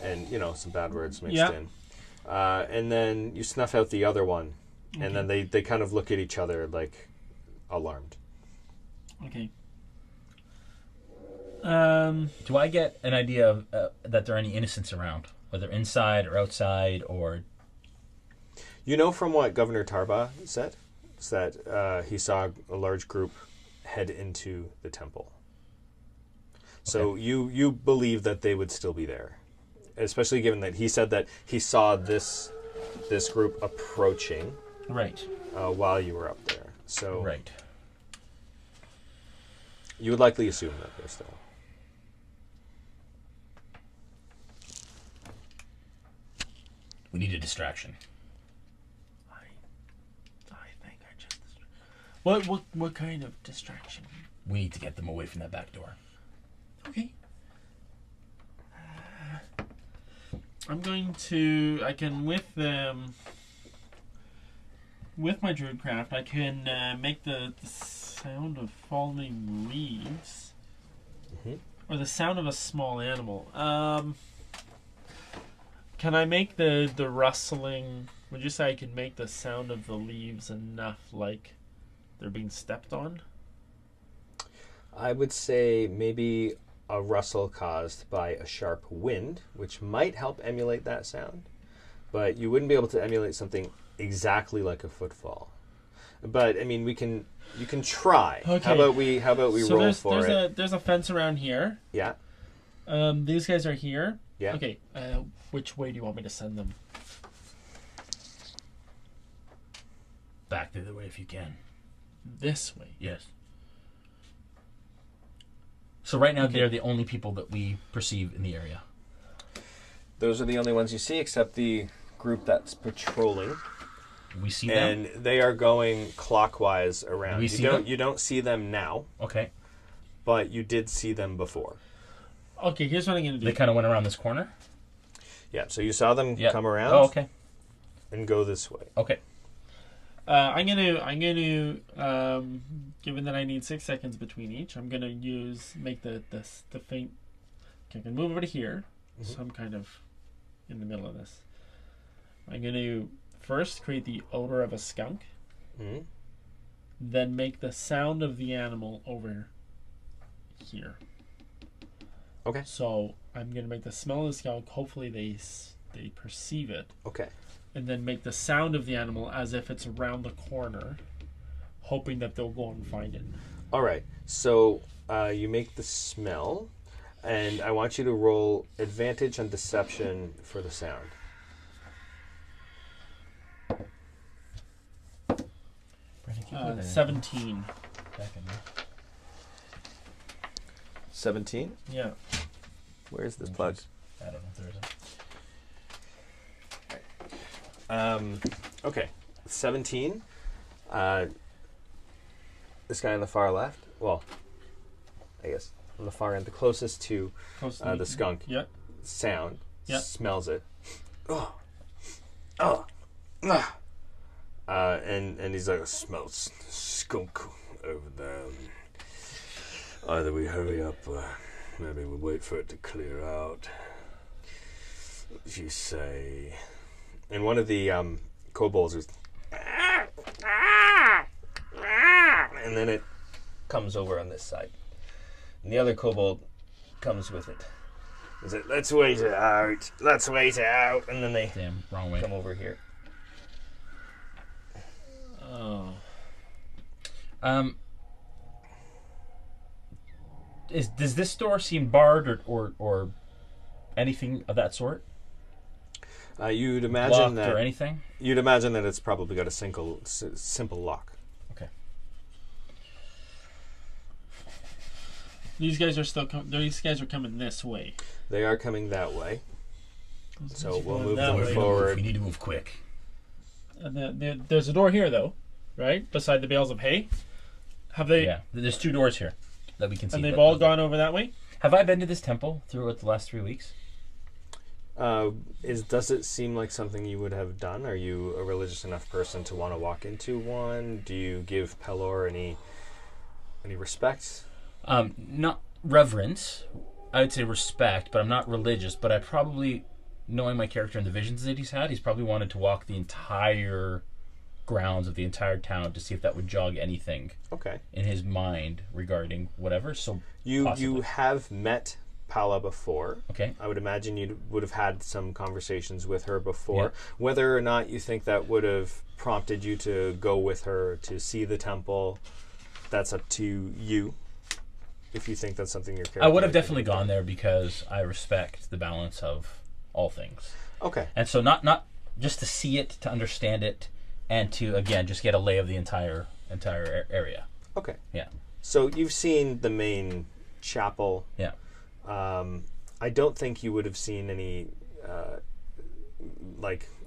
and you know, some bad words mixed in. And then you snuff out the other one, and then they kind of look at each other like alarmed. Okay. Do I get an idea of that there are any innocents around, whether inside or outside, or? You know from what Governor Tarba said, is that he saw a large group head into the temple. So you believe that they would still be there, especially given that he said that he saw this group approaching Right. While you were up there. So right. You would likely assume that they're still. We need a distraction. I think I just. What kind of distraction? We need to get them away from that back door. Okay. I'm going to. I can with my druidcraft. I can make the sound of falling leaves, or the sound of a small animal. Can I make the rustling? Would you say I can make the sound of the leaves enough like they're being stepped on? I would say maybe a rustle caused by a sharp wind, which might help emulate that sound, but you wouldn't be able to emulate something exactly like a footfall. But I mean, you can try. Okay. How about we so roll for it? There's a fence around here. Yeah. These guys are here. Yeah. Okay. Which way do you want me to send them? Back the other way if you can. This way. Yes. So right now they're the only people that we perceive in the area. Those are the only ones you see, except the group that's patrolling. We see them, and they are going clockwise around. We see them? You don't see them now. Okay. But you did see them before. Okay, here's what I'm going to do. They kind of went around this corner? Yeah, so you saw them come around. Oh, okay. And go this way. Okay. I'm gonna given that I need 6 seconds between each, I'm gonna make the faint. Okay, I can move over to here, so I'm kind of in the middle of this. I'm gonna first create the odor of a skunk, then make the sound of the animal over here. Okay. So I'm gonna make the smell of the skunk. Hopefully they perceive it. Okay. And then make the sound of the animal as if it's around the corner, hoping that they'll go and find it. All right. So you make the smell, and I want you to roll advantage on deception for the sound. 17. 17? Yeah. Where's this plug? I don't know if there is a... Okay, 17. This guy on the far left. Well, I guess on the far end, the closest to the skunk. Yeah. Sound. Yeah. Smells it. And he's like, smells skunk over there. Either we hurry up, or maybe we wait for it to clear out. you say? And one of the kobolds is, and then it comes over on this side. And the other kobold comes with it. Is it? Let's wait it out. Let's wait it out. And then they wrong way. come over here. Oh. Does this door seem barred or anything of that sort? You'd imagine Locked that or anything? You'd imagine that it's probably got a simple lock. Okay. These guys are still these guys are coming this way. They are coming that way. So we'll going move that them way. forward. We need to move quick. And there's a door here, though, right? Beside the bales of hay. Have they? Yeah, there's 2 doors here that we can see. And they've all gone over that way? Have I been to this temple throughout the last 3 weeks? Does it seem like something you would have done? Are you a religious enough person to want to walk into one? Do you give Pelor any respect? Not reverence. I would say respect, but I'm not religious. But I probably, knowing my character and the visions that he's had, he's probably wanted to walk the entire grounds of the entire town to see if that would jog anything in his mind regarding whatever. So you have met Pala before. Okay. I would imagine you would have had some conversations with her before. Yeah. Whether or not you think that would have prompted you to go with her to see the temple, that's up to you. If you think that's something your character... I would have definitely gone there because I respect the balance of all things. Okay. And so not just to see it, to understand it, and to, again, just get a lay of the entire area. Okay. Yeah. So you've seen the main chapel. Yeah. I don't think you would have seen any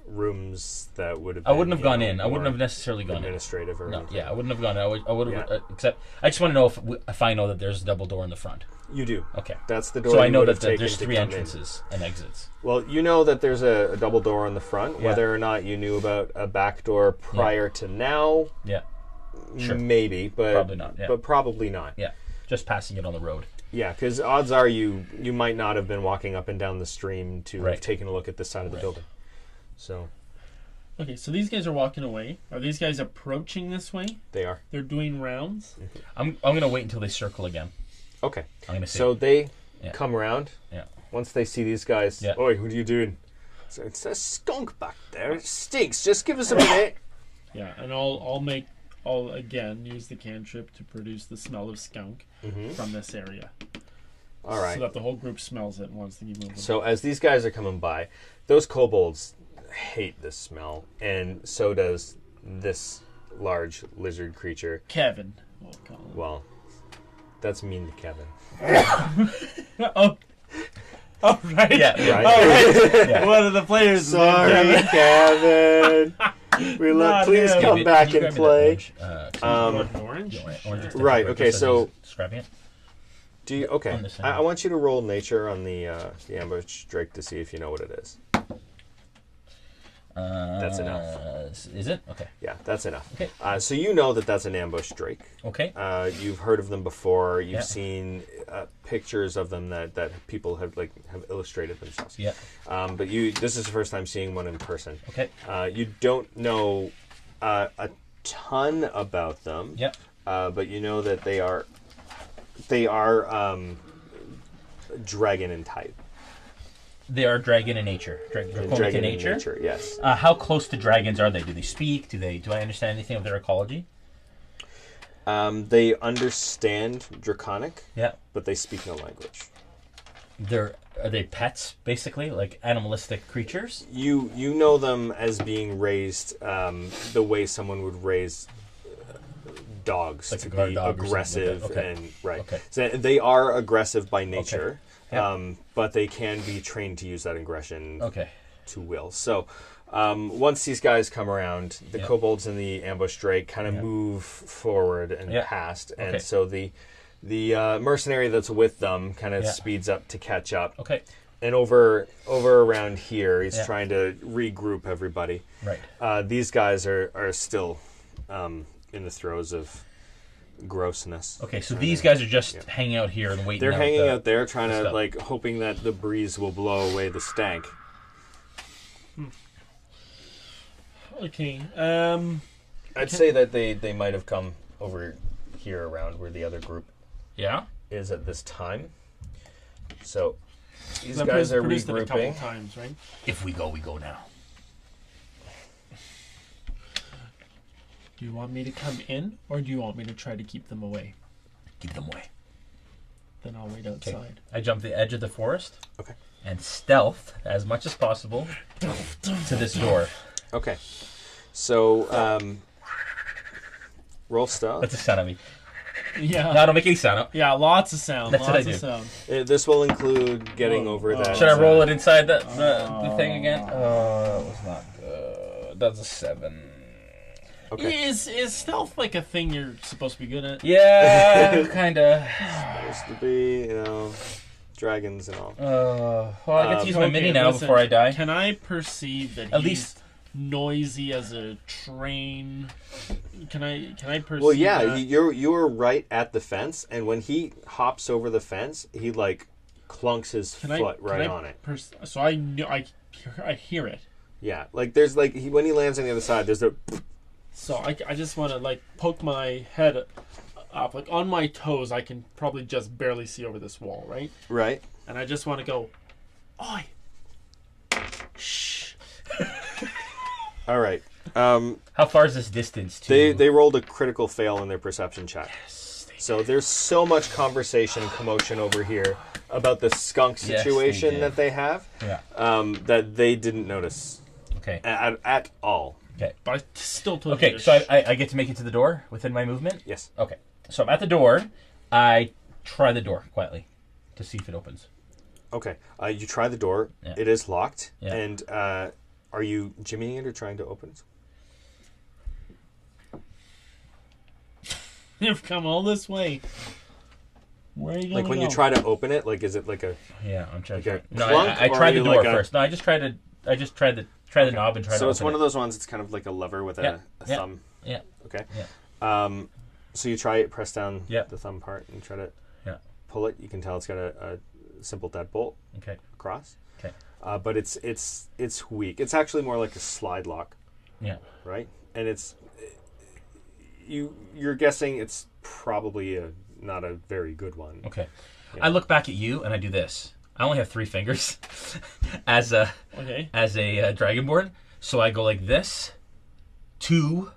rooms that would have been, I wouldn't have gone in. I wouldn't have necessarily gone in. Administrative or anything. Yeah, I wouldn't have gone in. I would have except I just want to know if I know that there's a double door in the front. You do. Okay. That's the door. So I you know would that have taken there's to 3 come entrances and exits. Well, you know that there's a double door in the front. Yeah. Whether or not you knew about a back door prior to now, Yeah. Sure. maybe, but Probably not, yeah. But probably not. Yeah. Just passing it on the road. Yeah, because odds are you might not have been walking up and down the stream to have taken a look at this side of the building. So. Okay, so these guys are walking away. Are these guys approaching this way? They are. They're doing rounds? I'm going to wait until they circle again. Okay. I'm going to see. So they come around. Yeah. Once they see these guys, oi, what are you doing? So it's a skunk back there. It stinks. Just give us a minute. Yeah, and I'll again use the cantrip to produce the smell of skunk from this area. All right. So that the whole group smells it and wants to keep moving. So as these guys are coming by, those kobolds hate this smell, and so does this large lizard creature. Kevin. We'll call him. Well, that's mean to Kevin. Oh, right. Yeah. Right? Oh, right. Yeah. One of the players. Sorry, Kevin. Please Yeah, come back and play. Orange? Orange Right. Okay. So scrapping it. do you? Okay. On the side. I want you to roll nature on the ambush drake to see if you know what it is. That's enough. Is it? Okay. Yeah, that's enough. Okay. So you know that that's an ambush drake. Okay. You've heard of them before. You've Yeah. seen pictures of them that people have illustrated themselves. Yeah. But this is the first time seeing one in person. Okay. You don't know a ton about them. Yeah. But you know that they are dragon in type. They are dragon in nature. Draconic in nature. Yes. How close to dragons are they? Do they speak? Do I understand anything of their ecology? They understand Draconic. Yeah. But they speak no language. Are they pets, basically, like animalistic creatures? You know them as being raised the way someone would raise dogs, like to a guard be dog aggressive or something. Okay. and right. Okay. So they are aggressive by nature. Okay. Yeah. But they can be trained to use that aggression to will. So once these guys come around, the kobolds and the ambush drake kind of move forward and past, and so the mercenary that's with them kind of speeds up to catch up. Okay. And over around here, he's trying to regroup everybody. Right. These guys are still in the throes of grossness. Okay, so these guys are just hanging out here and waiting. They're hanging out there, trying to hoping that the breeze will blow away the stank. Okay. I'd say that they might have come over here around where the other group is at this time. So these guys are regrouping. A couple times, right? If we go, we go now. Do you want me to come in, or do you want me to try to keep them away? Keep them away. Then I'll wait outside. Okay. I jump the edge of the forest. Okay. And stealth as much as possible to this door. Okay. So roll stealth. That's a sound of me. Yeah. No, I don't make any sound. Yeah, lots of sound. That's lots what I of do. sound. This will include getting over that. Should I roll it inside the thing again? Oh, that was not good. That's a 7. Okay. Is stealth like a thing you're supposed to be good at? Yeah, kind of. Supposed to be, dragons and all. Well, I get to use my mini now before I die. Can I perceive that At he's least noisy as a train? Can I perceive? Well, yeah, that? you're right at the fence, and when he hops over the fence, he like clunks his foot right on it. So I hear it. Yeah, like there's like when he lands on the other side, there's a. So I just want to like poke my head up, like on my toes. I can probably just barely see over this wall, right? Right. And I just want to go, oi, shh. All right. how far is this distance to? They rolled a critical fail in their perception check. Yes, So there's so much conversation and commotion over here about the skunk situation did. that they have. Yeah. That they didn't notice. Okay. At all. Okay. But I still told you. Okay, so I get to make it to the door within my movement? Yes. Okay. So I'm at the door. I try the door quietly to see if it opens. Okay. You try the door. Yeah. It is locked. Yeah. And are you jimmying it or trying to open it? You've come all this way. Where are you going? Like when you try to open it, like is it like a? Yeah, I'm trying. Like a No, clunk, I or tried are the you door like a- first. No, I just tried the knob and tried to So it's open one it. of those ones. It's kind of like a lever with a thumb. Yeah. Okay. Yeah. So you try it, press down Yeah. the thumb part, and try to pull it. You can tell it's got a simple deadbolt Okay. across. Okay. But it's weak. It's actually more like a slide lock. Yeah. Right. And you're guessing it's probably not a very good one. Okay. Yeah. I look back at you and I do this. I only have 3 fingers as a dragonborn, so I go like this, 2,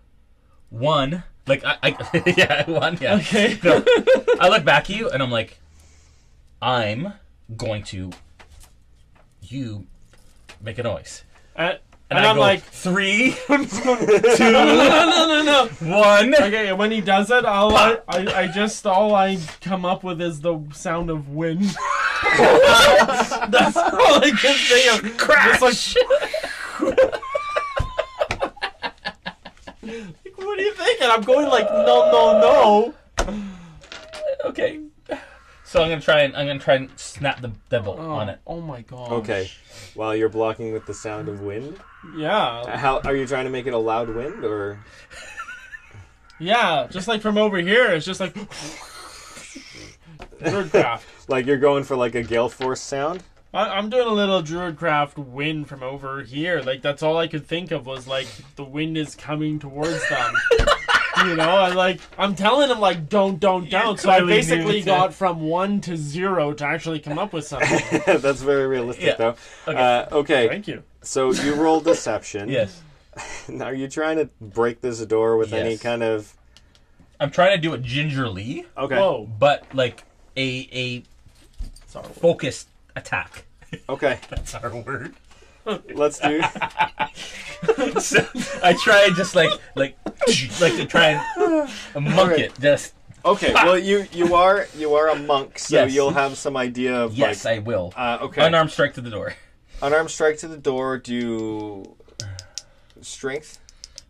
1. Like I yeah, 1. Yeah. Okay. No, I look back at you and I'm like, I'm going to. You make a noise. And I I'm go, like 3, 2, no. 1. Okay, and when he does it, all I come up with is the sound of wind. That's all I can think of. Crash. Just like, what are you thinking? I'm going like no. Okay. So I'm gonna try and snap the deadbolt on it. Oh my god. Okay. While you're blocking with the sound of wind. Yeah. How are you trying to make it a loud wind or? Yeah, just like from over here, it's just like Druidcraft. Like you're going for like a gale force sound? I'm doing a little Druidcraft wind from over here. Like that's all I could think of was like the wind is coming towards them. You know, I'm telling him like don't. So I basically got from 1 to 0 to actually come up with something. That's very realistic though. Okay. Thank you. So you roll deception. Yes. Now are you trying to break this door with any kind of? I'm trying to do it gingerly. Okay. Whoa. But like a focused attack. Okay. That's our word. Let's do. So I try and just like to try and monk it. Just okay. Well, you are a monk, so Yes. you'll have some idea of yes, I will. okay. Unarmed strike to the door. Unarmed strike to the door. Do strength.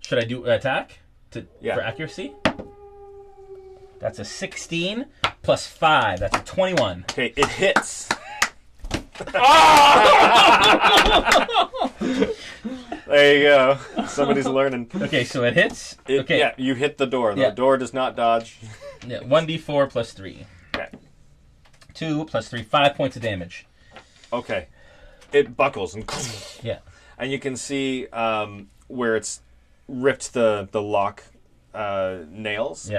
Should I do attack for Yeah. accuracy? That's a 16 plus 5. That's a 21. Okay, it hits. There you go. Somebody's learning. Okay, so it hits. Okay. Yeah, you hit the door. The Yeah. door does not dodge. Yeah, 1d4 plus 3. Okay. 2 plus 3, 5 points of damage. Okay. It buckles and Yeah. and you can see where it's ripped the lock nails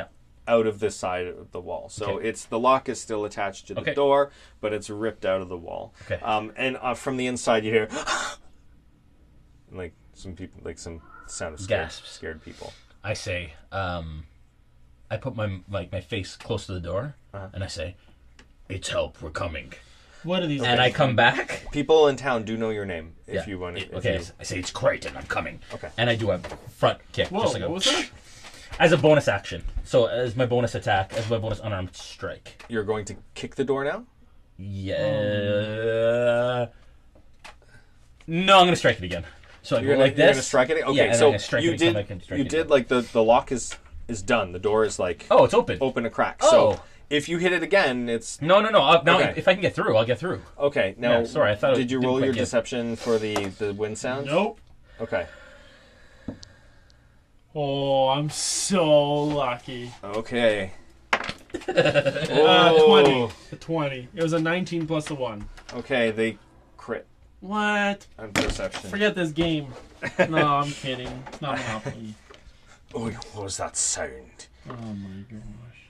out of this side of the wall. So the lock is still attached to the door, but it's ripped out of the wall. Okay. And from the inside you hear like some people, like some sound of scared people. I say, I put my face close to the door, and I say, "It's help. We're coming." What are these? And I come back. People in town do know your name if you want to. Okay, I say, "It's Crichton. I'm coming." Okay. And I do a front kick. Whoa, just like what was that? As a bonus action. So as my bonus attack, as my bonus unarmed strike. You're going to kick the door now? Yeah. No, I'm going to strike it again. So I go like this. You're going to strike it? Okay, so you did like the lock is done. The door is like... Oh, it's open. Open a crack. Oh. So if you hit it again, it's... No. If I can get through, I'll get through. Okay, now... Yeah, sorry, I thought did you roll your deception for the wind sound? Nope. Okay. Oh, I'm so lucky. Okay. 20. 20. It was a 19 plus a 1. Okay, they crit. What? On perception. Forget this game. No, I'm kidding. It's not Monopoly. Oh, what was that sound? Oh my gosh.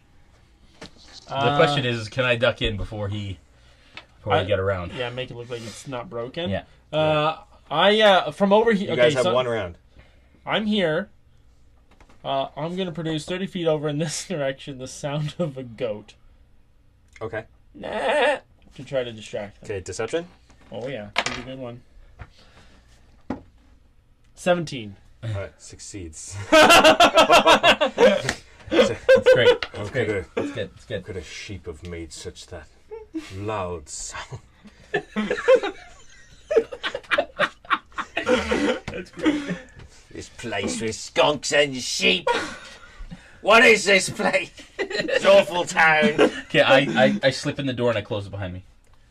The question is, can I duck in before I get around? Yeah, make it look like it's not broken. Yeah. From over here. You guys have 1 round. I'm here. I'm going to produce 30 feet over in this direction the sound of a goat. Okay. Nah. To try to distract them. Okay, deception? Oh, yeah. That's a good one. 17. Alright, succeeds. That's great. That's great. That's good. That's good. Could a sheep have made such that loud sound? That's great. This place with skunks and sheep. What is this place? It's awful town. Okay, I slip in the door and I close it behind me.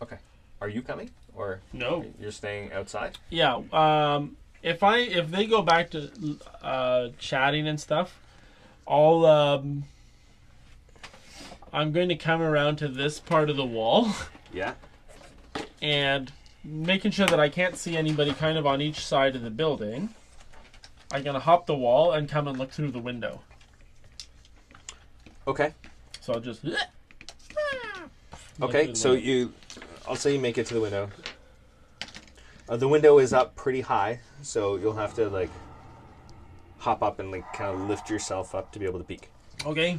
Okay. Are you coming? Or No. You're staying outside? Yeah. If they go back to chatting and stuff, I'm going to come around to this part of the wall. Yeah. And making sure that I can't see anybody kind of on each side of the building. I'm going to hop the wall and come and look through the window. Okay. So I'll just... Okay, so I'll say you make it to the window. The window is up pretty high, so you'll have to, like, hop up and, like, kind of lift yourself up to be able to peek. Okay.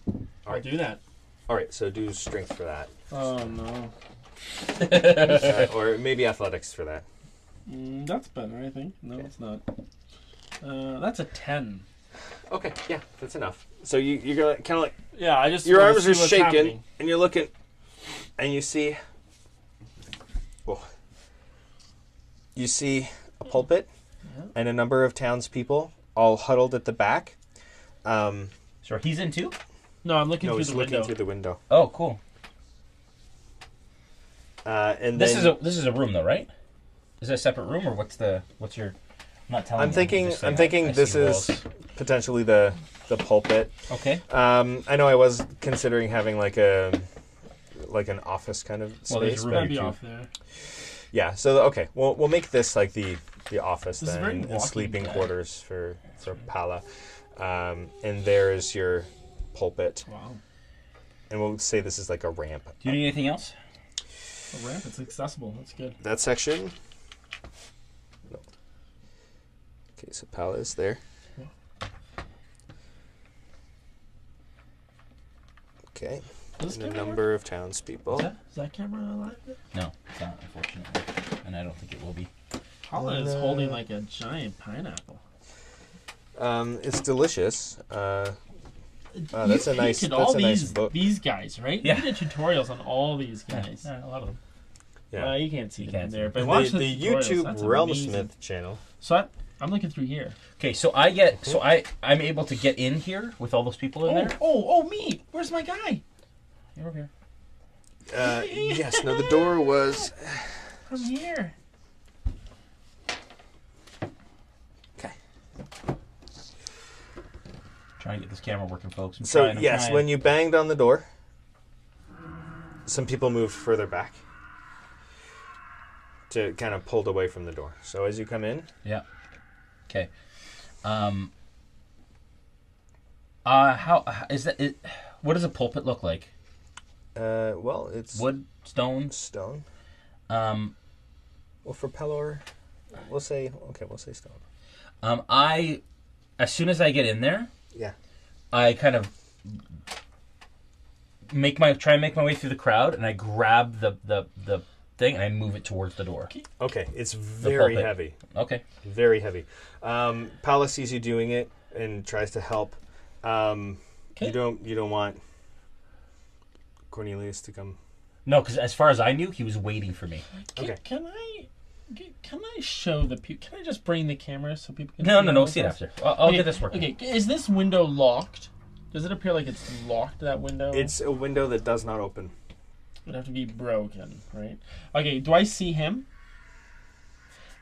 All right. I'll do that. All right, so do strength for that. Oh, no. Or maybe athletics for that. That's better, I think. No, it's not. That's a 10. Okay, yeah, that's enough. So you're gonna kind of like I just your wanna arms see are what's shaking, happening. and you're looking, and you see a pulpit and a number of townspeople all huddled at the back. So he's in too? No, I'm looking No, through he's the looking window. through the window. Oh, cool. And This then is a room though, right? Is it a separate room, or what's your? I'm not telling. I'm thinking I this see is walls. potentially the pulpit. Okay. I know I was considering having like an office kind of Well, there's space. a room but That'd be off there. yeah, so okay, we'll make this like the office This is very then, and Walking sleeping Dead. quarters for Pala. And there is your pulpit. Wow. And we'll say this is like a ramp. Do you need anything else? A ramp, it's accessible. That's good. That section. No. Okay, so Pala is there. Okay. Does And a this camera number of townspeople. Is that camera alive? No, it's not, unfortunately, and I don't think it will be. Holland is holding like a giant pineapple. It's delicious. That's a nice. Painted That's all a nice book. these guys, right? Yeah. You did tutorials on all these guys. Yeah, a lot of them. Yeah. You can't see You them can't see there, them. but And watch the tutorials. YouTube That's Realm amazing. Smith channel. So I'm looking through here. Okay, so I'm able to get in here with all those people in there. Oh, me! Where's my guy? You're over here. Yes. No, the door was. I'm here. Okay. Trying to get this camera working, folks. I'm So trying. yes, when you banged on the door, some people moved further back to kind of pulled away from the door. So as you come in, Yeah. Okay. How is that? What does a pulpit look like? well, it's Wood, stone. stone. Um, Well, for Pelor, we'll say stone. As soon as I get in there, Yeah. I kind of try and make my way through the crowd, and I grab the thing and I move it towards the door. Okay, it's very pulpit. heavy. Okay. Very heavy. Paula sees you doing it and tries to help. Okay. You don't want Cornelius to come. No, because as far as I knew, he was waiting for me. Okay. Can I show the people? Can I just bring the camera so people can? No. See it after. I'll get this working. Okay, is this window locked? Does it appear like it's locked? That window? It's a window that does not open. It'd have to be broken, right? Okay. Do I see him?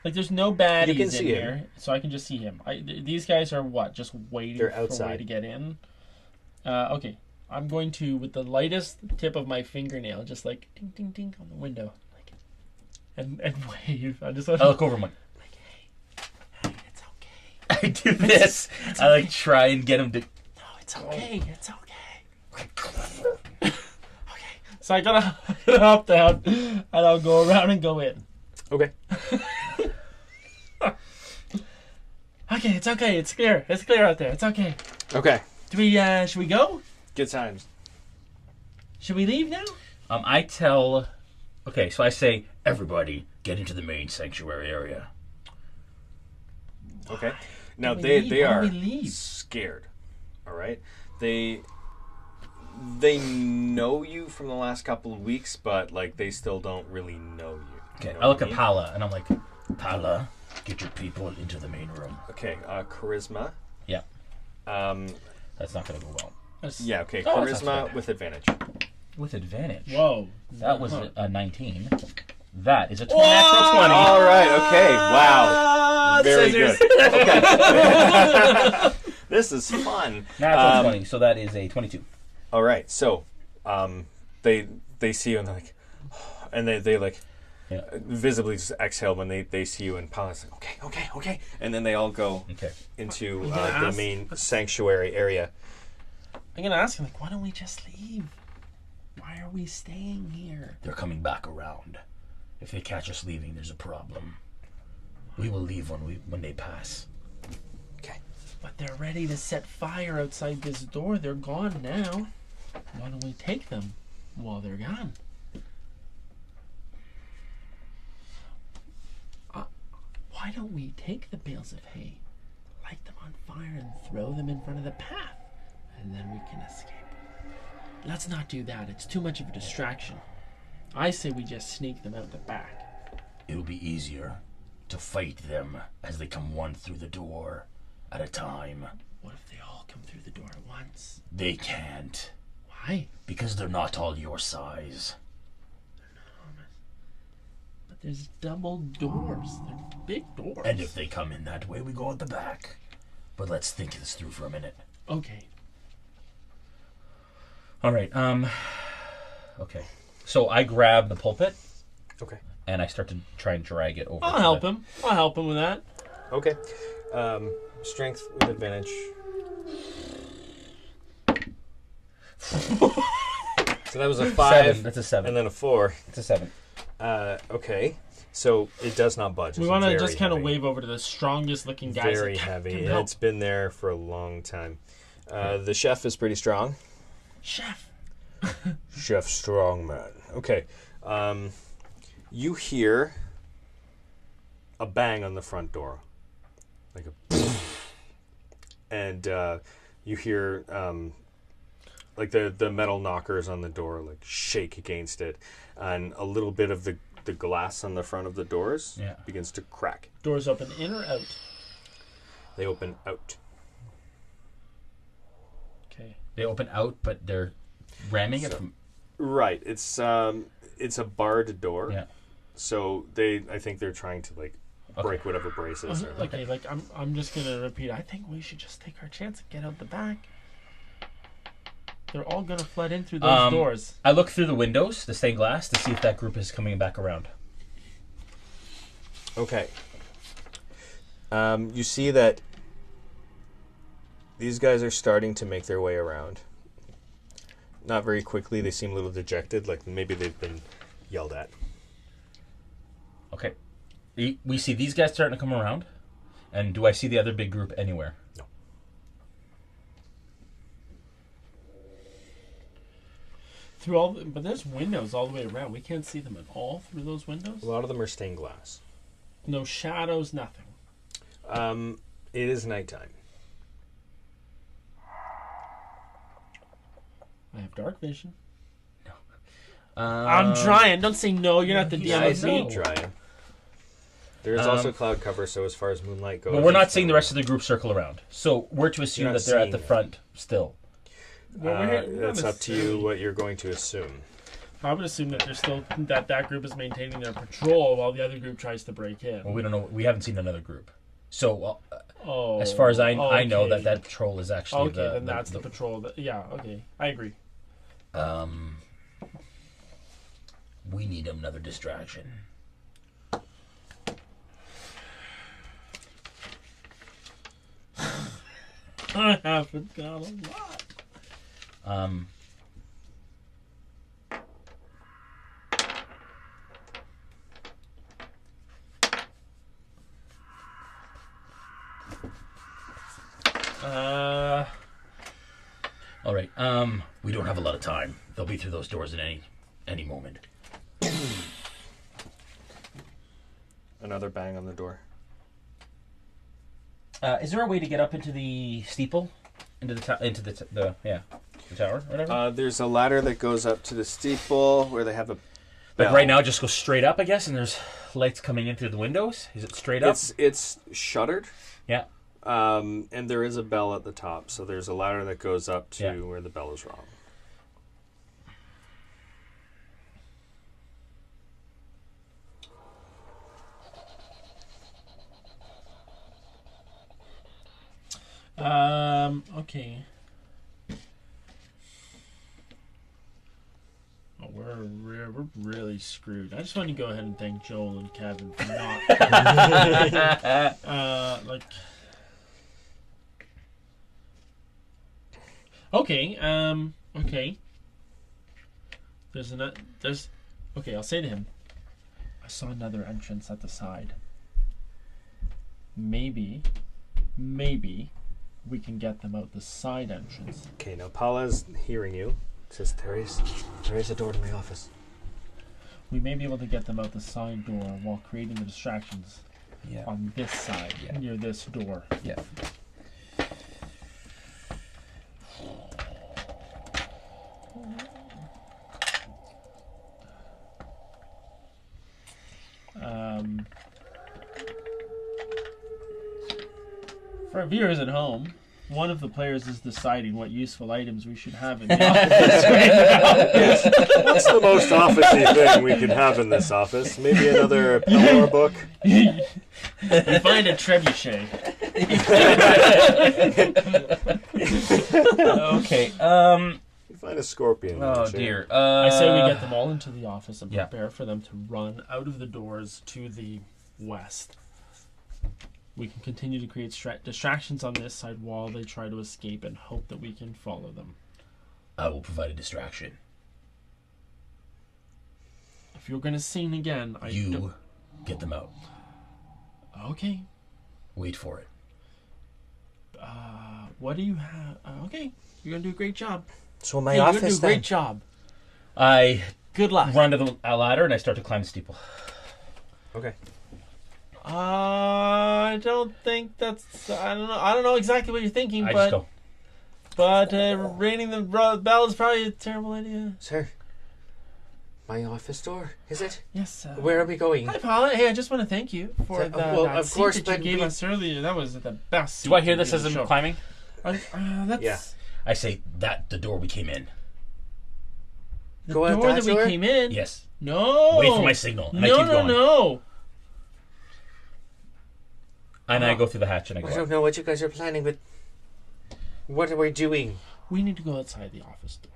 Like, there's no baddies You can in see here, him. so I can just see him. These guys are what? Just waiting They're for a way outside. to get in. Okay. I'm going to, with the lightest tip of my fingernail, just like ding, ding, ding on the window, like, and wave. I just want I look over and I'm like, hey, it's okay. I do this. It's I like okay. try and get him to. No, it's okay. It's okay. Okay. So I gotta hop down, and I'll go around and go in. Okay. Okay, it's okay. It's clear. It's clear out there. It's okay. Okay. Do we? Should we go? Good times. Should we leave now? I tell. Okay, so I say, everybody, get into the main sanctuary area. Okay. Now we they leave? they Why are do we leave? scared. All right. They know you from the last couple of weeks, but like they still don't really know you. Okay, You know I look what at mean? Paula and I'm like, Paula, get your people into the main room. Okay. Charisma. Yeah, Um. that's not going to go well. Yeah. Okay. Oh, that's not Charisma bad. with advantage. With advantage. Whoa. That was a 19. That is a Whoa! natural 20. All right. Okay. Wow. Very scissors. good. Okay. This is fun. Natural 20, so that is a 22. All right. So, they see you and they're like, and they like Yeah. visibly just exhale when they see you, and Paula's like, okay, and then they all go Okay. into gonna the ask- main sanctuary area. I'm gonna ask him, like, why don't we just leave? Why are we staying here? They're coming back around. If they catch us leaving, there's a problem. We will leave when they pass. Okay. But they're ready to set fire outside this door. They're gone now. Why don't we take them while they're gone? Why don't we take the bales of hay, light them on fire, and throw them in front of the path, and then we can escape? Let's not do that. It's too much of a distraction. I say we just sneak them out the back. It'll be easier to fight them as they come one through the door at a time. What if they all come through the door at once? They can't, Why? because they're not all your size. But there's double doors. They're big doors. And if they come in that way, we go at the back. But let's think this through for a minute. Okay. All right. Okay. So I grab the pulpit Okay. and I start to try and drag it over. I'll to help the- him. I'll help him with that. Okay. Strength with advantage. So that was a 5. 7. That's a 7. And then a 4. It's a 7. Okay. So it does not budge. We It's want to very just kind of heavy. wave over to the strongest looking guys. Very that heavy. can And help. it's been there for a long time. The chef is pretty strong. Chef. Chef Strongman. Okay. You hear a bang on the front door. Like a and you hear like the metal knockers on the door like shake against it, and a little bit of the glass on the front of the doors begins to crack. Doors open in or out? They open out. Okay. They open out, but they're ramming it So- from. Right. It's a barred door. Yeah. So I think they're trying to like break whatever braces. Or, Okay, like I'm just gonna repeat. I think we should just take our chance and get out the back. They're all gonna flood in through those doors. I look through the windows, the stained glass, to see if that group is coming back around. Okay. You see that these guys are starting to make their way around. Not very quickly. They seem a little dejected, like maybe they've been yelled at. Okay. We see these guys starting to come around. And do I see the other big group anywhere? No. But there's windows all the way around. We can't see them at all through those windows. A lot of them are stained glass. No shadows, nothing. It is nighttime. I have dark vision. No. I'm trying. Don't say no. You're not the DM of me. Trying. There is also cloud cover, so as far as moonlight goes... But we're not seeing the rest of the group circle around. So we're to assume that they're at the front still. That's up to you what you're going to assume. I would assume that they're still that group is maintaining their patrol while the other group tries to break in. Well, we don't know. We haven't seen another group. So as far as I know, that patrol is actually then that's the patrol. Okay. I agree. We need another distraction. I haven't got a lot. All right. We don't have a lot of time. They'll be through those doors at any moment. Another bang on the door. Is there a way to get up into the steeple, into the tower, or whatever? There's a ladder that goes up to the steeple where they have a bell. Like right now, just go straight up, I guess, and there's lights coming in through the windows. Is it straight up? It's shuttered. Yeah. And there is a bell at the top, so there's a ladder that goes up to where the bell is wrong. Okay. Oh, we're really screwed. I just want to go ahead and thank Joel and Kevin for not okay. Okay. Okay, I'll say to him, I saw another entrance at the side. Maybe we can get them out the side entrance. Okay, now Paula's hearing you. Says there is a door to my office. We may be able to get them out the side door while creating the distractions on this side, near this door. Yeah. For our viewers at home, one of the players is deciding what useful items we should have in the office right now. What's the most officey thing we can have in this office? Maybe another Pelor book? You find a trebuchet. Okay. You find a scorpion. Oh dear. I say we get them all into the office and prepare for them to run out of the doors to the west. We can continue to create distractions on this side while they try to escape and hope that we can follow them. I will provide a distraction. If you're going to sing again, You get them out. Okay. Wait for it. What do you have? Okay. You're going to do a great job. So my You're office going to do a great job. Good luck. Run to the ladder and I start to climb the steeple. Okay. I don't think that's. I don't know exactly what you're thinking, Just go. But ringing the bell is probably a terrible idea. Sir, my office door, is it? Yes. Where are we going? Hi, Paula. Hey, I just want to thank you for that of seat course, that you gave us earlier. That was the best. Do I hear this as I'm climbing? Yeah. I say the door we came in. The door that we came in? Yes. No. Wait for my signal. And I keep going. No. And I go through the hatch and I go. I don't know what you guys are planning, but what are we doing? We need to go outside the office door.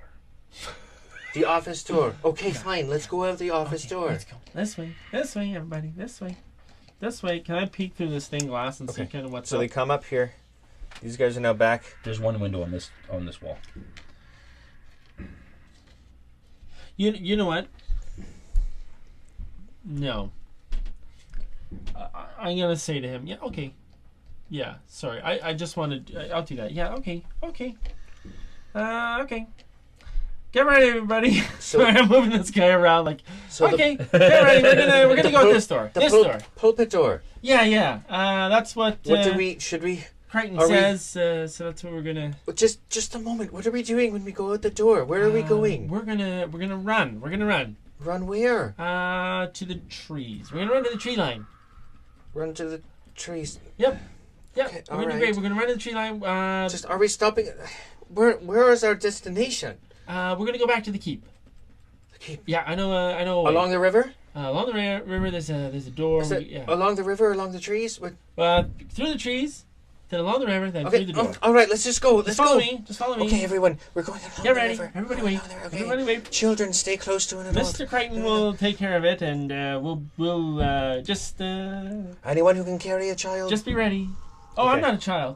The office door. Okay, fine. Let's go out the office door. Let's go. This way, everybody. This way. this way. Can I peek through this stained glass and see kind of what's So up? they come up here. These guys are now back. There's one window on this wall. You know what? No. I'm gonna say to him, yeah, okay. Yeah, sorry. I just wanted. I'll do that. Yeah, okay. Okay. Okay. Get ready, everybody. So- Sorry, I'm moving this guy around. Like, So okay, get ready. We're gonna go at this door. The This door. pulpit door. Yeah. That's what. Should we? Crichton are we- says. So that's what we're gonna. Just a moment. What are we doing when we go out the door? Where are we going? We're gonna run. We're gonna run. Run where? To the trees. We're gonna run to the tree line. Run to the trees. Yep. Okay, We're gonna do great. We're gonna run to the tree line. Are we stopping? Where is our destination? We're gonna go back to the keep. The keep. Yeah, I know. I know. a way. Along the river? Along the river, there's a door. Is it along the river, along the trees? Through the trees, then along the river, then through the door. All right, let's just go. Let's Just follow go. me. Just follow me. Okay, everyone, we're going along Get the ready. river. Everybody We're wait. going along the river. Everybody wait. Children, stay close to an adult. Mr. Crichton will take care of it, and we'll just Anyone who can carry a child. be ready. Oh, I'm Okay. not a child.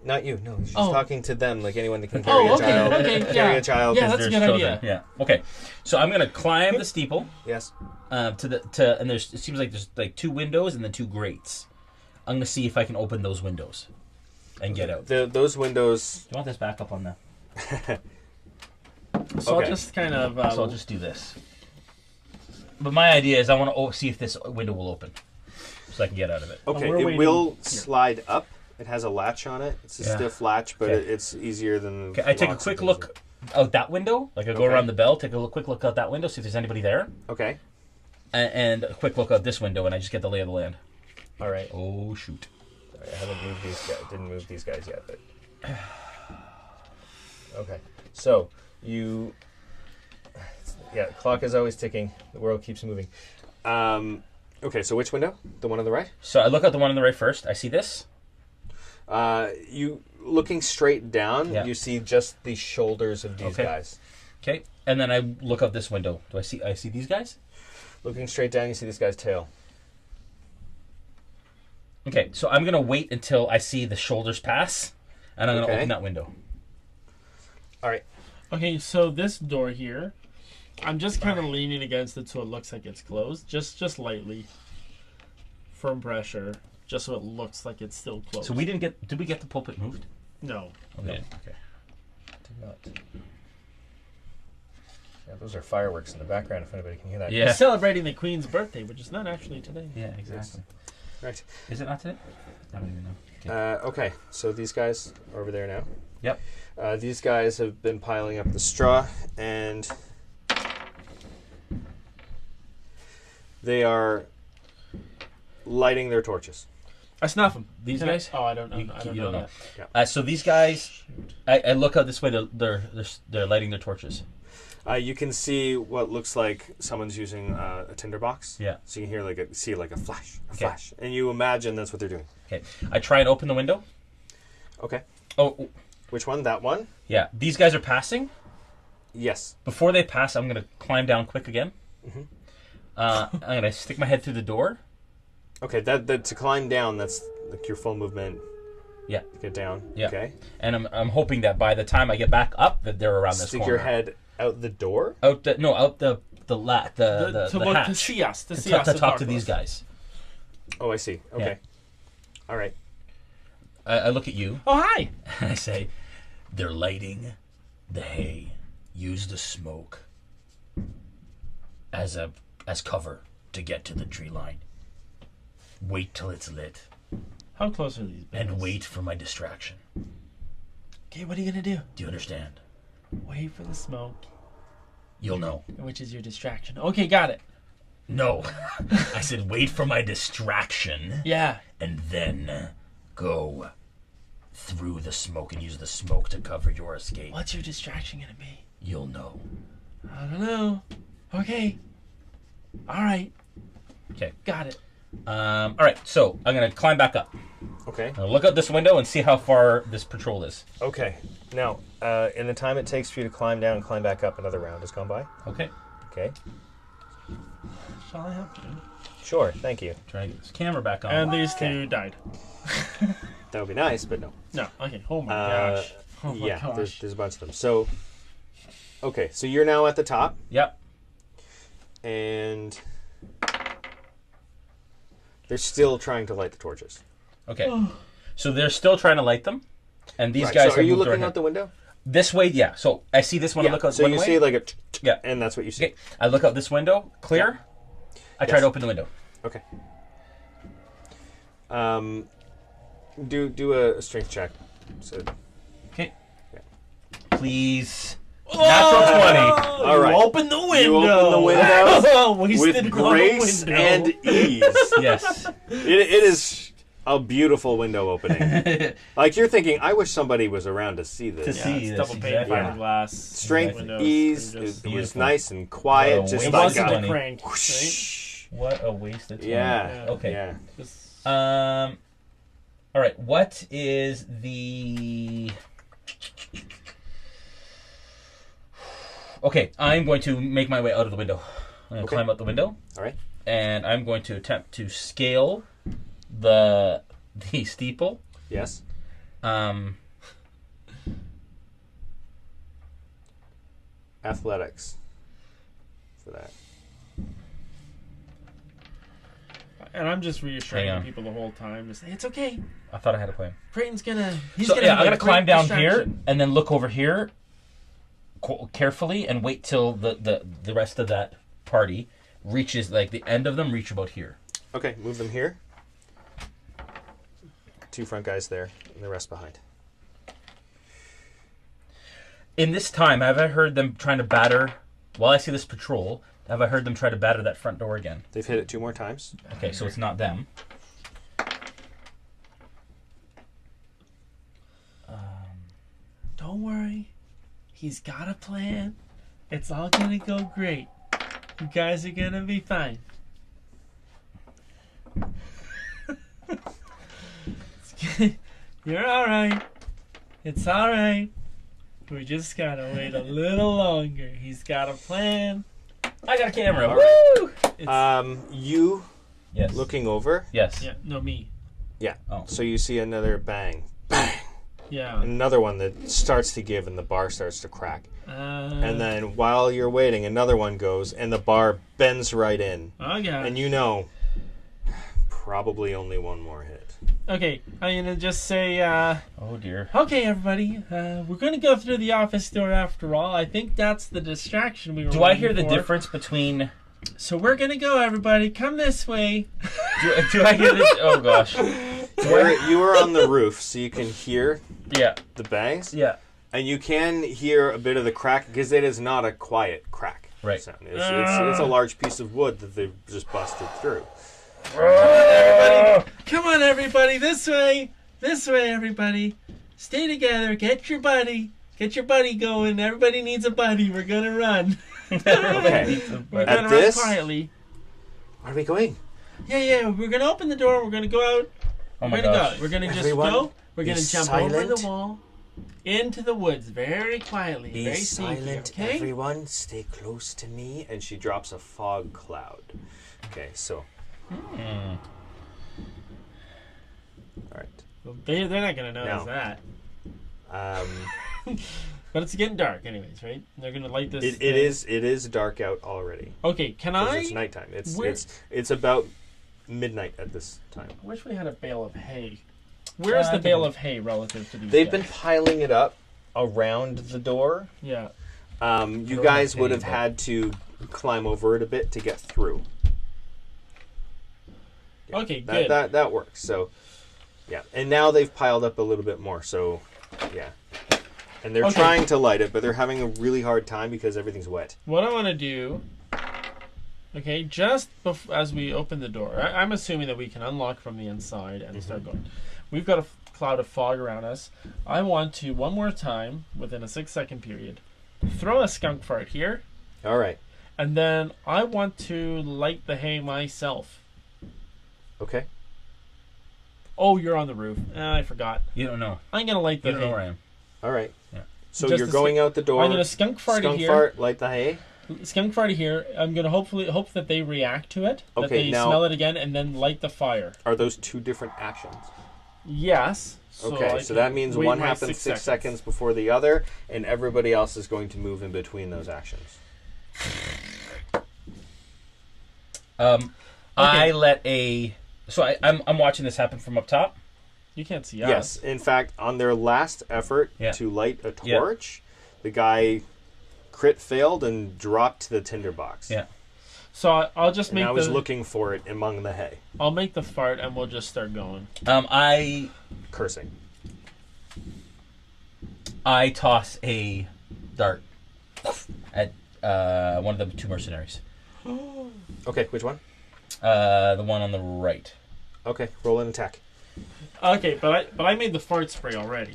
Not you. No, he's just Oh. talking to them, like anyone that can carry a Oh, okay, child. okay, Carry yeah. a child. Yeah, 'cause that's a there's good children. idea. Yeah. Okay. So I'm gonna climb the steeple Yes. and it seems like there's like 2 windows and then 2 grates. I'm gonna see if I can open those windows and get out. Those windows. Do you want this back up on the? So Okay. I'll just kind of. So I'll just do this. But my idea is I want to see if this window will open, so I can get out of it. Okay, we're it waiting will here. slide up. It has a latch on it. It's a Yeah. stiff latch, but Okay. it's easier than. Okay, I take a locks quick and things look out that window. Like I go Okay. around the bell, take a quick look out that window, see if there's anybody there, Okay. and a quick look out this window, and I just get the lay of the land. All right. Oh shoot! Sorry, I haven't moved these guys. Didn't move these guys yet, but. Okay, so you. Yeah, clock is always ticking. The world keeps moving. Okay, so which window? The one on the right? So I look at the one on the right first. I see this. You looking straight down, Yeah. you see just the shoulders of these Okay. guys. Okay, and then I look out this window. Do I see? I see these guys. Looking straight down, you see this guy's tail. Okay, so I'm gonna wait until I see the shoulders pass, and I'm gonna Okay. open that window. All right. Okay, so this door here, I'm just kind of leaning against it so it looks like it's closed, just lightly. Firm pressure, just so it looks like it's still closed. So we didn't get. Did we get the pulpit moved? No. Okay. Okay. Did not. Yeah, those are fireworks in the background. If anybody can hear that. Yeah. We're celebrating the Queen's birthday, which is not actually today. Yeah. Exactly. Right. Is it not today? I don't even know. Okay. Okay. So these guys are over there now. Yep. These guys have been piling up the straw, and they are lighting their torches. I snuff them. These guys? Oh, I don't know. You I don't don't know. know. Yet. So these guys, I look out this way. They're lighting their torches. You can see what looks like someone's using a tinderbox. Yeah. So you can hear like a flash, Okay. flash, and you imagine that's what they're doing. Okay. I try and open the window. Okay. Oh, Which one? That one? yeah. These guys are passing. Yes. Before they pass, I'm gonna climb down quick again. Mhm. I'm gonna stick my head through the door. Okay. That to climb down, that's like your full movement. Yeah. To get down. Yeah. Okay. And I'm hoping that by the time I get back up, that they're around this Stick corner. your head out the door. out the the To look to hatch. see us. To see to us. to to talk to us. these guys. Oh, I see. Okay. All right. I look at you Oh, hi. and I say, "They're lighting the hay. Use the smoke as cover to get to the tree line. Wait till it's lit How close are these and bales? wait for my distraction. Okay, what are you going to do? Do you understand? Wait for the smoke, You'll know." which is your distraction. Okay, got it. No, I said wait for my distraction. Yeah. And then go through the smoke and use the smoke to cover your escape. What's your distraction going to be? You'll know. I don't know. Okay. All right. Okay. Got it. All right, so I'm going to climb back up. Okay. I'm going to look out this window and see how far this patrol is. Okay. Now, in the time it takes for you to climb down and climb back up, another round has gone by. Okay. Okay. Shall I have to? Sure, thank you. Try to get this camera back on. And these two died. That would be nice, but no. No, okay. Oh my gosh. Oh my Yeah, gosh. there's a bunch of them. So, okay, so you're now at the top, Yep. and they're still trying to light the torches. Okay. So they're still trying to light them, and these Right, guys. so are you moved looking their out the window? This way? Yeah. So I see this one. I look out so one you way. see like a Yeah. and that's what you see. Okay. I look out this window. Clear. I try Yes. to open the window. Okay. Do a strength check. So, Okay. Yeah. Please. Natural 20. all right. Open the window. You open the window Wasted with it on the grace window. and ease. Yes. It is a beautiful window opening. Like you're thinking, I wish somebody was around to see this. To Yeah, see it's this, double pane exactly. fiberglass. Strength, Windows, ease. and just- It was Beautiful. nice and quiet. What a Just waste It like of wasn't money. a crank, right? whoosh. What a waste of time. Yeah. Okay. Yeah. Just- All right. What is the? Okay, I'm going to make my way out of the window. I'm going to climb out the window. All right. And I'm going to attempt to scale the steeple. Yes. Athletics. For that. And I'm just Hang reassuring on. people the whole time. Just, it's okay. I thought I had a plan. Creighton's gonna. He's So gonna. yeah, be I'm a gonna great climb down here distraction. and then look over here carefully and wait till the rest of that party reaches, like the end of them reach about here. Okay, move them here. Two front guys there, and the rest behind. In this time, have I heard them trying to batter? While I see this patrol, have I heard them try to batter that front door again? They've hit it 2 more times. Okay, so it's not them. Don't worry. He's got a plan. It's all gonna go great. You guys are gonna be fine. You're alright. It's alright. We just gotta wait a little longer. He's got a plan. I got a camera. All Woo! You Yes. looking over. Yes. Yeah, no, me. Yeah. Oh. So you see another bang. Bang. Yeah. Another one that starts to give and the bar starts to crack. And And then while you're waiting, another one goes and the bar bends right in. oh god. And you know, probably only one more hit. Okay, I'm gonna just say, Oh dear. okay, everybody, we're gonna go through the office door after all. I think that's the distraction we were. Do I waiting hear the for. difference between? So we're gonna go, everybody. Come this way. Do I hear this? Oh gosh. You were on the roof, so you can hear Yeah. the bangs. Yeah. And you can hear a bit of the crack because it is not a quiet crack Right. sound. It's a large piece of wood that they've just busted through. Come on, everybody. This way. This way, everybody. Stay together. Get your buddy. Get your buddy going. Everybody needs a buddy. We're gonna run. Okay. We're At gonna this- run quietly. Where are we going? Yeah. We're gonna open the door. We're gonna go out. Oh my We're gonna gosh. go. We're gonna just Everyone, go. We're be gonna jump over silent. the wall into the woods very quietly. Be very sneaky, silent, okay? everyone. Stay close to me. And she drops a fog cloud. Okay, so. All right. Well, they're not gonna notice No. that. Um, But it's getting dark, anyways, right? They're gonna light this. it is dark out already. Okay, can 'Cause I? It's nighttime. Where- It's about midnight at this time. I wish we had a bale of hay. Where's the bale of hay relative to these? They've guys? been piling it up around the door. Yeah. You don't guys have would hay, have but- had to climb over it a bit to get through. Yeah, Okay, good. That works. So, yeah, and now they've piled up a little bit more. So, yeah, and they're Okay. trying to light it, but they're having a really hard time because everything's wet. What I want to do. Okay, just as we open the door, I'm assuming that we can unlock from the inside and start going. We've got a cloud of fog around us. I want to, one more time, within a 6-second period, throw a skunk fart here, All right. and then I want to light the hay myself. Okay. Oh, you're on the roof. I forgot. You don't know. I'm going to light the You don't know hay. where I am. All right. Yeah. So Just you're a going out the door. I'm going to skunk fart skunk here. fart, light the hay. Skunk Fart here. I'm gonna hope that they react to it. Okay, that they now- smell it again and then light the fire. Are those two different actions? Yes. So Okay, so that means wait one my happens 6 seconds before the other, and everybody else is going to move in between those actions. I let a... So I'm watching this happen from up top. You can't see us. Yes, in fact, on their last effort to light a torch, the guy crit failed and dropped to the tinderbox. Yeah. So I'll just make I was looking for it among the hay. I'll make the fart and we'll just start going. Cursing. I toss a dart at one of the 2 mercenaries. Okay, which one? The one on the right. Okay, roll an attack. Okay, but I made the fart spray already.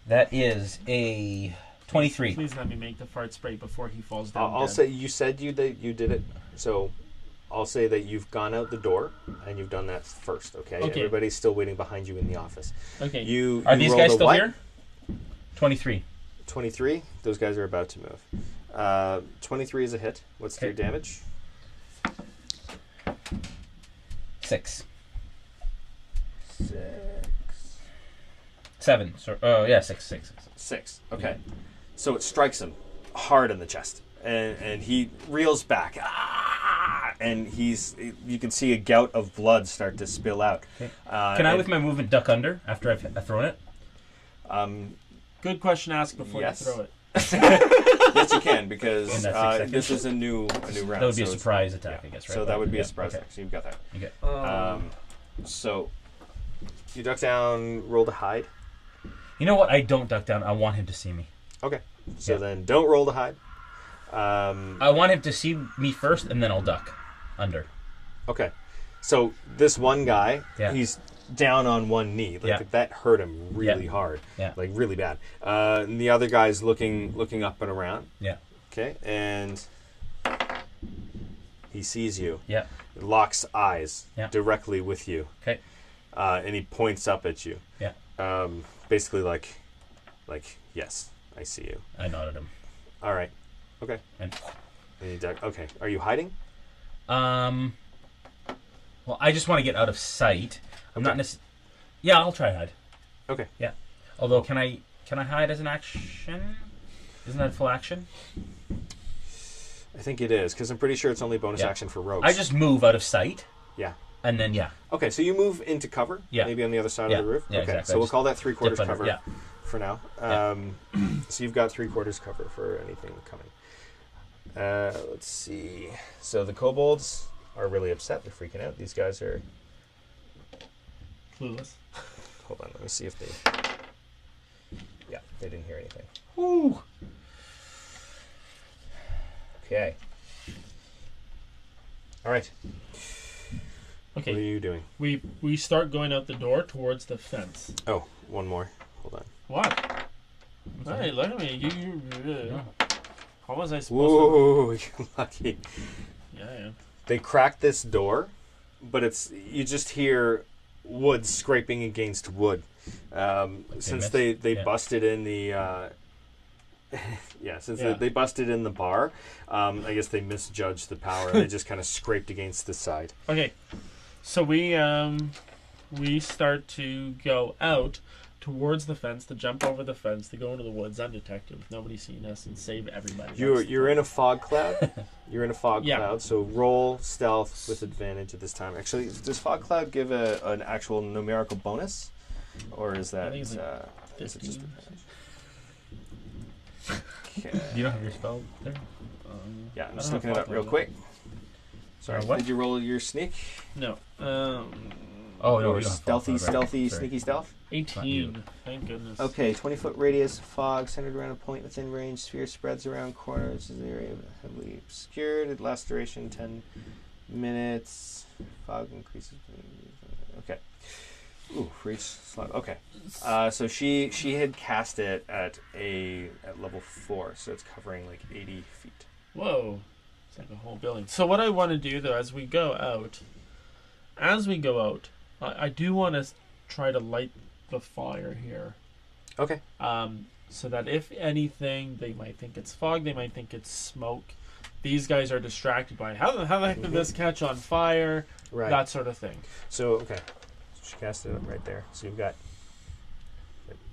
That is a 23. Please let me make the fart spray before he falls down. I'll say you said that you did it, so I'll say that you've gone out the door and you've done that first. Okay. Everybody's still waiting behind you in the office. Okay. Are these guys still here? 23. 23. Those guys are about to move. 23 is a hit. What's their damage? 6. 6. 7. So, yeah, 6. 6. Okay. So it strikes him hard in the chest, and he reels back. And you can see a gout of blood start to spill out. Okay. Can I, with my movement, duck under after I've thrown it? Good question to ask before you throw it. Yes, you can, because this is a new round. That would be a surprise attack, I guess, right? So that would be a surprise attack. So you've got that. Okay. So you duck down, roll to hide. You know what? I don't duck down. I want him to see me. Okay. So then don't roll to hide. I want him to see me first, and then I'll duck under. Okay. So this one guy, he's down on one knee. That hurt him really hard. Yeah. Like really bad. And the other guy's looking up and around. Yeah. Okay. And he sees you. Yeah. Locks eyes directly with you. Okay. And he points up at you. Yeah. Basically like, yes, I see you. I nodded him. All right. Okay. And you duck. Okay. Are you hiding? Well, I just want to get out of sight. I'm not necessarily... Yeah, I'll try hide. Okay. Yeah. Although, can I hide as an action? Isn't that full action? I think it is, because I'm pretty sure it's only bonus action for rogues. I just move out of sight. Yeah. And then, Okay, so you move into cover. Yeah. Maybe on the other side of the roof. Yeah, okay, exactly. so we'll call that 3/4 cover Yeah. for now. So you've got 3/4 cover for anything coming. Let's see. So the kobolds are really upset. They're freaking out. These guys are... Clueless. Hold on, let me see if they... Yeah, they didn't hear anything. Woo! Okay. All right. Okay. What are you doing? We start going out the door towards the fence. Oh, one more. Hold on. What? Hey, look at me. You how was I supposed Whoa, you're lucky. Yeah. They cracked this door, but you just hear wood scraping against wood. Since they busted in the they busted in the bar, I guess they misjudged the power. They just kind of scraped against the side. Okay, so we start to go out towards the fence, to jump over the fence, to go into the woods undetected with nobody seeing us, and save everybody. You're in a fog cloud. You're in a fog cloud, so roll stealth with advantage at this time. Actually, does fog cloud give an actual numerical bonus, or is that is it just advantage? Okay. Do you don't have your spell there? Yeah, I'm just looking it up real quick. Sorry, what? Did you roll your sneak? No. No, stealthy, sneaky stealth? 18. Thank goodness. Okay, 20-foot radius, fog centered around a point within range. Sphere spreads around corners. Is the area heavily obscured. It lasts duration 10 minutes. Fog increases. Okay. Ooh, reach slot. Okay. So she had cast it at level 4, so it's covering like 80 feet. Whoa. It's like a whole building. So what I want to do, though, as we go out, I do want to try to light the fire here. Okay. so that if anything, they might think it's fog, they might think it's smoke. These guys are distracted by how the heck did this catch on fire? Right. That sort of thing. So, okay. She cast it up right there. So you've got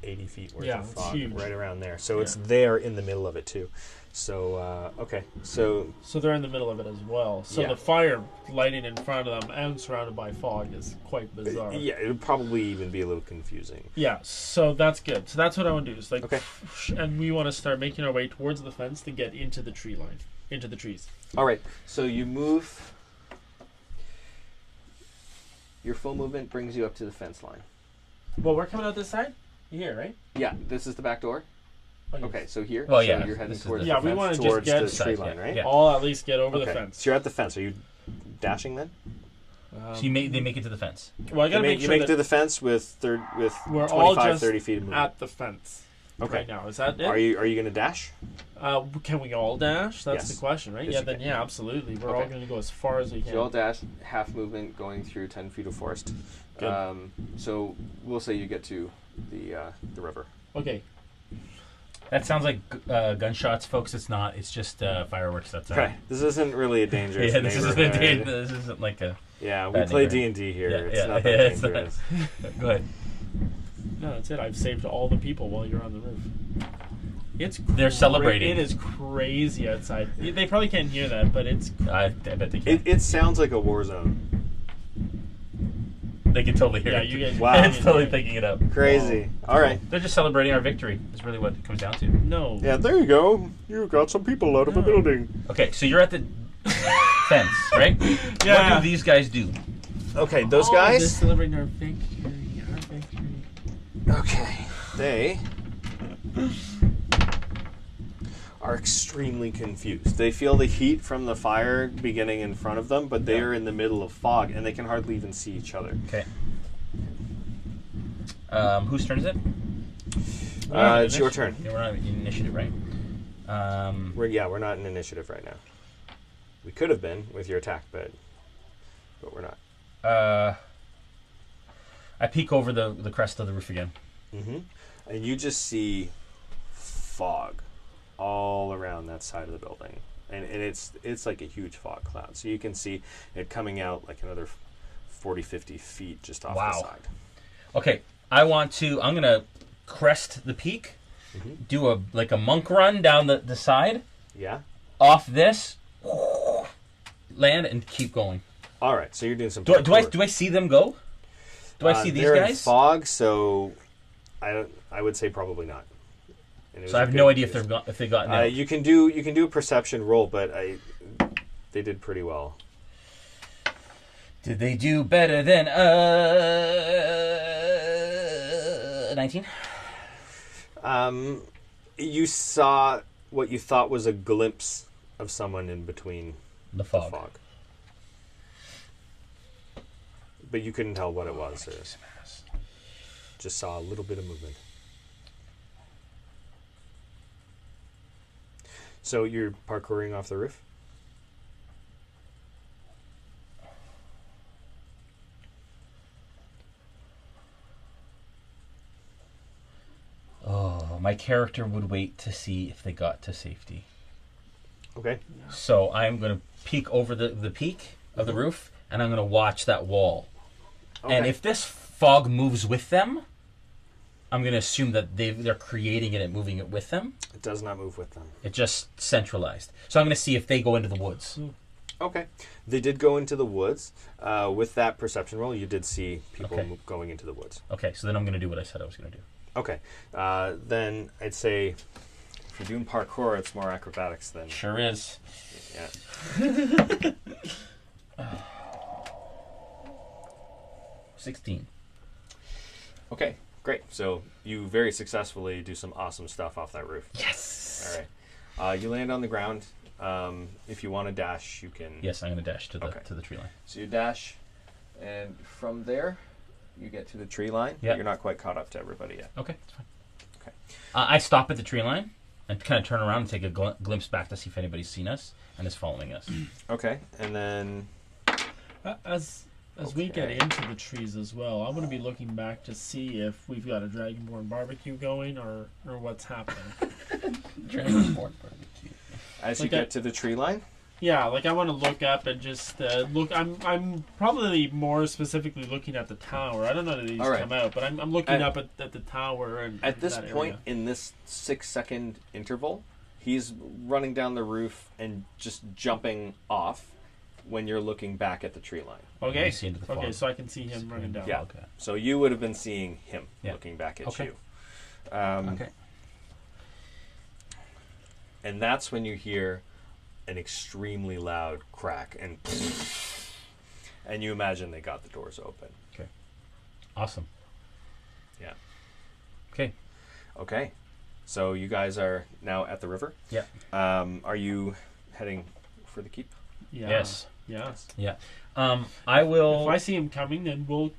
80 feet worth of fog right around there. So it's there in the middle of it, too. So, okay. So they're in the middle of it as well. So the fire lighting in front of them and surrounded by fog is quite bizarre. Yeah, it would probably even be a little confusing. Yeah, so that's good. So that's what I want to do. Is like, and we want to start making our way towards the fence to get into the tree line, into the trees. All right. So you move. Your full movement brings you up to the fence line. Well, we're coming out this side? Here, right? Yeah, this is the back door. Oh, yes. Okay, so here. Well, so yeah. you're heading towards the the we fence, want to towards just the tree get line, right? Yeah. I'll at least get over the fence. So you're at the fence. Are you dashing then? So they make it to the fence. Well, I gotta make sure you make it to the fence with we're 25, all just 30 feet of movement. at the fence. Okay. Right now, is that it? Are you going to dash? Can we all dash? That's Yes. the question, right? Yes, Yeah, you can. absolutely. We're all going to go as far as we can. So you all dash, half movement, going through 10 feet of forest. Good. So we'll say you get to the river. Okay. That sounds like gunshots, folks. It's not. It's just fireworks. That's Okay. This isn't really a dangerous yeah, this isn't, neighborhood. this isn't like a... Yeah, we bad play neighborhood. D&D here. Yeah, it's yeah, not that it's not- dangerous. Go ahead. No, that's it. I've saved all the people while you're on the roof. They're celebrating. It is crazy outside. They probably can't hear that, but it's... I bet they can. It sounds like a war zone. They can totally hear Yeah, it. you guys... Wow. It's totally picking it up. Crazy. All right. They're just celebrating our victory. Is really what it comes down to. No. Yeah, there you go. You got some people out of a building. Okay, so you're at the fence, right? Yeah. What do these guys do? Okay, those They're guys. celebrating our victory. Our victory. Okay. They are extremely confused. They feel the heat from the fire beginning in front of them, but they are in the middle of fog, and they can hardly even see each other. Okay. Whose turn is it? It's your turn. Yeah, we're not in initiative, right? We're not in initiative right now. We could have been with your attack, but we're not. I peek over the crest of the roof again. Mm-hmm. And you just see fog all around that side of the building, and it's like a huge fog cloud. So you can see it coming out like another 40, 50 feet just off the side. Okay, I'm gonna crest the peak, do a monk run down the side. Yeah. Off this, land and keep going. All right. So you're doing some. Do I see them go? Do I see these they're guys? in fog, so I would say probably not. So I have no idea if they got out. You can do a perception roll, but they did pretty well. Did they do better than 19? You saw what you thought was a glimpse of someone in between the fog. But you couldn't tell what it was. Or just saw a little bit of movement. So you're parkouring off the roof? Oh, my character would wait to see if they got to safety. Okay. So I'm going to peek over the peak of the roof, and I'm going to watch that wall. Okay. And if this fog moves with them, I'm going to assume that they're creating it and moving it with them. It does not move with them. It just centralized. So I'm going to see if they go into the woods. Okay. They did go into the woods. With that perception roll, you did see people going into the woods. Okay, so then I'm going to do what I said I was going to do. Okay. Then I'd say if you're doing parkour, it's more acrobatics than... Sure is. Yeah. 16. Okay, great. So you very successfully do some awesome stuff off that roof. Yes! All right. You land on the ground. If you want to dash, you can... Yes, I'm going to dash to the tree line. So you dash, and from there, you get to the tree line. Yep. You're not quite caught up to everybody yet. Okay, that's fine. Okay. I stop at the tree line and kind of turn around and take a glimpse back to see if anybody's seen us and is following us. Okay, and then... As we get into the trees as well, I'm going to be looking back to see if we've got a Dragonborn barbecue going or what's happening. Dragonborn barbecue. As you get to the tree line? Yeah, like I want to look up and just look. I'm probably more specifically looking at the tower. I don't know that these come out, but I'm looking up at the tower. And at this point in this 6-second interval, he's running down the roof and just jumping off when you're looking back at the tree line. Okay. Okay, so I can see him running down. Yeah. Okay. So you would have been seeing him looking back at you. Okay. And that's when you hear an extremely loud crack and you imagine they got the doors open. Okay. Awesome. Yeah. Okay. Okay. So you guys are now at the river? Yeah. Are you heading for the keep? Yeah. Yes. Yes. Yeah. I will. If I see him coming, then we'll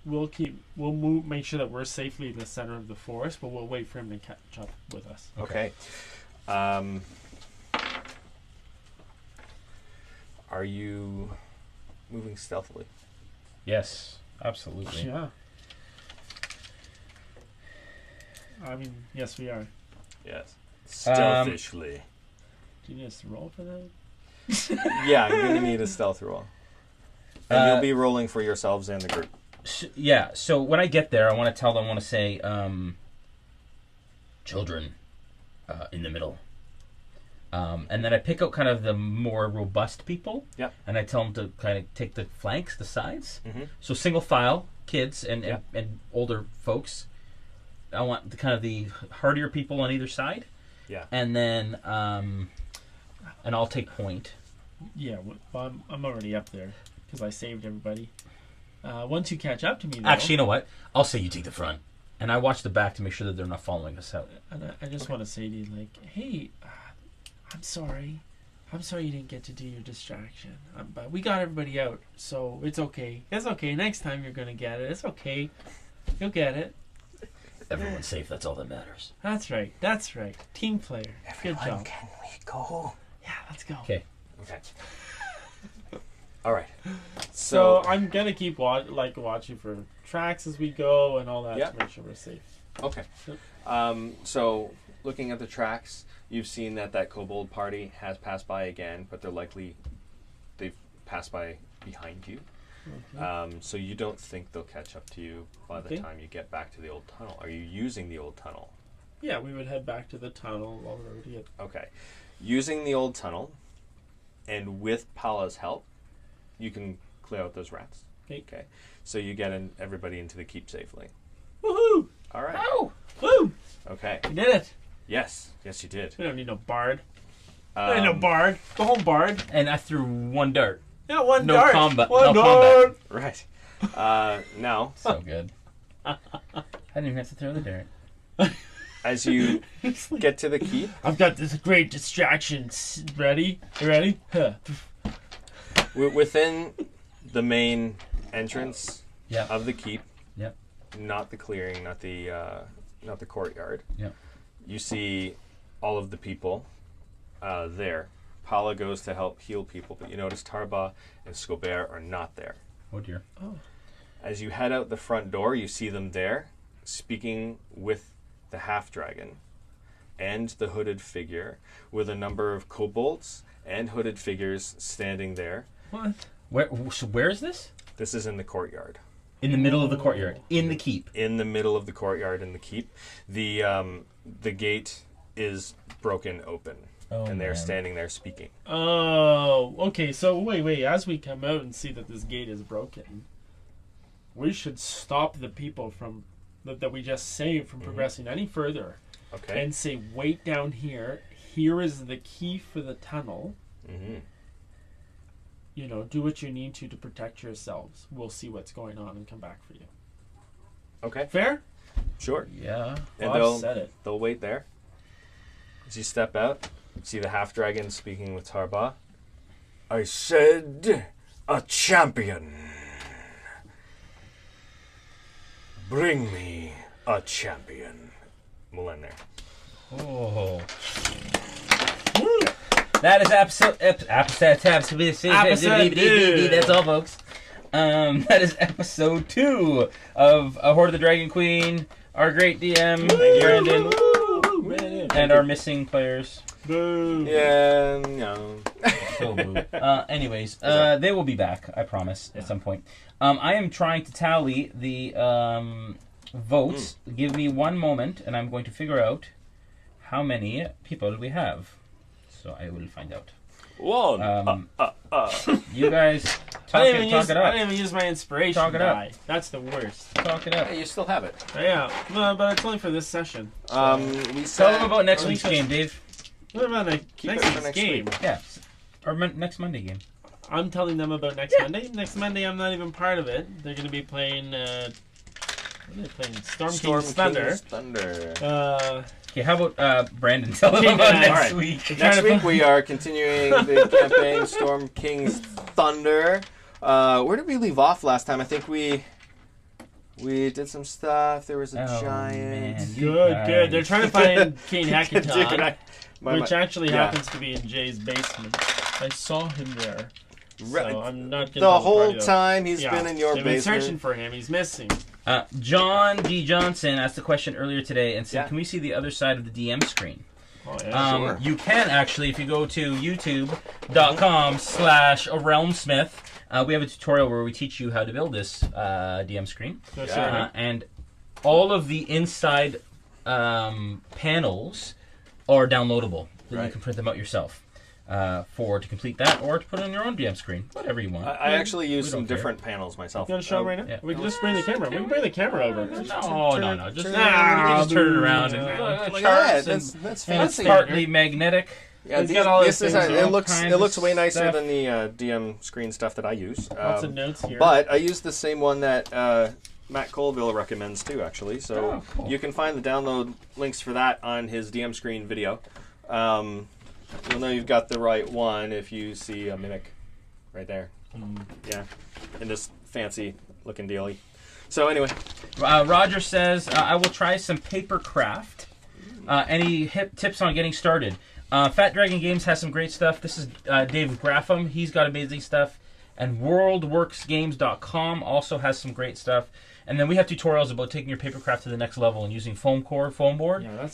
move, make sure that we're safely in the center of the forest, but we'll wait for him to catch up with us. Okay. Are you moving stealthily? Yes, absolutely. Yeah. I mean, yes, we are. Yes. Stealthishly. Do you need us to roll for that? Yeah, you're going to need a stealth roll. And you'll be rolling for yourselves and the group. Yeah, so when I get there, I want to say, children in the middle. And then I pick out kind of the more robust people. Yep. And I tell them to kind of take the flanks, the sides. Mm-hmm. So single file, kids and older folks. I want the hardier people on either side. Yeah. And then, and I'll take point. Yeah, well, I'm already up there because I saved everybody. Once you catch up to me, though, actually, you know what? I'll say you take the front, and I watch the back to make sure that they're not following us out. And I just want to say to you, like, hey, I'm sorry you didn't get to do your distraction, but we got everybody out, so it's okay. It's okay. Next time you're gonna get it. It's okay. You'll get it. Everyone's safe. That's all that matters. That's right. Team player. Everyone, good job. Can we go? Yeah, let's go. Okay. All right. So I'm gonna keep watching for tracks as we go and all that to make sure we're safe. Okay. So looking at the tracks, you've seen that kobold party has passed by again, but they've passed by behind you. Okay. So you don't think they'll catch up to you by the time you get back to the old tunnel. Are you using the old tunnel? Yeah, we would head back to the tunnel already. Okay. Using the old tunnel, and with Pala's help, you can clear out those rats. Okay. So you get everybody into the keep safely. Woohoo! All right. Oh! Woo! Okay. We did it. Yes, you did. We don't need no bard. We don't need no bard. Go home, bard. And I threw one dart. Yeah, one no dart. Combat. One no dart. Combat. Right. Now. So good. I didn't even have to throw the dart. As you get to the keep, I've got this great distraction. Ready? You ready? Within the main entrance of the keep, not the clearing, not the courtyard. You see all of the people there. Pala goes to help heal people, but you notice Tarba and Scobert are not there. Oh dear. Oh. As you head out the front door, you see them there, speaking with the half-dragon and the hooded figure, with a number of kobolds and hooded figures standing there. What? Where is this? This is in the courtyard. In the middle of the courtyard. In the keep. In the middle of the courtyard in the keep. The gate is broken open. Oh, and they're standing there speaking. Oh, okay. So wait. As we come out and see that this gate is broken, we should stop the people from that we just saved from progressing any further. Okay. And say, wait down here. Here is the key for the tunnel. Mm-hmm. You know, do what you need to protect yourselves. We'll see what's going on and come back for you. Okay. Fair? Sure. Yeah. And I've said it. They'll wait there. As you step out, see the half-dragon speaking with Tarba. I said a champion. Bring me a champion. We'll end there. Oh. That is episode. That's all, folks. That is episode 2 of Horde of the Dragon Queen, our great DM, Brandon, and our missing players. Boo. Yeah, no. So boo. Anyways, they will be back, I promise, at some point. I am trying to tally the votes. Give me one moment, and I'm going to figure out how many people we have. So I will find out. One. You guys talk it up. I didn't even use my inspiration Talk it die. up. That's the worst. Talk it up. Hey, you still have it. Yeah, no, but it's only for this session. We Tell said them about next week's game, Dave. What about the Keep next it for week's next game? week. Yeah. Or next Monday game. I'm telling them about next Monday. Next Monday, I'm not even part of it. They're going to be playing. What are they playing? Storm King's Thunder. Okay, how about Brandon? Tell them about next week. Next week we are continuing the campaign Storm King's Thunder. Where did we leave off last time? I think we did some stuff. There was a giant. Man, Good. They're trying to find King Dude, Hackathon, which actually yeah. happens to be in Jay's basement. I saw him there. So I'm not getting The whole time he's been in your They've been basement. searching for him. He's missing. John D. Johnson asked a question earlier today and said, Yeah. can we see the other side of the DM screen? Oh, yeah. Sure. You can actually, if you go to youtube.com/arealmsmith. We have a tutorial where we teach you how to build this DM screen. And all of the inside panels are downloadable. Then you can print them out yourself to complete that, or to put on your own DM screen. Whatever you want. I actually use We some don't care. different panels myself. You want to show 'em right now? Yeah. We can just bring the camera. We can bring the camera over. No. Just, turn it just turn it around. And, Look charts at that. and- That's and it's fancy. partly magnetic. Yeah, He's got all this those is things, it all looks kinds of way nicer stuff. than the DM screen stuff that I use. Lots of notes here. But I use the same one that Matt Colville recommends too, actually. So cool. you can find the download links for that on his DM screen video. You'll know you've got the right one if you see a mimic right there. Yeah, in this fancy looking dealie. So anyway, Roger says, I will try some paper craft. Any tips on getting started? Fat Dragon Games has some great stuff. This is Dave Graffam. He's got amazing stuff. And WorldWorksGames.com also has some great stuff. And then we have tutorials about taking your papercraft to the next level and using foam board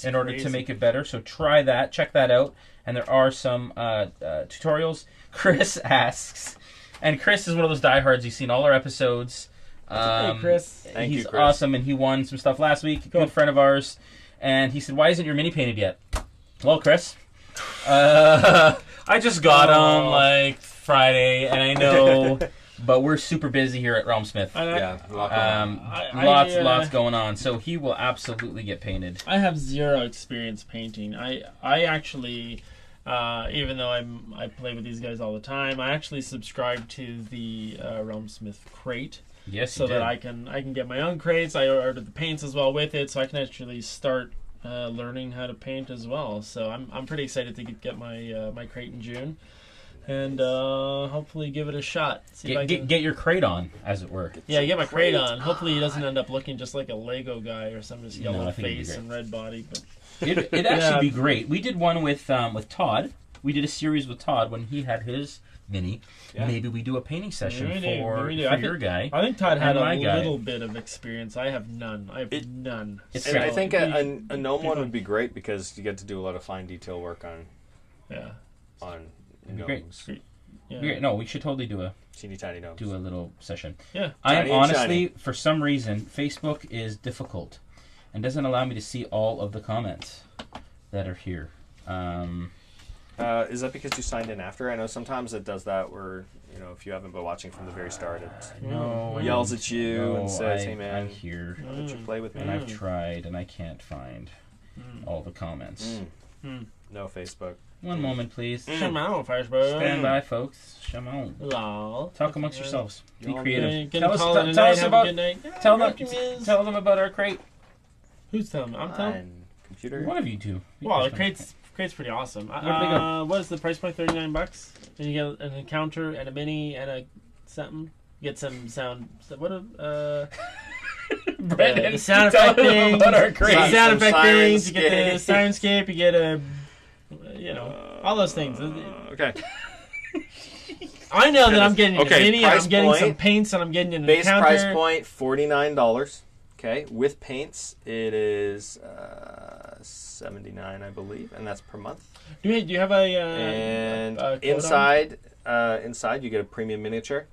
in order to make it better. So try that. Check that out. And there are some tutorials. Chris asks, and Chris is one of those diehards. He's seen all our episodes. Hey, Chris. Thank you, He's Chris. awesome, and he won some stuff last week. Good friend of ours. And he said, why isn't your mini painted yet? Well, Chris, I just got him like Friday, and I know, but we're super busy here at Realmsmith. Lots going on, so he will absolutely get painted. I have zero experience painting. I actually, even though I play with these guys all the time, I actually subscribe to the Realmsmith crate. Yes, so that I can get my own crates. I order the paints as well with it, so I can actually start learning how to paint as well. So I'm pretty excited to get my my crate in June, and hopefully give it a shot. Get your crate on, as it were. Get my crate on. Hopefully he doesn't end up looking just like a Lego guy or some just yellow face and red body. But it'd actually be great. We did one with Todd. We did a series with Todd when he had his mini. Yeah. Maybe we do a painting session for your guy. I think Todd had a little bit of experience. I have none. I think a gnome one would be great because you get to do a lot of fine detail work on gnomes. Great. Yeah. No, we should totally do a teeny tiny gnomes. Do a little session. Yeah. I am honestly, for some reason, Facebook is difficult and doesn't allow me to see all of the comments that are here. Is that because you signed in after? I know sometimes it does that where, if you haven't been watching from the very start, it yells at you and says, hey man, I'm here. Why don't you play with me? And I've tried and I can't find all the comments. No Facebook. One moment, please. Come on, Facebook. Stand by, folks. Come on. Lol. Talk amongst yourselves. Be creative. Tell them about our crate. Who's telling me? I'm telling. Computer. One of you two. Well, the crate's pretty awesome. What is the price point? $39, and you get an encounter and a mini and a something. You get some sound. Brandon, the sound effect things. About our crate. The sound effect things. You get the sirenscape. You get all those things. Okay. I know that I'm getting a mini, and I'm getting point, some paints, and I'm getting an base encounter. price point $49. Okay, with paints it is $79, I believe, and that's per month. Do you have a inside you get a premium miniature,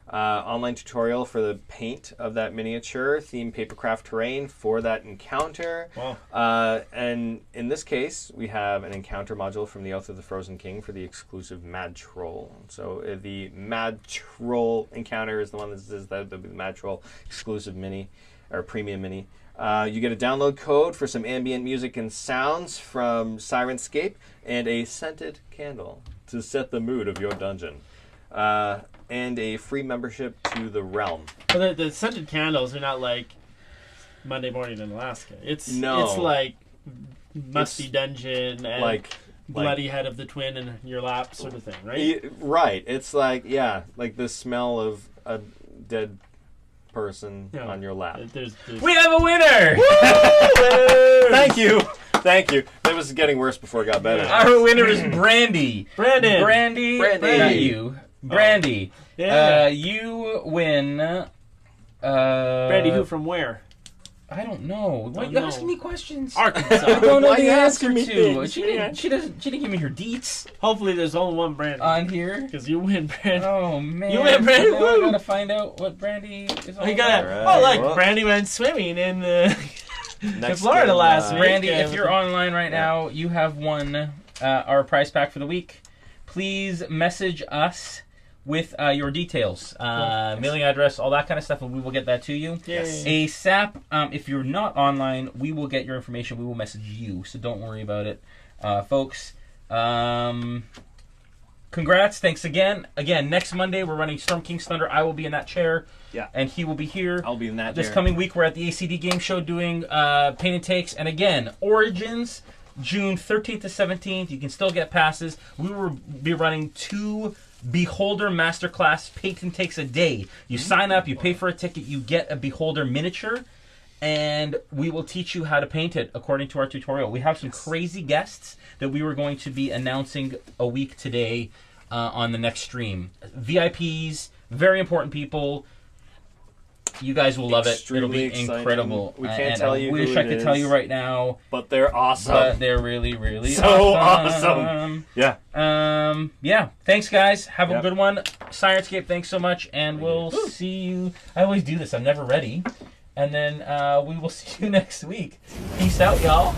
online tutorial for the paint of that miniature, themed papercraft terrain for that encounter. Wow. And in this case, we have an encounter module from the Oath of the Frozen King for the exclusive Mad Troll. So the Mad Troll encounter is the one that says that the Mad Troll exclusive mini or premium mini. You get a download code for some ambient music and sounds from Sirenscape and a scented candle to set the mood of your dungeon. And a free membership to the Realm. But the scented candles are not like Monday Morning in Alaska. It's like Musty Dungeon and like Bloody Head of the Twin in your lap sort of thing, right? Right. It's like the smell of a dead person on your lap. We have a winner! Thank you. That was getting worse before it got better. Our winner is Brandy. Brandy. Not you. Brandy. Yeah. You win. Brandy, who from where? I don't know. Why are you asking me questions? Arkansas. I don't know Why the you answer asking me to. things? She didn't give me her deets Hopefully there's only one Brandy. on here. Because you win, Brandy. Oh man! You win, Brandy. Now I gotta find out what Brandy is all You gotta. Alright, Look, Brandy went swimming in Next Florida game, last week. Brandy, if you're online right now, you have won our prize pack for the week. Please message us with your details, mailing address, all that kind of stuff, and we will get that to you. Yes. ASAP. If you're not online, we will get your information. We will message you, so don't worry about it, folks. Congrats. Thanks again. Again, next Monday, we're running Storm King's Thunder. I will be in that chair. Yeah. And he will be here. I'll be in that This chair. coming week, we're at the ACD Game Show doing paint and takes. And again, Origins, June 13th to 17th. You can still get passes. We will be running 2 Beholder Masterclass paint and takes a day. You sign up, you pay for a ticket, you get a Beholder miniature, and we will teach you how to paint it according to our tutorial. We have some crazy guests that we were going to be announcing a week today on the next stream. VIPs, very important people. You guys will love it. It'll be incredible. We can't tell you who it is. I wish I could tell you right now. But they're awesome. But they're really, really so awesome. Yeah. Yeah. Thanks, guys. Have a good one. Sirenscape, thanks so much. And we'll see you. I always do this. I'm never ready. And then we will see you next week. Peace out, y'all.